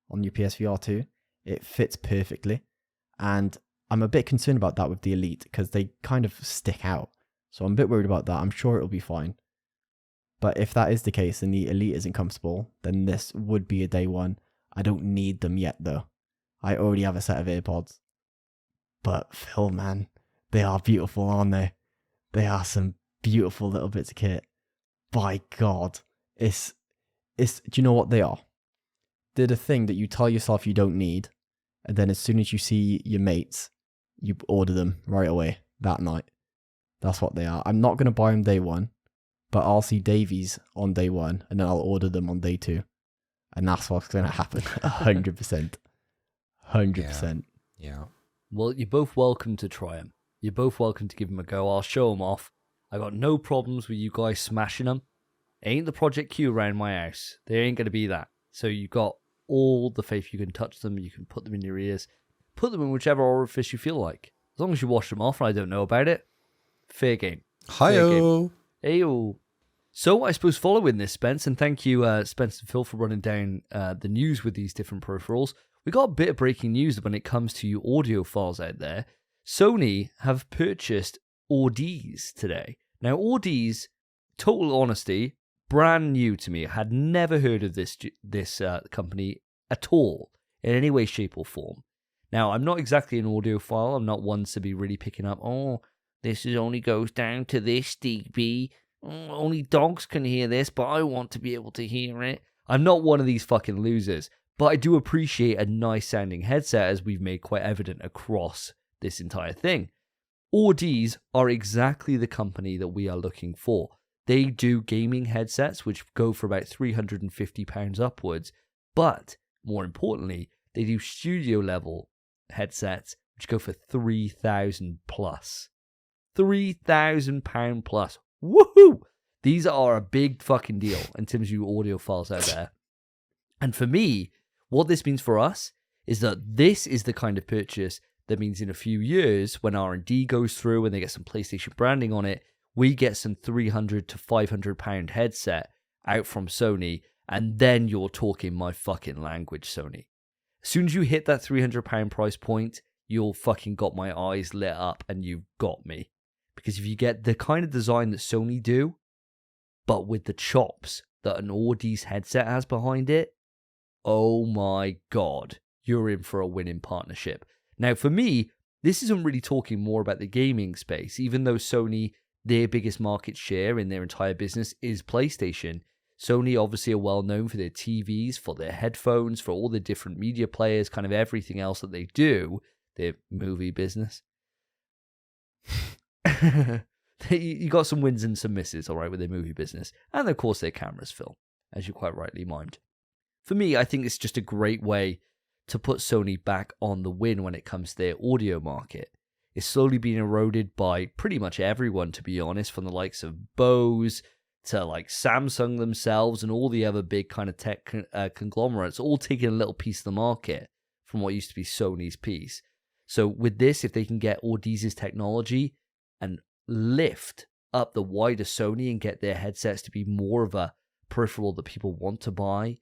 on your PSVR 2. It fits perfectly. And I'm a bit concerned about that with the Elite because they kind of stick out. So I'm a bit worried about that. I'm sure it'll be fine. But if that is the case and the Elite isn't comfortable, then this would be a day one. I don't need them yet though. I already have a set of AirPods. But Phil, man, they are beautiful, aren't they? They are some beautiful little bits of kit. By God, it's. Do you know what they are? They're the thing that you tell yourself you don't need, and then as soon as you see your mates, you order them right away that night. That's what they are. I'm not gonna buy them day one, but I'll see Davey's on day one, and then I'll order them on day 2, and that's what's gonna happen. 100%. 100%. Yeah. Well, you're both welcome to try them. You're both welcome to give them a go. I'll show them off. I got no problems with you guys smashing them. Ain't the Project Q around my house. There ain't going to be that. So you got all the faith. You can touch them. You can put them in your ears. Put them in whichever orifice you feel like. As long as you wash them off and I don't know about it, fair game. Hi-oh. Hey-oh. So I suppose following this, Spence, and thank you, Spence and Phil, for running down the news with these different peripherals. We got a bit of breaking news when it comes to you audiophiles out there. Sony have purchased Audi's today. Now, Audi's, total honesty, brand new to me. I had never heard of this company at all in any way, shape, or form. Now, I'm not exactly an audiophile. I'm not one to be really picking up, oh, this only goes down to this dB. Only dogs can hear this, but I want to be able to hear it. I'm not one of these fucking losers, but I do appreciate a nice sounding headset, as we've made quite evident across this entire thing. Audi's are exactly the company that we are looking for. They do gaming headsets, which go for about £350 upwards, but more importantly, they do studio level headsets, which go for £3,000 plus. £3,000 plus. Woohoo! These are a big fucking deal in terms of you audiophiles out there. And for me, what this means for us is that this is the kind of purchase that means in a few years, when R&D goes through and they get some PlayStation branding on it, we get some £300 to £500 headset out from Sony, and then you're talking my fucking language, Sony. As soon as you hit that £300 price point, you'll fucking got my eyes lit up and you've got me. Because if you get the kind of design that Sony do, but with the chops that an Audi's headset has behind it, oh my God, you're in for a winning partnership. Now, for me, this isn't really talking more about the gaming space, even though Sony, their biggest market share in their entire business is PlayStation. Sony obviously are well known for their TVs, for their headphones, for all the different media players, kind of everything else that they do, their movie business. You got some wins and some misses, all right, with their movie business. And, of course, their cameras, Phil, as you quite rightly mimed. For me, I think it's just a great way to put Sony back on the win when it comes to their audio market. It's slowly being eroded by pretty much everyone, to be honest, from the likes of Bose to like Samsung themselves and all the other big kind of tech conglomerates, all taking a little piece of the market from what used to be Sony's piece. So with this, if they can get Audi's technology and lift up the wider Sony and get their headsets to be more of a peripheral that people want to buy,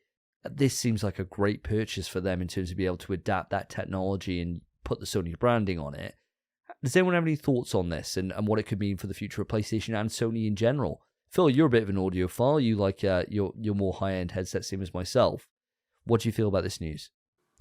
this seems like a great purchase for them in terms of being able to adapt that technology and put the Sony branding on it. Does anyone have any thoughts on this and what it could mean for the future of PlayStation and Sony in general? Phil, you're a bit of an audiophile. You like your more high-end headset, same as myself. What do you feel about this news?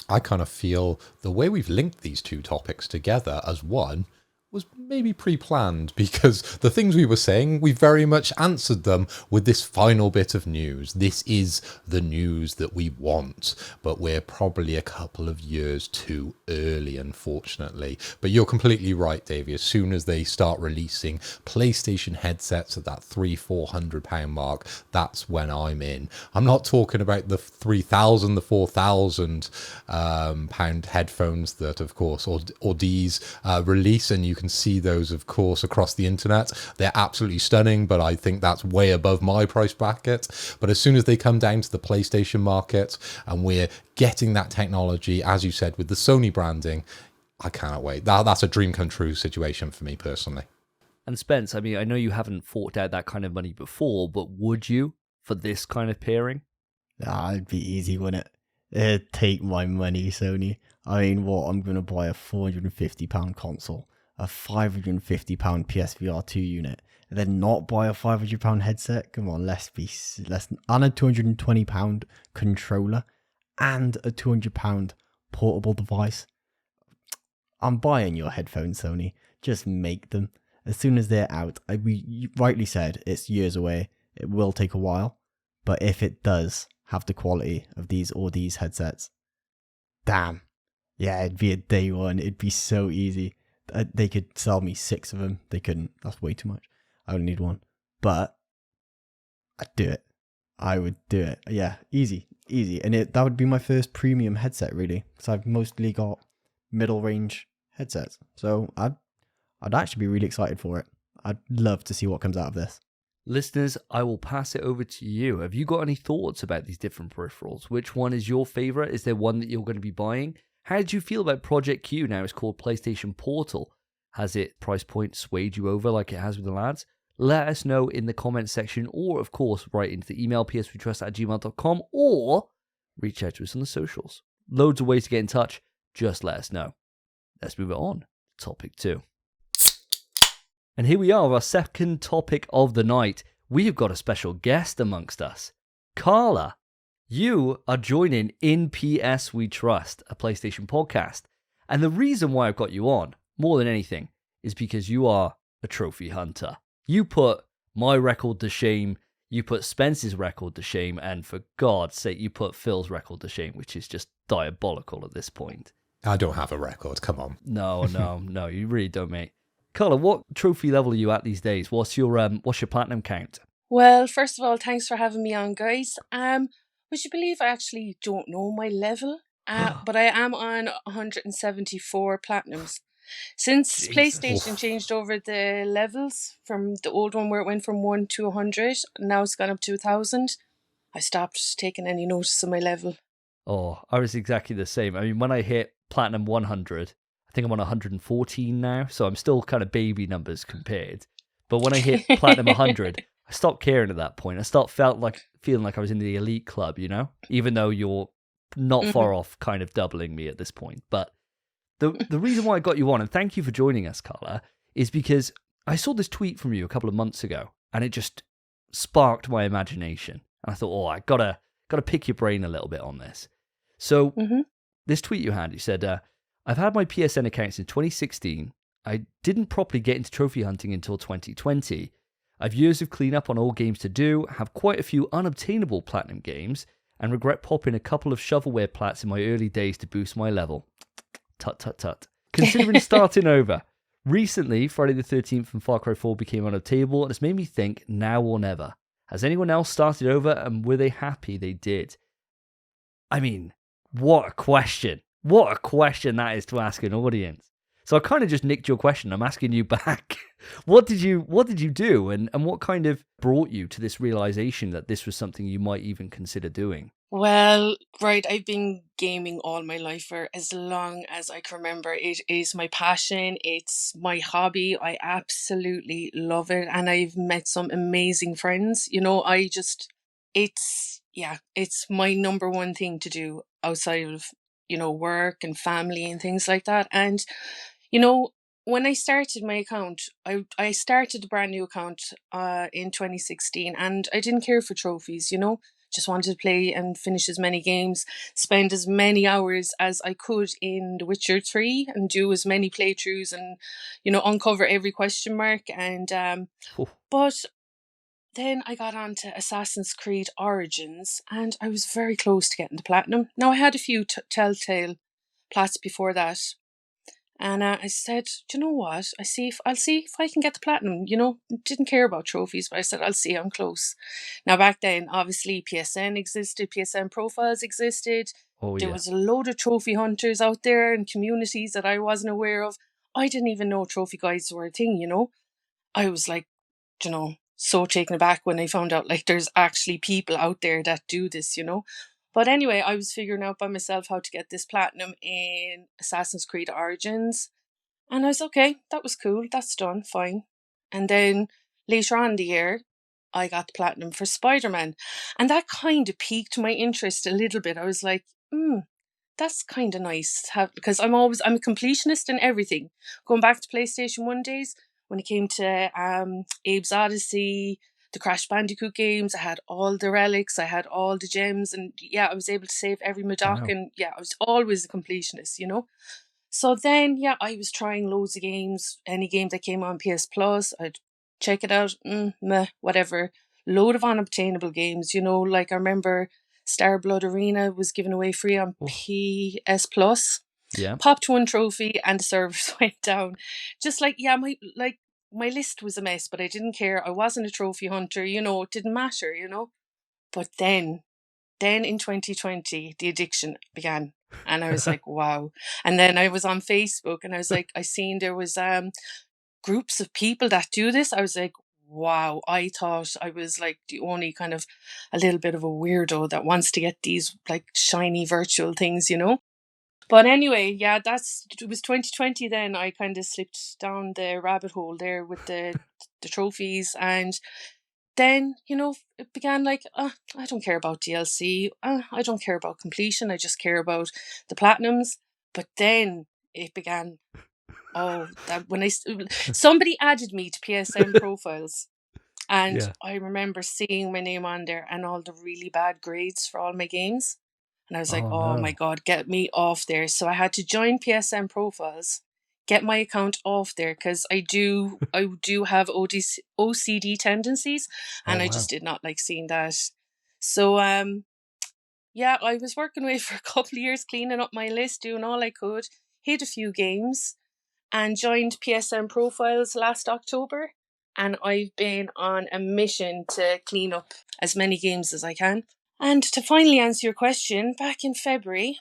I kind of feel the way we've linked these two topics together as one was maybe pre-planned, because the things we were saying, we very much answered them with this final bit of news. This is the news that we want, but we're probably a couple of years too early, unfortunately. But you're completely right, Davey. As soon as they start releasing PlayStation headsets at that £300-400 mark, that's when I'm in. I'm not talking about the 3,000, the 4,000 pound headphones that, of course, Audi's release, and you can see those, of course, across the internet. They're absolutely stunning, but I think that's way above my price bracket. But as soon as they come down to the PlayStation market and we're getting that technology, as you said, with the Sony branding, I cannot wait. That's a dream come true situation for me personally. And Spence, I mean, I know you haven't forked out that kind of money before, but would you for this kind of pairing? It'd be easy, wouldn't it? Take my money, Sony. I mean, what? I'm going to buy a £450 console, a £550 PSVR 2 unit, and then not buy a £500 headset? Come on, let's be less than, and a £220 controller and a £200 portable device. I'm buying your headphones, Sony. Just make them. As soon as they're out, you rightly said it's years away. It will take a while, but if it does have the quality of these Audi's headsets, damn. Yeah, it'd be a day one. It'd be so easy. They could sell me 6 of them. They couldn't. That's way too much. I only need 1. But I'd do it. I would do it. Yeah, easy. And that would be my first premium headset, really, because I've mostly got middle range headsets. So I'd actually be really excited for it. I'd love to see what comes out of this. Listeners, I will pass it over to you. Have you got any thoughts about these different peripherals? Which one is your favorite? Is there one that you're going to be buying? How did you feel about Project Q? Now it's called PlayStation Portal. Has it price point swayed you over like it has with the lads? let us know in the comments section, or of course, write into the email pswetrust@gmail.com, or reach out to us on the socials. Loads of ways to get in touch. Just let us know. Let's move it on. Topic 2. And here we are, our second topic of the night. We've got a special guest amongst us. Carla, you are joining in PS We Trust, a PlayStation podcast. And the reason why I've got you on, more than anything, is because you are a trophy hunter. You put my record to shame, you put Spence's record to shame, and for God's sake, you put Phil's record to shame, which is just diabolical at this point. I don't have a record, come on. No, you really don't, mate. Carla, what trophy level are you at these days? What's your platinum count? Well, first of all, thanks for having me on, guys. Would you believe I actually don't know my level? But I am on 174 platinums. Since PlayStation changed over the levels from the old one where it went from 1 to 100, now it's gone up to 1,000, I stopped taking any notice of my level. Oh, I was exactly the same. I mean, when I hit platinum 100, I think I'm on 114 now, so I'm still kind of baby numbers compared. But when I hit platinum 100, I stopped caring at that point. I feeling like I was in the elite club, you know? Even though you're not far off kind of doubling me at this point. But the reason why I got you on, and thank you for joining us, Carla, is because I saw this tweet from you a couple of months ago, and it just sparked my imagination. And I thought, oh, I gotta pick your brain a little bit on this. So this tweet you had, you said, I've had my PSN account since 2016. I didn't properly get into trophy hunting until 2020. I've years of cleanup on all games to do, have quite a few unobtainable platinum games, and regret popping a couple of shovelware plats in my early days to boost my level. Tut, tut, tut. Considering starting over. Recently, Friday the 13th and Far Cry 4 became unobtainable, and it's made me think now or never. Has anyone else started over, and were they happy they did? I mean, what a question. What a question that is to ask an audience. So I kind of just nicked your question. I'm asking you back. What did you do, and what kind of brought you to this realization that this was something you might even consider doing? Well, right, I've been gaming all my life for as long as I can remember. It is my passion. It's my hobby. I absolutely love it. And I've met some amazing friends. You know, it's my number one thing to do outside of, you know, work and family and things like that. And, you know, when I started my account, I started a brand new account in 2016, and I didn't care for trophies, you know. Just wanted to play and finish as many games, spend as many hours as I could in The Witcher 3 and do as many playthroughs and, you know, uncover every question mark. And but then I got on to Assassin's Creed Origins, and I was very close to getting the platinum. Now, I had a few telltale plats before that. And I said, do you know what? I'll see if I can get the platinum. You know, didn't care about trophies, but I said, I'll see, I'm close. Now, back then, obviously, PSN existed, PSN profiles existed. There was a load of trophy hunters out there and communities that I wasn't aware of. I didn't even know trophy guides were a thing, you know. I was like, you know, so taken aback when I found out, like, there's actually people out there that do this, you know. But anyway, I was figuring out by myself how to get this platinum in Assassin's Creed Origins. And I was okay, that was cool, that's done, fine. And then later on in the year, I got the platinum for Spider-Man. And that kind of piqued my interest a little bit. I was like, that's kind of nice to have, because I'm a completionist in everything. Going back to PlayStation 1 days, when it came to Abe's Odyssey, the Crash Bandicoot games, I had all the relics, I had all the gems, and I was able to save every Madoc, and I was always a completionist, you know. So then, I was trying loads of games, any game that came on PS Plus, I'd check it out, whatever. Load of unobtainable games, you know, like I remember Star Blood Arena was given away free on PS Plus. Yeah. Popped one trophy and the servers went down. Just my list was a mess, but I didn't care. I wasn't a trophy hunter, you know, it didn't matter, you know. But then in 2020, the addiction began. And I was like, wow. And then I was on Facebook and I was like, I seen there was groups of people that do this. I was like, wow. I thought I was like the only kind of a little bit of a weirdo that wants to get these like shiny virtual things, you know. But anyway, yeah, it was 2020 then. I kind of slipped down the rabbit hole there with the trophies. And then, it began like, I don't care about DLC. I don't care about completion. I just care about the platinums. But then it began, that when somebody added me to PSN profiles. And Yeah. I remember seeing my name on there and all the really bad grades for all my games. And I was like, oh my no. God, get me off there. So I had to join PSN profiles, get my account off there, because I do have OCD tendencies, and I wow. just did not like seeing that. So yeah, I was working away for a couple of years, cleaning up my list, doing all I could, hit a few games, and joined PSN profiles last October. And I've been on a mission to clean up as many games as I can. And to finally answer your question, back in February,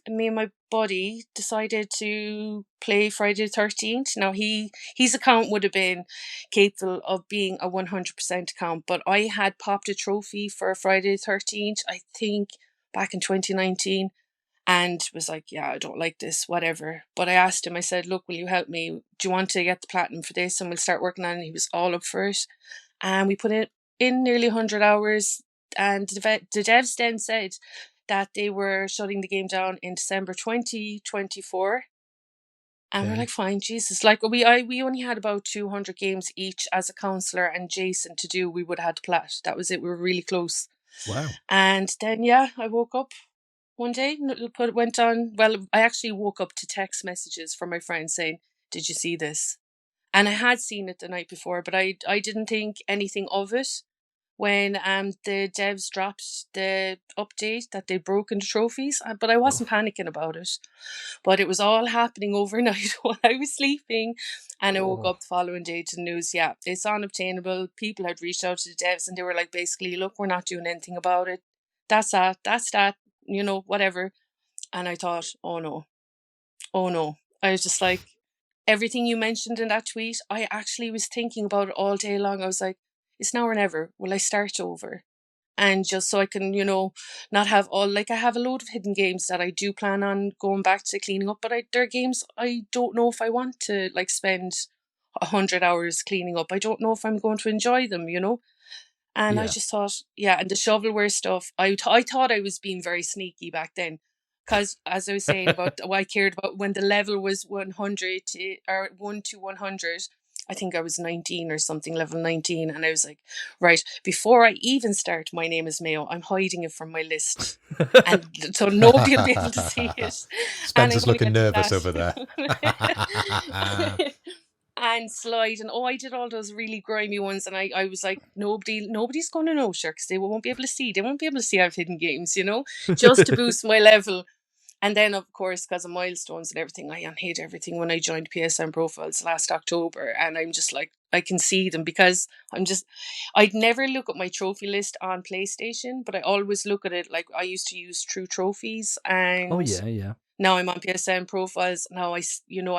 me and my buddy decided to play Friday the 13th. Now, his account would have been capable of being a 100% account, but I had popped a trophy for Friday the 13th, I think, back in 2019, and was like, yeah, I don't like this, whatever. But I asked him, I said, look, will you help me? Do you want to get the platinum for this? And we'll start working on it. He was all up for it. And we put it in nearly 100 hours. And the devs then said that they were shutting the game down in December 2024. And we're like, fine, Jesus. Like, we only had about 200 games each as a counsellor and Jason to do. We would have had to plat. That was it. We were really close. Wow. And then, yeah, I woke up one day, went on. Well, I actually woke up to text messages from my friends saying, did you see this? And I had seen it the night before, but I didn't think anything of it when the devs dropped the update that they'd broken the trophies. But I wasn't panicking about it. But it was all happening overnight while I was sleeping. And I woke up the following day to the news, yeah, it's unobtainable. People had reached out to the devs and they were like, basically, look, we're not doing anything about it. That's that, whatever. And I thought, oh no. I was just like, everything you mentioned in that tweet, I actually was thinking about it all day long. I was like, it's now or never. Will I start over? And just so I can, not have all, like I have a load of hidden games that I do plan on going back to cleaning up, but they're games I don't know if I want to like spend 100 hours cleaning up. I don't know if I'm going to enjoy them, And I just thought, yeah, and the shovelware stuff, I thought I was being very sneaky back then. Because as I was saying about what I cared about when the level was 100 or 1 to 100, I think I was 19 or something, level 19. And I was like, right, before I even start, my name is Mayo. I'm hiding it from my list. And so nobody will be able to see it. Spence is looking nervous over there. And slide. And I did all those really grimy ones. And I was like, nobody's going to know, sure, because they won't be able to see. They won't be able to see I've hidden games, just to boost my level. And then, of course, because of milestones and everything, I unhid everything when I joined PSN profiles last October. And I'm just like, I can see them because I'd never look at my trophy list on PlayStation, but I always look at it like I used to use True Trophies. And yeah. now I'm on PSN profiles. Now I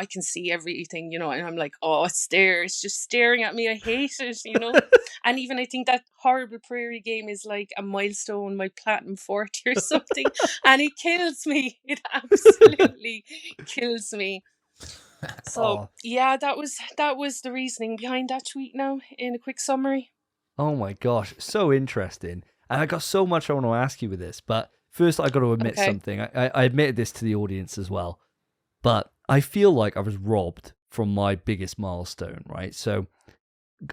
can see everything, and I'm like, oh, it's there. It's just staring at me. I hate it, And even I think that horrible prairie game is like a milestone, my platinum 40 or something. And it kills me. It absolutely kills me. So yeah, that was the reasoning behind that tweet now in a quick summary. Oh my gosh, so interesting. And I got so much I want to ask you with this, but first I got to admit something. I admitted this to the audience as well, but I feel like I was robbed from my biggest milestone, right? So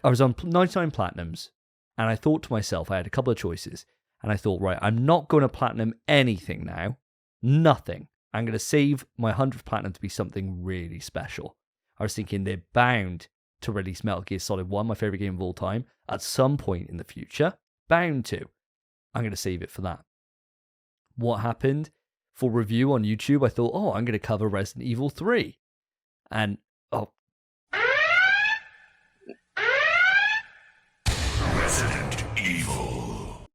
I was on 99 platinums, and I thought to myself, I had a couple of choices, and I thought, right, I'm not going to platinum anything now. Nothing. I'm going to save my 100th platinum to be something really special. I was thinking they're bound to release Metal Gear Solid 1, my favorite game of all time, at some point in the future. Bound to. I'm going to save it for that. What happened? For review on YouTube, I thought, I'm going to cover Resident Evil 3. And, Resident Evil.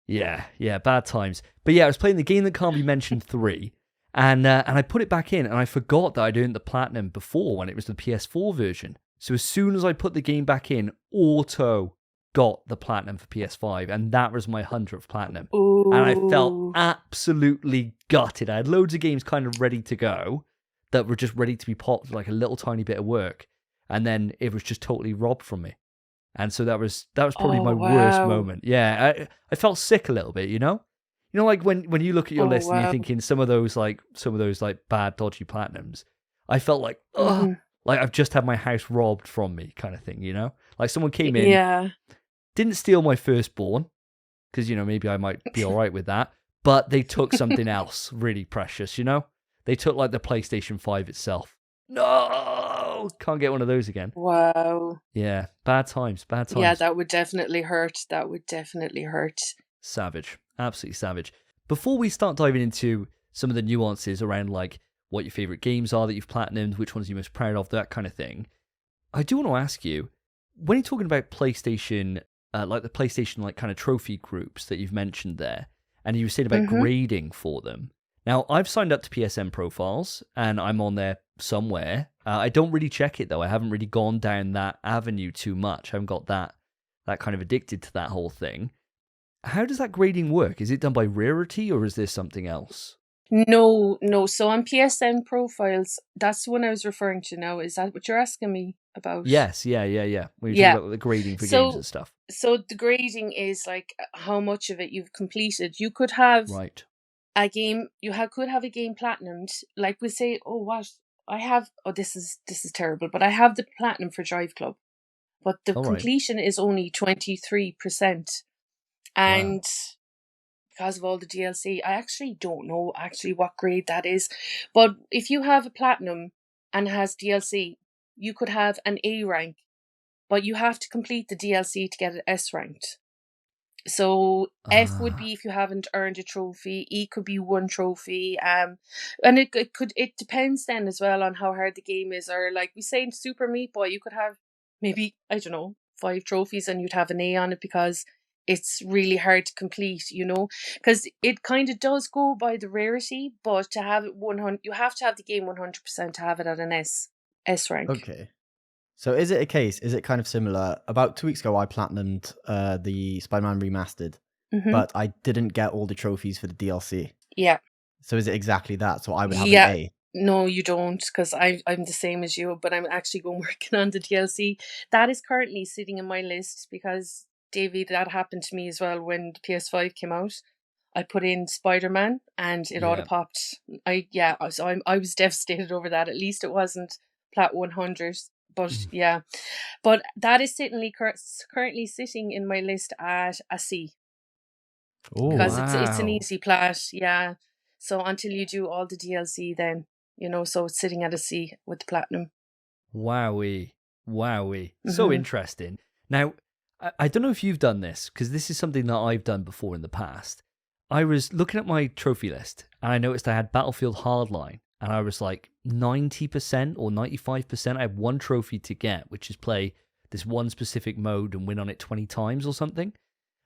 Yeah, bad times. But yeah, I was playing the game that can't be mentioned 3, and I put it back in, and I forgot that I'd earned the platinum before when it was the PS4 version. So as soon as I put the game back in, auto got the platinum for PS5, and that was my 100th platinum. And I felt Ooh. absolutely gutted. I had loads of games kind of ready to go that were just ready to be popped, like a little tiny bit of work, and then it was just totally robbed from me. And so that was probably my worst wow. moment. Yeah, I felt sick a little bit, you know? You know, like when you look at your Oh, list and you're wow. thinking some of those bad, dodgy platinums, I felt like, oh, Mhm. like I've just had my house robbed from me kind of thing, you know? Like someone came in, Yeah. didn't steal my firstborn, because, you know, maybe I might be all right with that, but they took something else really precious, you know? They took like the PlayStation 5 itself. No! Can't get one of those again. Wow. Yeah, bad times, bad Yeah, times. that would definitely hurt. That would definitely hurt. Savage, absolutely savage. Before we start diving into some of the nuances around like what your favorite games are that you've platinumed, which ones you're most proud of, that kind of thing, I do want to ask you, when you're talking about PlayStation, like the PlayStation like kind of trophy groups that you've mentioned there, and you were saying about Mhm. grading for them. Now, I've signed up to PSN profiles, and I'm on there somewhere. I don't really check it though. I haven't really gone down that avenue too much. I haven't got that kind of addicted to that whole thing. How does that grading work? Is it done by rarity, or is there something else? No, no. So on PSN profiles, that's the one I was referring to now. Is that what you're asking me about? Yes, yeah. When you're talking Yeah. about the grading for games So and stuff. so the grading is like how much of it you've completed. You could have Right. a game, could have a game platinumed. Like we say, oh what? I have this is terrible, but I have the platinum for Drive Club. But the All right. completion is only 23%. Wow. And because of all the DLC, I actually don't know what grade that is. But if you have a platinum and has DLC, you could have an A rank, but you have to complete the DLC to get it S ranked. So F would be if you haven't earned a trophy. E could be one trophy. And it depends then as well on how hard the game is. Or like we say in Super Meat Boy, you could have maybe, I don't know, 5 trophies and you'd have an A on it because it's really hard to complete, you know, because it kind of does go by the rarity, but to have it 100, you have to have the game 100% to have it at an S rank. Okay. So is it kind of similar? About 2 weeks ago, I platinumed the Spider-Man Remastered, Mhm. but I didn't get all the trophies for the DLC. Yeah. So is it exactly that? So I would have Yeah. an A. No, you don't, because I'm the same as you, but I'm actually working on the DLC. That is currently sitting in my list because, Davey, that happened to me as well when the PS5 came out. I put in Spider-Man and it Yeah. auto-popped. I was devastated over that. At least it wasn't Plat 100, but yeah. But that is currently sitting in my list at a C. Oh, Because it's an Wow. easy plat, yeah. So until you do all the DLC, then so it's sitting at a C with the platinum. Wowie. So Mhm. interesting. Now, I don't know if you've done this, because this is something that I've done before in the past. I was looking at my trophy list, and I noticed I had Battlefield Hardline, and I was like 90% or 95%. I have one trophy to get, which is play this one specific mode and win on it 20 times or something.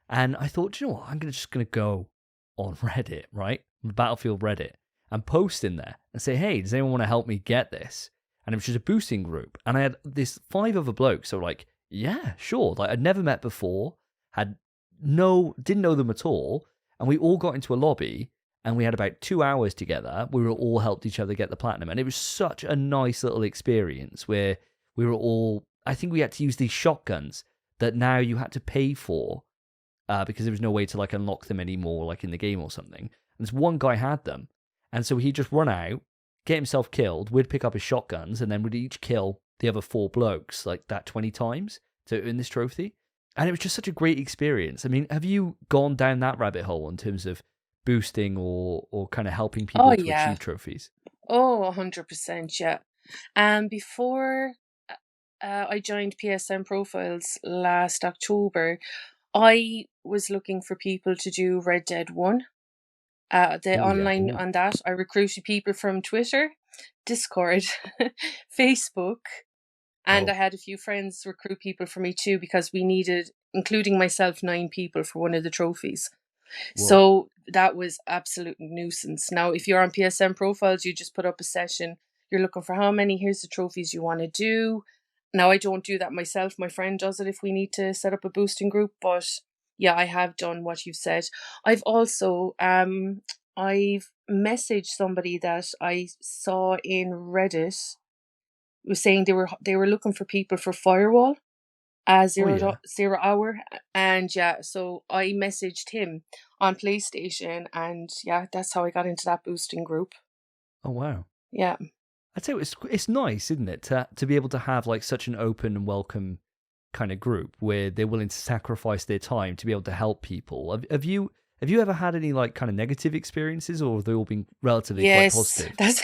And I thought, do you know what? I'm just going to go on Reddit, right? Battlefield Reddit, and post in there and say, hey, does anyone want to help me get this? And it was just a boosting group. And I had this 5 other blokes. So like, yeah, sure. Like I'd never met before, didn't know them at all. And we all got into a lobby and we had about 2 hours together. We were all helped each other get the platinum. And it was such a nice little experience where we were all, I think we had to use these shotguns that now you had to pay for because there was no way to like unlock them anymore, like in the game or something. And this one guy had them. And so he'd just run out, get himself killed. We'd pick up his shotguns and then we'd each kill the other 4 blokes like that 20 times to earn this trophy. And it was just such a great experience. I mean, have you gone down that rabbit hole in terms of boosting or kind of helping people to achieve trophies? Oh, 100%, yeah. Before I joined PSN Profiles last October, I was looking for people to do Red Dead 1. Online on that, I recruited people from Twitter, Discord, Facebook, and I had a few friends recruit people for me too because we needed, including myself, 9 people for one of the trophies. Whoa. So that was absolute nuisance. Now, if you're on PSN Profiles, you just put up a session. You're looking for how many, here's the trophies you want to do. Now, I don't do that myself. My friend does it if we need to set up a boosting group. But yeah, I have done what you've said. I've also I've messaged somebody that I saw in Reddit was saying they were looking for people for Firewall Oh yeah. 0 hour, and yeah, so I messaged him on PlayStation, and yeah, that's how I got into that boosting group. Oh wow. Yeah. I'd say it's nice, isn't it, to be able to have like such an open and welcome kind of group where they're willing to sacrifice their time to be able to help people. Have you ever had any like kind of negative experiences, or have they all been relatively quite Yes, positive? that's.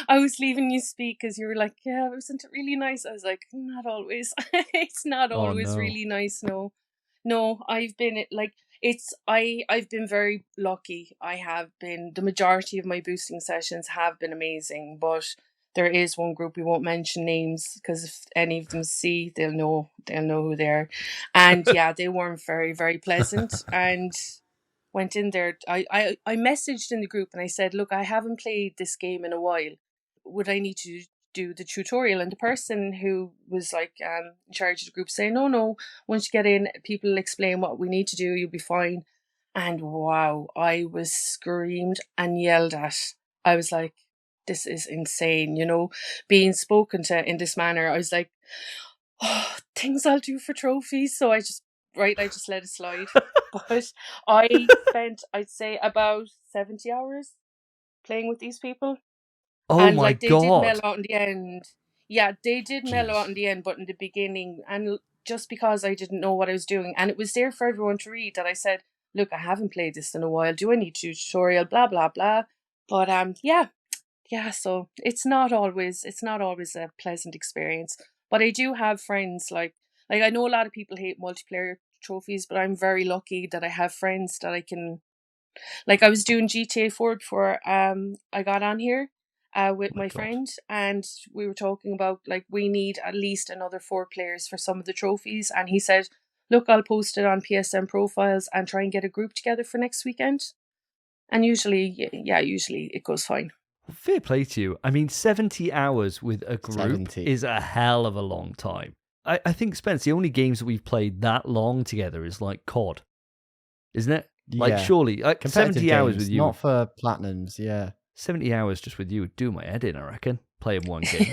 I was leaving you speak because you were like, "Yeah, wasn't it really nice?" I was like, "Not always. It's not Oh always no. really nice. No, no. I've been like I've been very lucky. I have been the majority of my boosting sessions have been amazing, but there is one group we won't mention names because if any of them see, they'll know who they are, and yeah, they weren't very pleasant and. Went in there. I messaged in the group and I said, look, I haven't played this game in a while. Would I need to do the tutorial? And the person who was like in charge of the group saying, no, once you get in, people explain what we need to do, you'll be fine. And wow, I was screamed and yelled at. I was like, this is insane, being spoken to in this manner. I was like, oh, things I'll do for trophies. So I just let it slide. But I spent, I'd say, about 70 hours playing with these people. Oh And my like they did mellow god. out in the end. Yeah, they did mellow out Jeez. in the end, but in the beginning, and just because I didn't know what I was doing, and it was there for everyone to read, that I said, look, I haven't played this in a while. Do I need to tutorial? Blah blah blah. But yeah, so it's not always a pleasant experience. But I do have friends like I know a lot of people hate multiplayer trophies, but I'm very lucky that I have friends that I can, like, I was doing GTA 4 before I got on here with Oh my my god. friend, and we were talking about like we need at least another 4 players for some of the trophies, and he said, look, I'll post it on PSN profiles and try and get a group together for next weekend. And usually it goes fine. Fair play to you. I mean, 70 hours with a group 70. is a hell of a long time. I think, Spence, the only games that we've played that long together is like COD, isn't it? Like, Yeah. surely, like Competitive 70 hours games, with you, not for platinums. Yeah. 70 hours just with you would do my head in, I reckon, playing one game.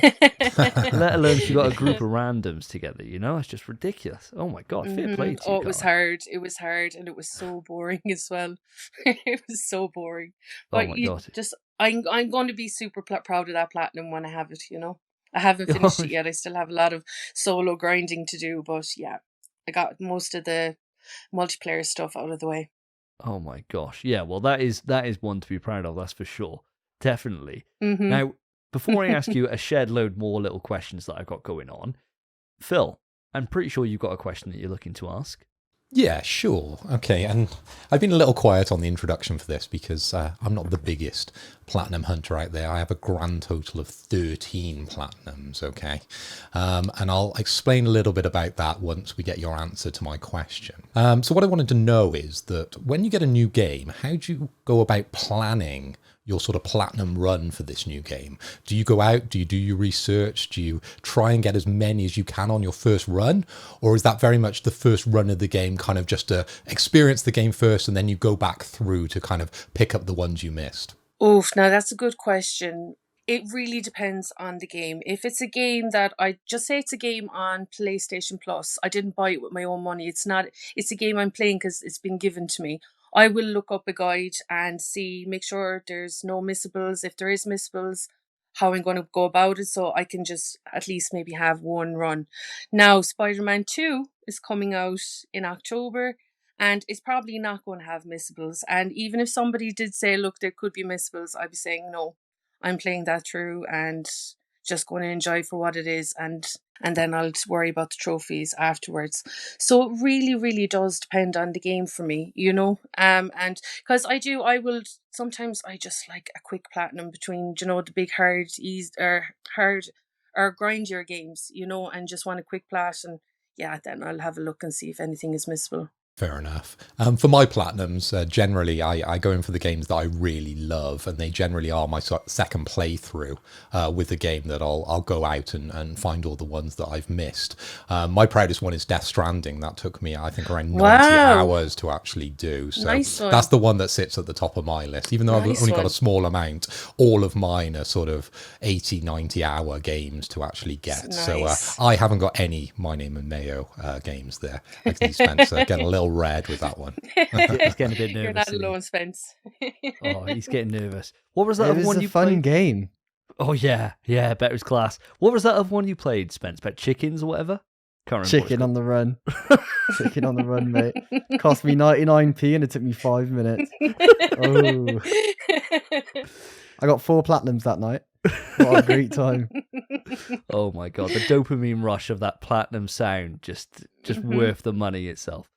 Let alone if you got a group of randoms together, it's just ridiculous. Oh my god, fair play to Oh, you, it was Carl. hard. It was hard, and it was so boring as well. It was so boring. Oh But my you god. just, I'm going to be super proud of that platinum when I have it. I haven't finished it yet. I still have a lot of solo grinding to do, but yeah, I got most of the multiplayer stuff out of the way. Oh my gosh. Yeah, well that is one to be proud of, that's for sure. Definitely. Mm-hmm. Now, before I ask you a shed load more little questions that I've got going on, Phil, I'm pretty sure you've got a question that you're looking to ask. Yeah, sure. Okay, and I've been a little quiet on the introduction for this because I'm not the biggest platinum hunter out there. I have a grand total of 13 platinums, okay? And I'll explain a little bit about that once we get your answer to my question. So what I wanted to know is that when you get a new game, how do you go about planning your sort of platinum run for this new game? Do you go out? Do you do your research? Do you try and get as many as you can on your first run? Or is that very much the first run of the game, kind of just to experience the game first and then you go back through to kind of pick up the ones you missed? Oof, now that's a good question. It really depends on the game. If it's a game that I just say it's a game on PlayStation Plus, I didn't buy it with my own money. It's a game I'm playing because it's been given to me. I will look up a guide and make sure there's no missables. If there is missables, how I'm going to go about it so I can just at least maybe have one run. Now, Spider-Man 2 is coming out in October, and it's probably not going to have missables. And even if somebody did say, look, there could be missables, I'd be saying, no, I'm playing that through and just going to enjoy for what it is. And then I'll worry about the trophies afterwards. So it really, really does depend on the game for me, and because sometimes I just like a quick platinum between, the big hard, easy, or grindier games, and just want a quick plat, and yeah, then I'll have a look and see if anything is missable. Fair enough. For my platinums, generally I go in for the games that I really love, and they generally are my second playthrough with the game that I'll go out and find all the ones that I've missed. My proudest one is Death Stranding. That took me, I think, around 90 hours to actually do. So Nice one. that's the one that sits at the top of my list. Even though I've Nice only got one. a small amount, all of mine are sort of 80, 90 hour games to actually get. Nice. So I haven't got any My Name and Mayo games there. I can see Spencer getting a little red with that one. He's getting a bit nervous. You're not isn't he? alone, Spence. Oh, he's getting nervous. What was that It other was one a you fun played? game. Oh yeah, I bet it was class. What was that other one you played, Spence? About chickens or whatever? Can't remember. Chicken on the run. Chicken on the run, mate. Cost me 99p and it took me 5 minutes. Oh, I got 4 platinums that night. What a great time. Oh my god, the dopamine rush of that platinum sound, just worth the money itself.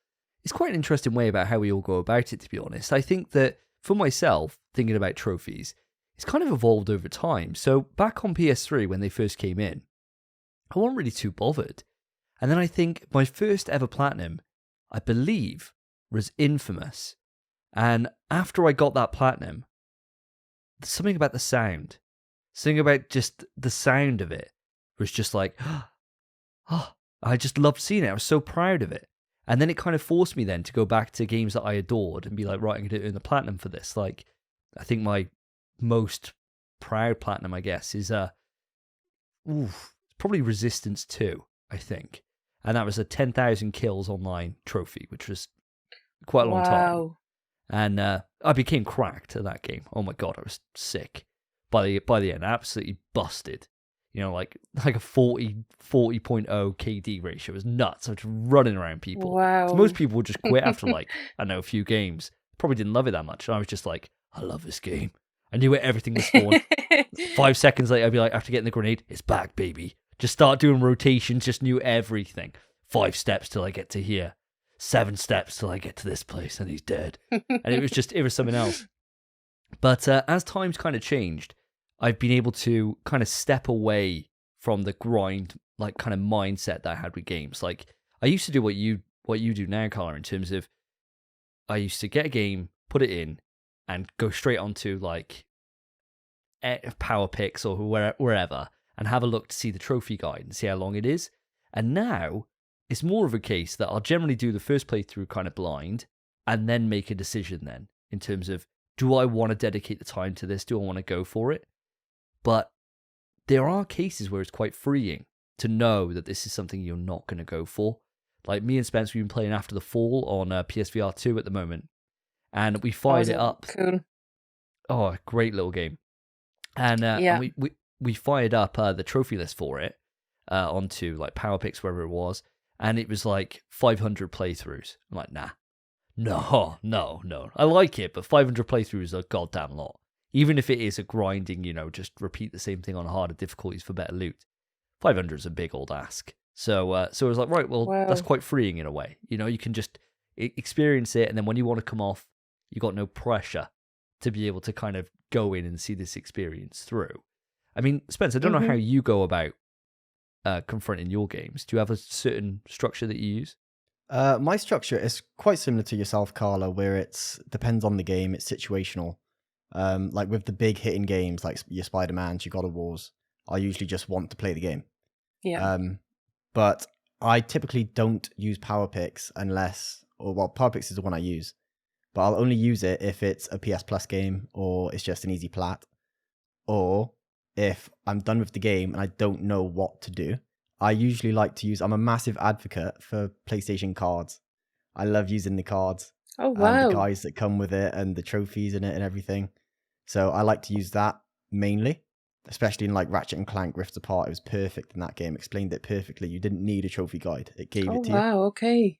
It's quite an interesting way about how we all go about it, to be honest. I think that for myself, thinking about trophies, it's kind of evolved over time. So back on PS3 when they first came in, I wasn't really too bothered. And then I think my first ever platinum, I believe, was Infamous. And after I got that platinum, something about the sound, something about just the sound of it was just like, oh, I just loved seeing it. I was so proud of it. And then it kind of forced me then to go back to games that I adored and be like, right, I'm going to earn the platinum for this. Like, I think my most proud platinum, I guess, is probably Resistance 2, I think. And that was a 10,000 kills online trophy, which was quite a long time. And I became cracked at that game. Oh my god, I was sick. By the end, absolutely busted. You know, like a 40.0 KD ratio. It was nuts. I was running around people. Wow. So most people would just quit after like, I don't know, a few games. Probably didn't love it that much. And I was just like, I love this game. I knew where everything was spawned. 5 seconds later, I'd be like, after getting the grenade, it's back, baby. Just start doing rotations, just knew everything. 5 steps till I get to here. 7 steps till I get to this place, and he's dead. And it was something else. But as times kind of changed, I've been able to kind of step away from the grind, like kind of mindset that I had with games. Like I used to do what you do now, Carla, in terms of I used to get a game, put it in, and go straight onto like Power Picks or wherever, and have a look to see the trophy guide and see how long it is. And now it's more of a case that I'll generally do the first playthrough kind of blind, and then make a decision then in terms of, do I want to dedicate the time to this? Do I want to go for it? But there are cases where it's quite freeing to know that this is something you're not going to go for. Like me and Spence, we've been playing After the Fall on PSVR 2 at the moment. And we fired it up. Cool. Oh, great little game. And, and we fired up the trophy list for it onto like Power Picks, wherever it was. And it was like 500 playthroughs. I'm like, nah. No. I like it, but 500 playthroughs is a goddamn lot. Even if it is a grinding, just repeat the same thing on harder difficulties for better loot. 500 is a big old ask. So I was like, right, well, that's quite freeing in a way. You can just experience it, and then when you want to come off, you got no pressure to be able to kind of go in and see this experience through. I mean, Spence, I don't know how you go about confronting your games. Do you have a certain structure that you use? My structure is quite similar to yourself, Carla, where it's depends on the game, it's situational. Like with the big hitting games like your Spider-Mans, your God of Wars, I usually just want to play the game. Yeah. But I typically don't use Power Picks Power Picks is the one I use. But I'll only use it if it's a PS Plus game or it's just an easy plat. Or if I'm done with the game and I don't know what to do, I usually like to use, I'm a massive advocate for PlayStation cards. I love using the cards. Oh, wow. The guys that come with it and the trophies in it and everything. So I like to use that mainly, especially in like Ratchet and Clank Rift Apart. It was perfect in that game. Explained it perfectly. You didn't need a trophy guide. It gave it to you. Oh, wow. Okay.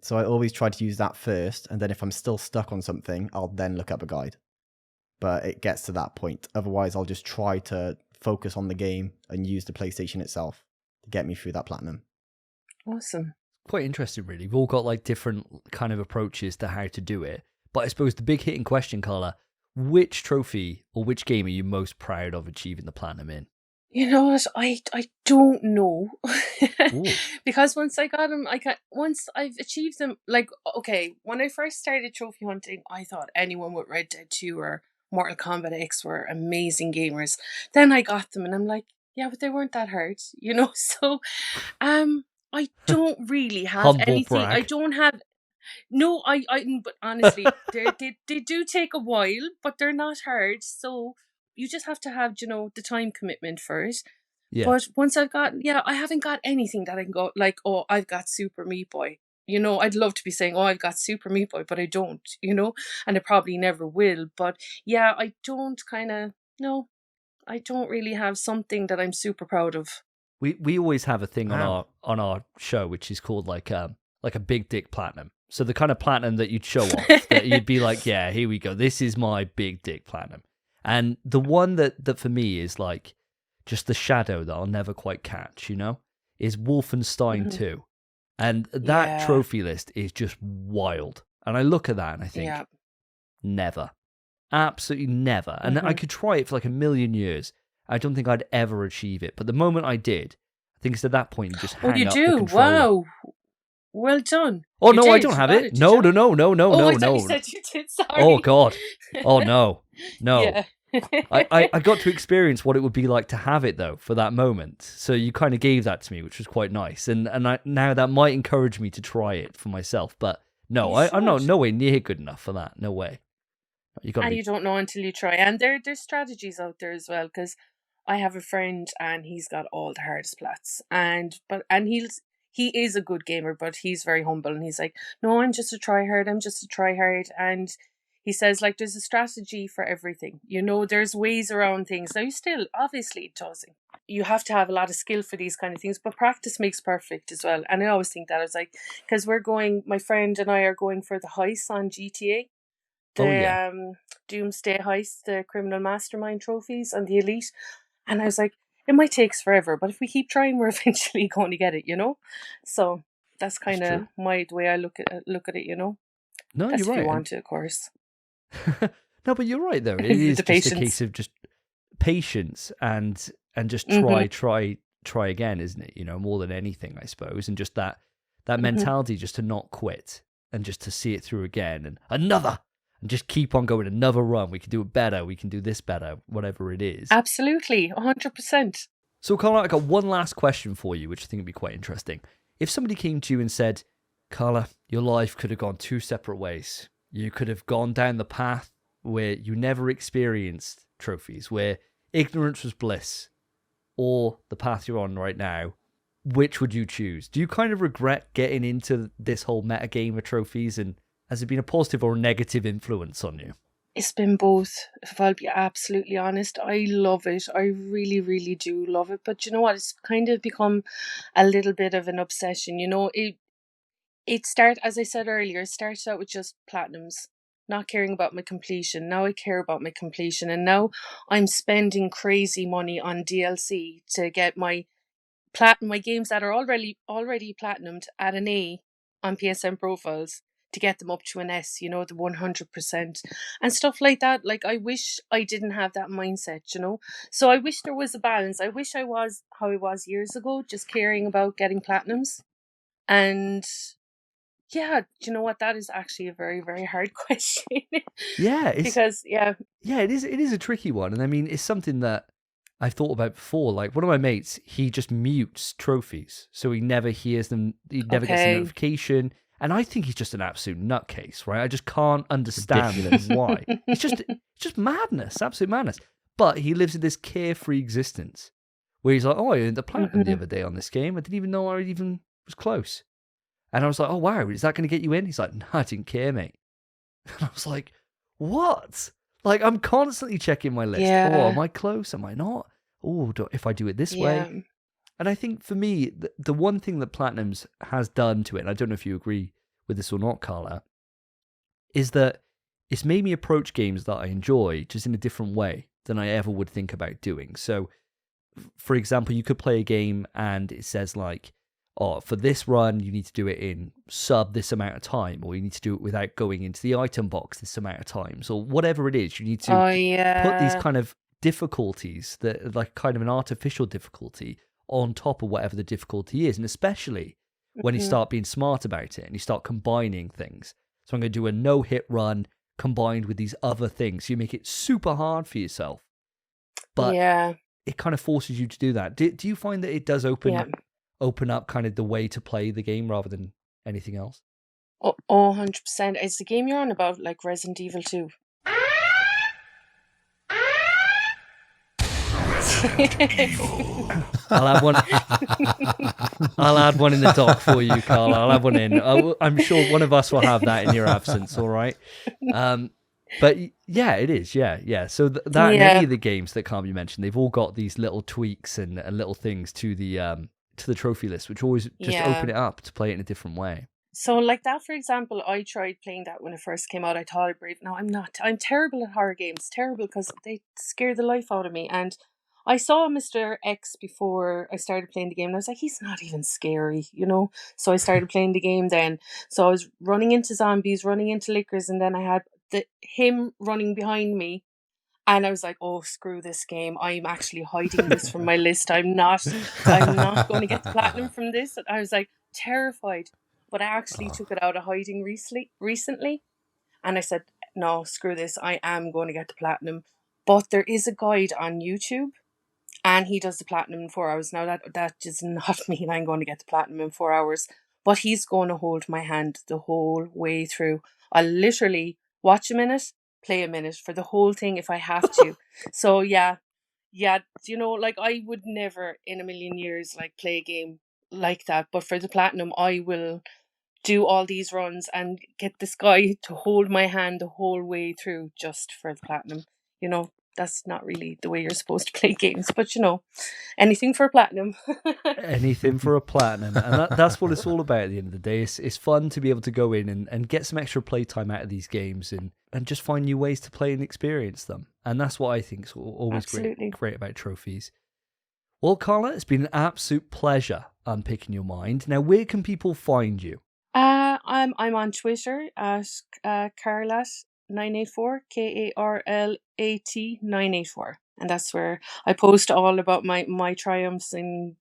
So I always try to use that first. And then if I'm still stuck on something, I'll then look up a guide. But it gets to that point. Otherwise, I'll just try to focus on the game and use the PlayStation itself to get me through that platinum. Awesome. Quite interesting, really. We've all got like different kind of approaches to how to do it. But I suppose the big hitting question, Carla, which trophy or which game are you most proud of achieving the platinum in? You know what? I don't know. Ooh. Because once I got them, once I've achieved them, like, okay, when I first started trophy hunting, I thought anyone with Red Dead 2 or Mortal Kombat X were amazing gamers. Then I got them and I'm like, yeah, but they weren't that hard, you know? So I don't really have Humble anything. I brag. don't have no, but honestly, they do take a while, but they're not hard. So you just have to have, you know, the time commitment for it. Yeah. But once I haven't got anything that I can go like, oh, I've got Super Meat Boy. You know, I'd love to be saying, oh, I've got Super Meat Boy, but I don't, you know, and I probably never will. But yeah, I don't no, I don't really have something that I'm super proud of. We always have a thing Wow. on our show which is called like a big dick platinum. So the kind of platinum that you'd show off, that you'd be like, yeah, here we go. This is my big dick platinum. And the one that for me is like just the shadow that I'll never quite catch, you know, is Wolfenstein 2. And that Yeah. trophy list is just wild. And I look at that and I think, Yeah. never. Absolutely never. And I could try it for like a million years. I don't think I'd ever achieve it. But the moment I did, I think it's at that point you just hang Oh, you up the do? controller. Wow. Well done. Oh, You no, I did. don't have You got it. did No, you? no, no, no, no, Oh, no, I thought no. you said you did. Sorry. Oh, God. Oh, no. No. Yeah. I got to experience what it would be like to have it, though, for that moment. So you kind of gave that to me, which was quite nice. And now that might encourage me to try it for myself. But no, You I'm not should. no way near good enough for that. No way. You got to And be... you don't know until you try. And there's strategies out there as well, because I have a friend and he's got all the hardest plats. And he is a good gamer, but he's very humble and he's like, no, I'm just a tryhard. I'm just a tryhard. And he says, like, there's a strategy for everything. You know, there's ways around things. Now, obviously, it doesn't. You have to have a lot of skill for these kind of things, but practice makes perfect as well. And I always think that. I was like, because my friend and I are going for the heist on GTA. The Oh, yeah. Doomsday Heist, the Criminal Mastermind trophies, and the Elite. And I was like, it might take forever, but if we keep trying, we're eventually going to get it, you know? So that's kind of true. the way I look at it, you know? No, That's you're if right. you want to, of course. No, but you're right, though. It The is just a patience. case of just patience and just try again, isn't it? You know, more than anything, I suppose. And just that mentality just to not quit and just to see it through again and another. And just keep on going, another run. We can do it better. We can do this better, whatever it is. Absolutely, 100%. So, Carla, I got one last question for you, which I think would be quite interesting. If somebody came to you and said, Carla, your life could have gone two separate ways. You could have gone down the path where you never experienced trophies, where ignorance was bliss, or the path you're on right now, which would you choose? Do you kind of regret getting into this whole metagame of trophies, and has it been a positive or a negative influence on you? It's been both, if I'll be absolutely honest. I love it. I really, really do love it. But you know what? It's kind of become a little bit of an obsession. You know, as I said earlier, it started out with just platinums, not caring about my completion. Now I care about my completion. And now I'm spending crazy money on DLC to get my games that are already platinumed at an A on PSN profiles, to get them up to an S, you know, the 100% and stuff like that. Like, I wish I didn't have that mindset, you know. So I wish there was a balance. I wish I was how I was years ago, just caring about getting platinums. And yeah, do you know what? That is actually a very, very hard question. Yeah, Because yeah, it is a tricky one. And I mean, it's something that I've thought about before. Like, one of my mates, he just mutes trophies, so he never hears them. He never gets a Okay. notification. And I think he's just an absolute nutcase, right? I just can't understand why. It's just madness, absolute madness. But he lives in this carefree existence where he's like, oh, I earned the platinum the other day on this game. I didn't even know I even was close. And I was like, oh, wow, is that going to get you in? He's like, no, I didn't care, mate. And I was like, what? Like, I'm constantly checking my list. Yeah. Oh, am I close? Am I not? Oh, if I do it this way. Yeah. And I think for me, the one thing that Platinums has done to it, and I don't know if you agree with this or not, Carla, is that it's made me approach games that I enjoy just in a different way than I ever would think about doing. So, for example, you could play a game and it says like, oh, for this run, you need to do it in sub this amount of time, or you need to do it without going into the item box this amount of times, or whatever it is. You need to Oh, yeah. put these kind of difficulties that like kind of an artificial difficulty on top of whatever the difficulty is. And especially when you start being smart about it and you start combining things. So I'm going to do a no-hit run combined with these other things. You make it super hard for yourself. But it kind of forces you to do that. Do you find that it does open up kind of the way to play the game rather than anything else? Oh, 100%. It's the game you're on about, like Resident Evil 2. I'll add one. I'll add one in the doc for you, Carl. I'll add one in. I'm sure one of us will have that in your absence. All right. But yeah, it is. Yeah. So that and any of the games that can't be mentioned, they've all got these little tweaks and little things to the trophy list, which always just open it up to play it in a different way. So like that, for example, I tried playing that when it first came out. I thought I'd brave. No, I'm not. I'm terrible at horror games. Terrible because they scare the life out of me. And I saw Mr. X before I started playing the game, and I was like, he's not even scary, you know? So I started playing the game then. So I was running into zombies, running into lickers, and then I had him running behind me. And I was like, oh, screw this game. I'm actually hiding this from my list. I'm not going to get the platinum from this. And I was like terrified. But I actually took it out of hiding recently. And I said, no, screw this. I am going to get the platinum. But there is a guide on YouTube. And he does the platinum in 4 hours. Now, that does not mean I'm going to get the platinum in 4 hours. But he's going to hold my hand the whole way through. I'll literally watch a minute, play a minute for the whole thing if I have to. So, yeah, you know, like I would never in a million years like play a game like that. But for the platinum, I will do all these runs and get this guy to hold my hand the whole way through just for the platinum. You know, that's not really the way you're supposed to play games, but you know, anything for a platinum. Anything for a platinum. And that's what it's all about at the end of the day. It's fun to be able to go in and get some extra playtime out of these games and just find new ways to play and experience them. And that's what I think is always great about trophies. Well, Carla, it's been an absolute pleasure unpicking your mind. Now, where can people find you? I'm on Twitter at Karlat984, KARLAT984, and that's where I post all about my triumphs and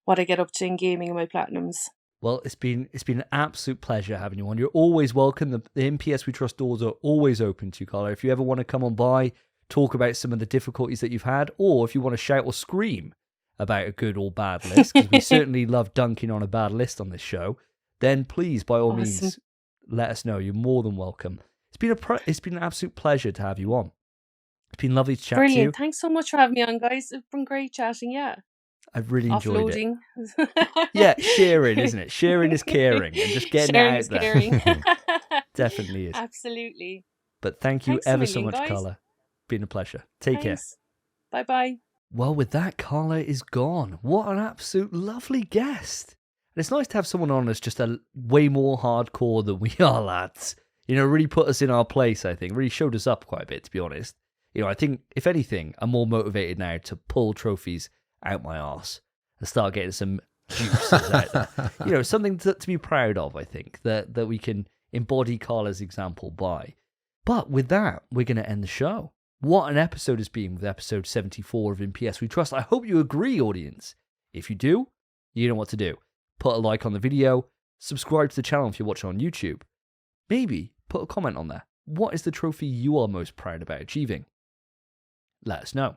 what I get up to in gaming and my platinums. Well, it's been an absolute pleasure having you on. You're always welcome. The MPS We Trust doors are always open to you, Carla. If you ever want to come on by, talk about some of the difficulties that you've had, or if you want to shout or scream about a good or bad list, because we certainly love dunking on a bad list on this show, then please, by all means, let us know. You're more than welcome. It's been an absolute pleasure to have you on. It's been lovely to chat to you. Brilliant. Thanks so much for having me on, guys. It's been great chatting, yeah. I've really enjoyed it. Yeah, sharing, isn't it? Sharing is caring and just getting sharing it out is there. caring. Definitely is. Absolutely. But thank you Thanks ever a so million, much, guys. Carla. Been a pleasure. Take care. Bye-bye. Well, with that, Carla is gone. What an absolute lovely guest. And it's nice to have someone on that's just a way more hardcore than we are, lads. You know, really put us in our place, I think. Really showed us up quite a bit, to be honest. You know, I think, if anything, I'm more motivated now to pull trophies out my arse and start getting some juices out there. You know, something to be proud of, I think, that we can embody Carla's example by. But with that, we're going to end the show. What an episode it's been with episode 74 of MPS We Trust. I hope you agree, audience. If you do, you know what to do. Put a like on the video, subscribe to the channel if you're watching on YouTube. Maybe put a comment on there. What is the trophy you are most proud about achieving? Let us know.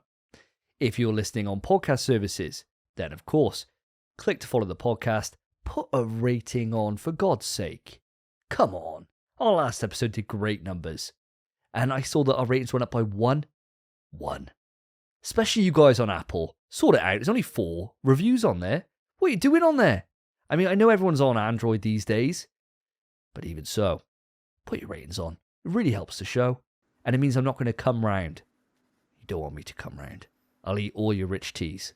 If you're listening on podcast services, then of course, click to follow the podcast, put a rating on for God's sake. Come on. Our last episode did great numbers. And I saw that our ratings went up by one. Especially you guys on Apple. Sort it out. There's only 4 reviews on there. What are you doing on there? I mean, I know everyone's on Android these days. But even so, put your ratings on. It really helps the show. And it means I'm not going to come round. You don't want me to come round. I'll eat all your rich teas.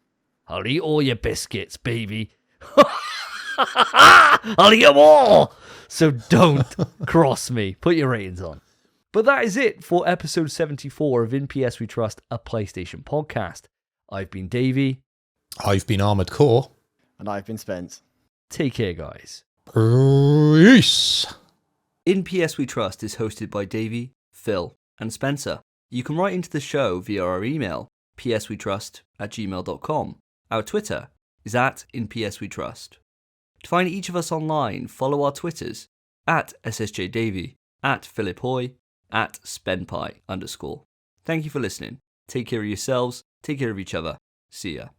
I'll eat all your biscuits, baby. I'll eat them all. So don't cross me. Put your ratings on. But that is it for episode 74 of In PS We Trust, a PlayStation podcast. I've been Davey. I've been Armoured Core. And I've been Spence. Take care, guys. Peace. In PS We Trust is hosted by Davey, Phil, and Spencer. You can write into the show via our email, pswetrust@gmail.com. Our Twitter is @inpswetrust. To find each of us online, follow our Twitters @SSJDavey, @PhilipHoy, @SpenPie_. Thank you for listening. Take care of yourselves. Take care of each other. See ya.